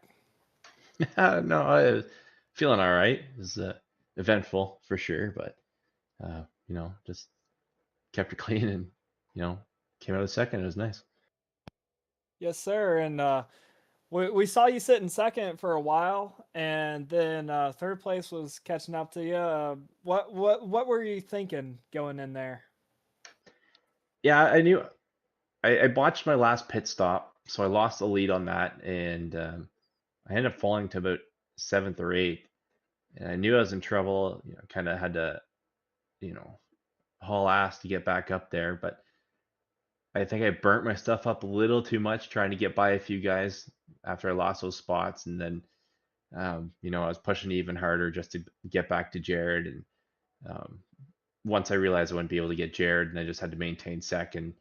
No, I was feeling all right. It was eventful for sure, but just kept it clean and you know, came out of second. It was nice. Yes, sir. And we saw you sitting second for a while, and then third place was catching up to you. What were you thinking going in there? Yeah, I knew I botched my last pit stop, so I lost the lead on that, and I ended up falling to about seventh or eighth. And I knew I was in trouble. Kind of had to, you know, haul ass to get back up there, but I think I burnt my stuff up a little too much trying to get by a few guys after I lost those spots, and then I was pushing even harder just to get back to Jared. And um, once I realized I wouldn't be able to get Jared, and I just had to maintain second,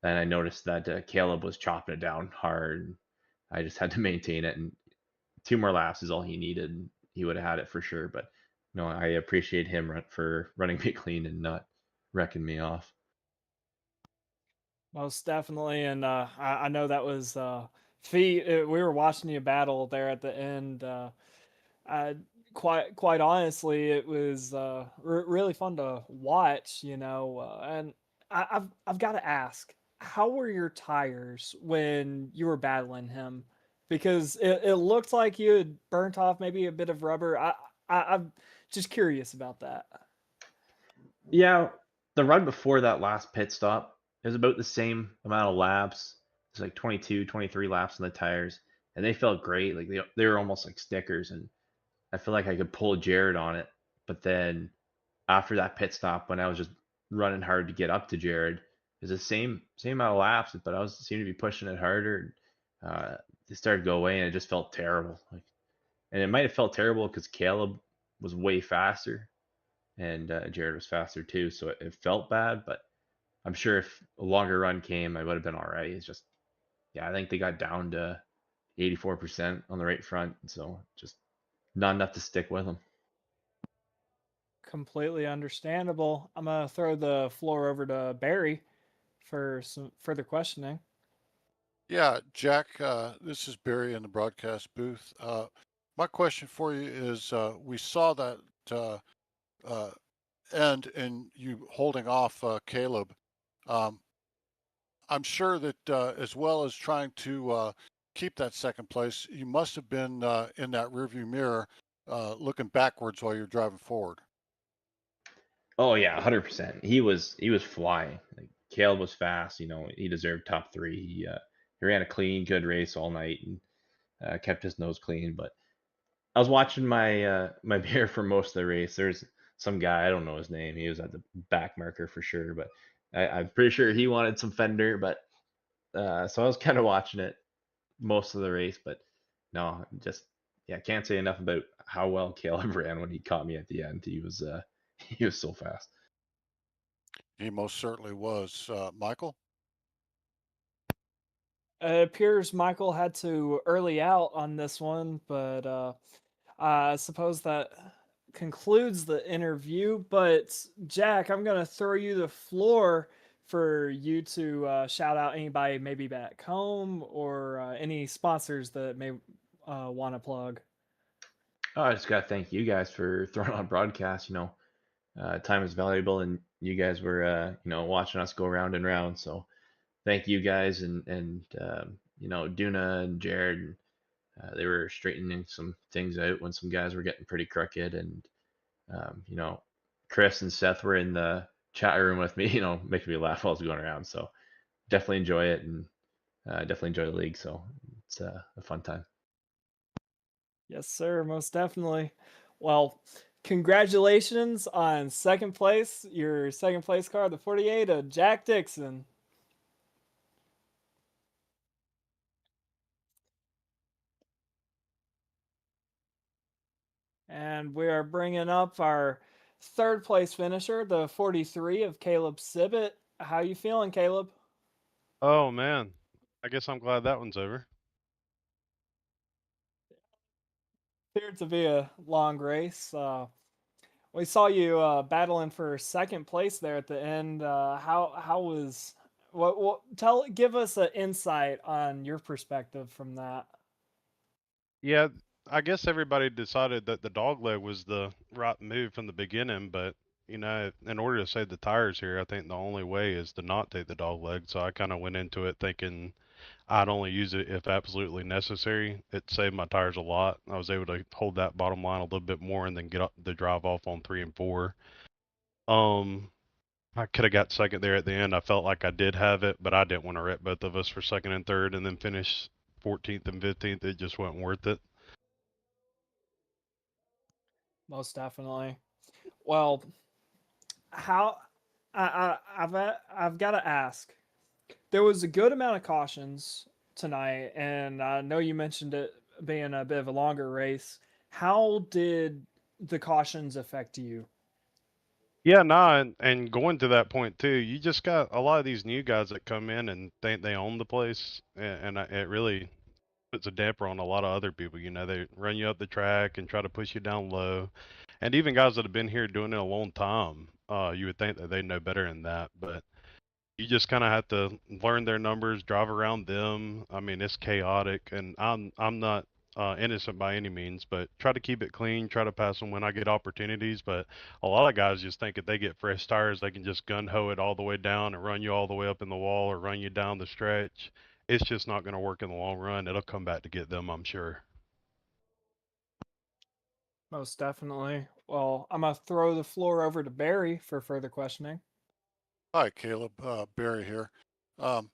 then I noticed that Caleb was chopping it down hard. And I just had to maintain it, and two more laps is all he needed. And he would have had it for sure. But no, I appreciate him for running me clean and not wrecking me off. Most definitely, and I know that was feat. We were watching you battle there at the end. I, quite honestly, it was really fun to watch. And I've got to ask, how were your tires when you were battling him? Because it looked like you had burnt off maybe a bit of rubber. I'm just curious about that. Yeah, the run before that last pit stop, it was about the same amount of laps. It's like 22, 23 laps on the tires, and they felt great. Like they were almost like stickers, and I feel like I could pull Jared on it. But then after that pit stop, when I was just running hard to get up to Jared, it was the same amount of laps, but I was seemed to be pushing it harder. They started to go away, and it just felt terrible. Like, and it might have felt terrible because Caleb was way faster, and Jared was faster too, so it felt bad. But I'm sure if a longer run came, I would have been all right. It's just, yeah, I think they got down to 84% on the right front, so just not enough to stick with them. Completely understandable. I'm gonna throw the floor over to Barry for some further questioning. Yeah, Jack, this is Barry in the broadcast booth. My question for you is we saw that uh, uh, end in you holding off Caleb. Um, I'm sure that as well as trying to keep that second place, you must have been in that rearview mirror looking backwards while you're driving forward. Oh yeah, 100%. He was flying. Like Caleb was fast. He deserved top three. He ran a clean, good race all night and kept his nose clean. But I was watching my bear for most of the race. There's some guy, I don't know his name. He was at the back marker for sure, but I'm pretty sure he wanted some fender. But so I was kind of watching it most of the race. But no, just yeah, can't say enough about how well Caleb ran when he caught me at the end. He was he was so fast. He most certainly was. Michael? It appears Michael had to early out on this one, but I suppose that concludes the interview. But Jack, I'm going to throw you the floor for you to shout out anybody maybe back home or any sponsors that may want to plug. Oh, I just got to thank you guys for throwing on broadcast. Time is valuable, and you guys were, watching us go round and round. So thank you guys, and Duna and Jared. They were straightening some things out when some guys were getting pretty crooked, and um, you know, Chris and Seth were in the chat room with me, making me laugh while I was going around. So definitely enjoy it, and definitely enjoy the league. So it's a fun time. Yes, sir, most definitely. Well, congratulations on second place, your second place car, the 48 of Jack Dixon. And we are bringing up our third place finisher, the 43 of Caleb Sibbett. How you feeling, Caleb? Oh man, I guess I'm glad that one's over. Appeared to be a long race. We saw you battling for second place there at the end. How was give us an insight on your perspective from that. Yeah, I guess everybody decided that the dog leg was the right move from the beginning, but in order to save the tires here, I think the only way is to not take the dog leg. So I kind of went into it thinking I'd only use it if absolutely necessary. It saved my tires a lot. I was able to hold that bottom line a little bit more and then get up the drive off on 3 and 4. Um, I could have got second there at the end. I felt like I did have it, but I didn't want to wreck both of us for second and third and then finish 14th and 15th. It just wasn't worth it. Most definitely. Well, how I've got to ask. There was a good amount of cautions tonight, and I know you mentioned it being a bit of a longer race. How did the cautions affect you? Yeah, nah, and going to that point too, you just got a lot of these new guys that come in and think they own the place, it really puts a damper on a lot of other people. They run you up the track and try to push you down low, and even guys that have been here doing it a long time, you would think that they know better than that, but you just kind of have to learn their numbers, drive around them. I mean, it's chaotic, and I'm not innocent by any means, but try to keep it clean, try to pass them when I get opportunities. But a lot of guys just think if they get fresh tires, they can just gun ho it all the way down and run you all the way up in the wall or run you down the stretch. It's just not going to work in the long run. It'll come back to get them, I'm sure. Most definitely. Well, I'm gonna throw the floor over to Barry for further questioning. Hi, Caleb. Barry here. Um,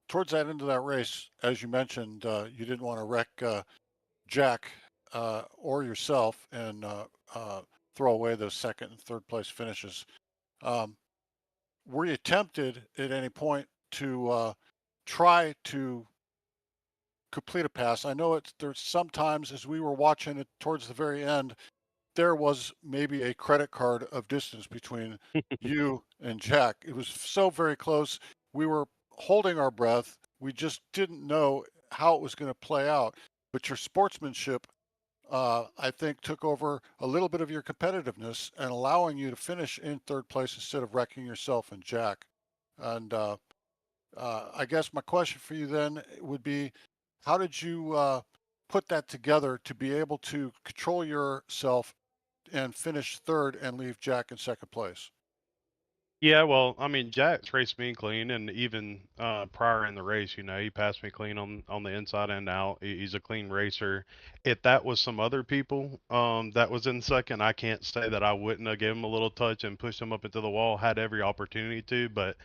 Towards that end of that race, as you mentioned, you didn't want to wreck Jack or yourself and throw away those second and third place finishes. Um, were you tempted at any point to try to complete a pass? I know there's sometimes as we were watching it towards the very end, there was maybe a credit card of distance between you and Jack. It was so very close. We were holding our breath. We just didn't know how it was going to play out. But your sportsmanship, I think, took over a little bit of your competitiveness and allowing you to finish in third place instead of wrecking yourself and Jack. And I guess my question for you then would be, how did you put that together to be able to control yourself and finish third and leave Jack in second place? Yeah, well, I mean, Jack's raced me clean, and even prior in the race, he passed me clean on the inside and out. He's a clean racer. If that was some other people that was in second, I can't say that I wouldn't have given him a little touch and pushed him up into the wall. Had every opportunity to, but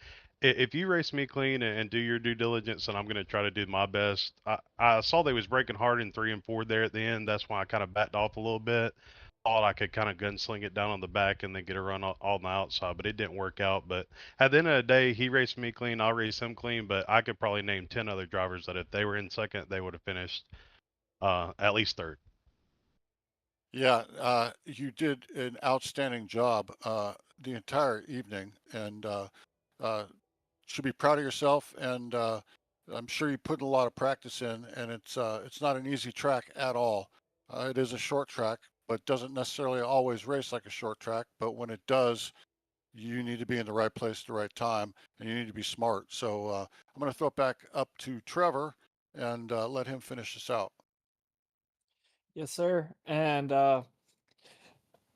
if you race me clean and do your due diligence, and I'm going to try to do my best. I saw they was breaking hard in 3 and 4 there at the end. That's why I kind of backed off a little bit. Thought I could kind of gunsling it down on the back and then get a run on the outside, but it didn't work out. But at the end of the day, he raced me clean. I'll race him clean. But I could probably name 10 other drivers that if they were in second, they would have finished at least third. Yeah, you did an outstanding job the entire evening, and uh, should be proud of yourself. And I'm sure you put a lot of practice in, and it's not an easy track at all. It is a short track, but doesn't necessarily always race like a short track. But when it does, you need to be in the right place at the right time, and you need to be smart. So I'm going to throw it back up to Trevor and let him finish this out. Yes, sir. And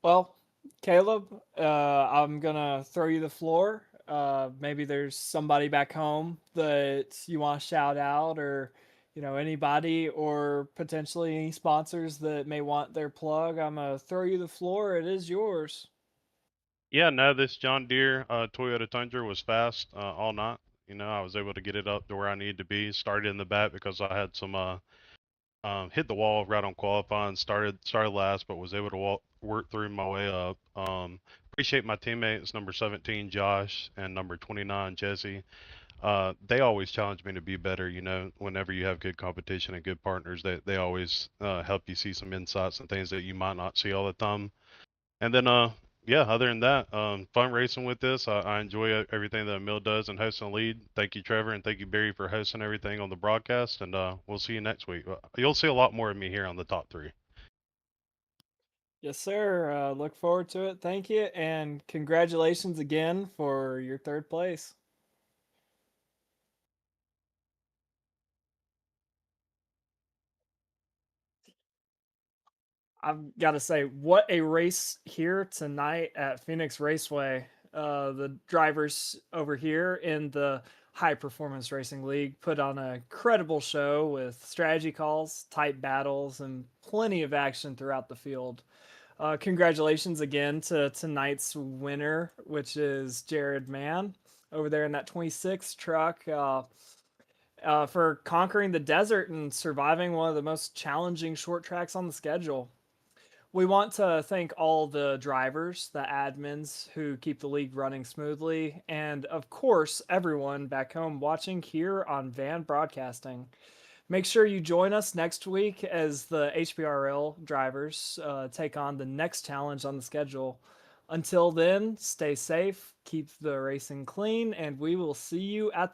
well, Caleb, I'm gonna throw you the floor. Maybe there's somebody back home that you want to shout out, or anybody, or potentially any sponsors that may want their plug. I'm gonna throw you the floor. It is yours. Yeah, no, this John Deere Toyota Tundra was fast all night. I was able to get it up to where I needed to be. Started in the back because I had some hit the wall right on qualifying. Started last, but was able to work through my way up. Appreciate my teammates, number 17 Josh and number 29 Jesse. They always challenge me to be better. Whenever you have good competition and good partners, they always help you see some insights and things that you might not see all the time. And then, yeah, other than that, fun racing with this. I enjoy everything that Emil does and hosting the lead. Thank you, Trevor, and thank you, Barry, for hosting everything on the broadcast. And we'll see you next week. You'll see a lot more of me here on the top three. Yes, sir. Look forward to it. Thank you, and congratulations again for your third place. I've got to say, what a race here tonight at Phoenix Raceway. The drivers over here in the High Performance Racing League put on a credible show with strategy calls, tight battles, and plenty of action throughout the field. Congratulations again to tonight's winner, which is Jared Mann over there in that 26 truck. For conquering the desert and surviving one of the most challenging short tracks on the schedule. We want to thank all the drivers, the admins who keep the league running smoothly, and of course, everyone back home watching here on Van Broadcasting. Make sure you join us next week as the HPRL drivers take on the next challenge on the schedule. Until then, stay safe, keep the racing clean, and we will see you at the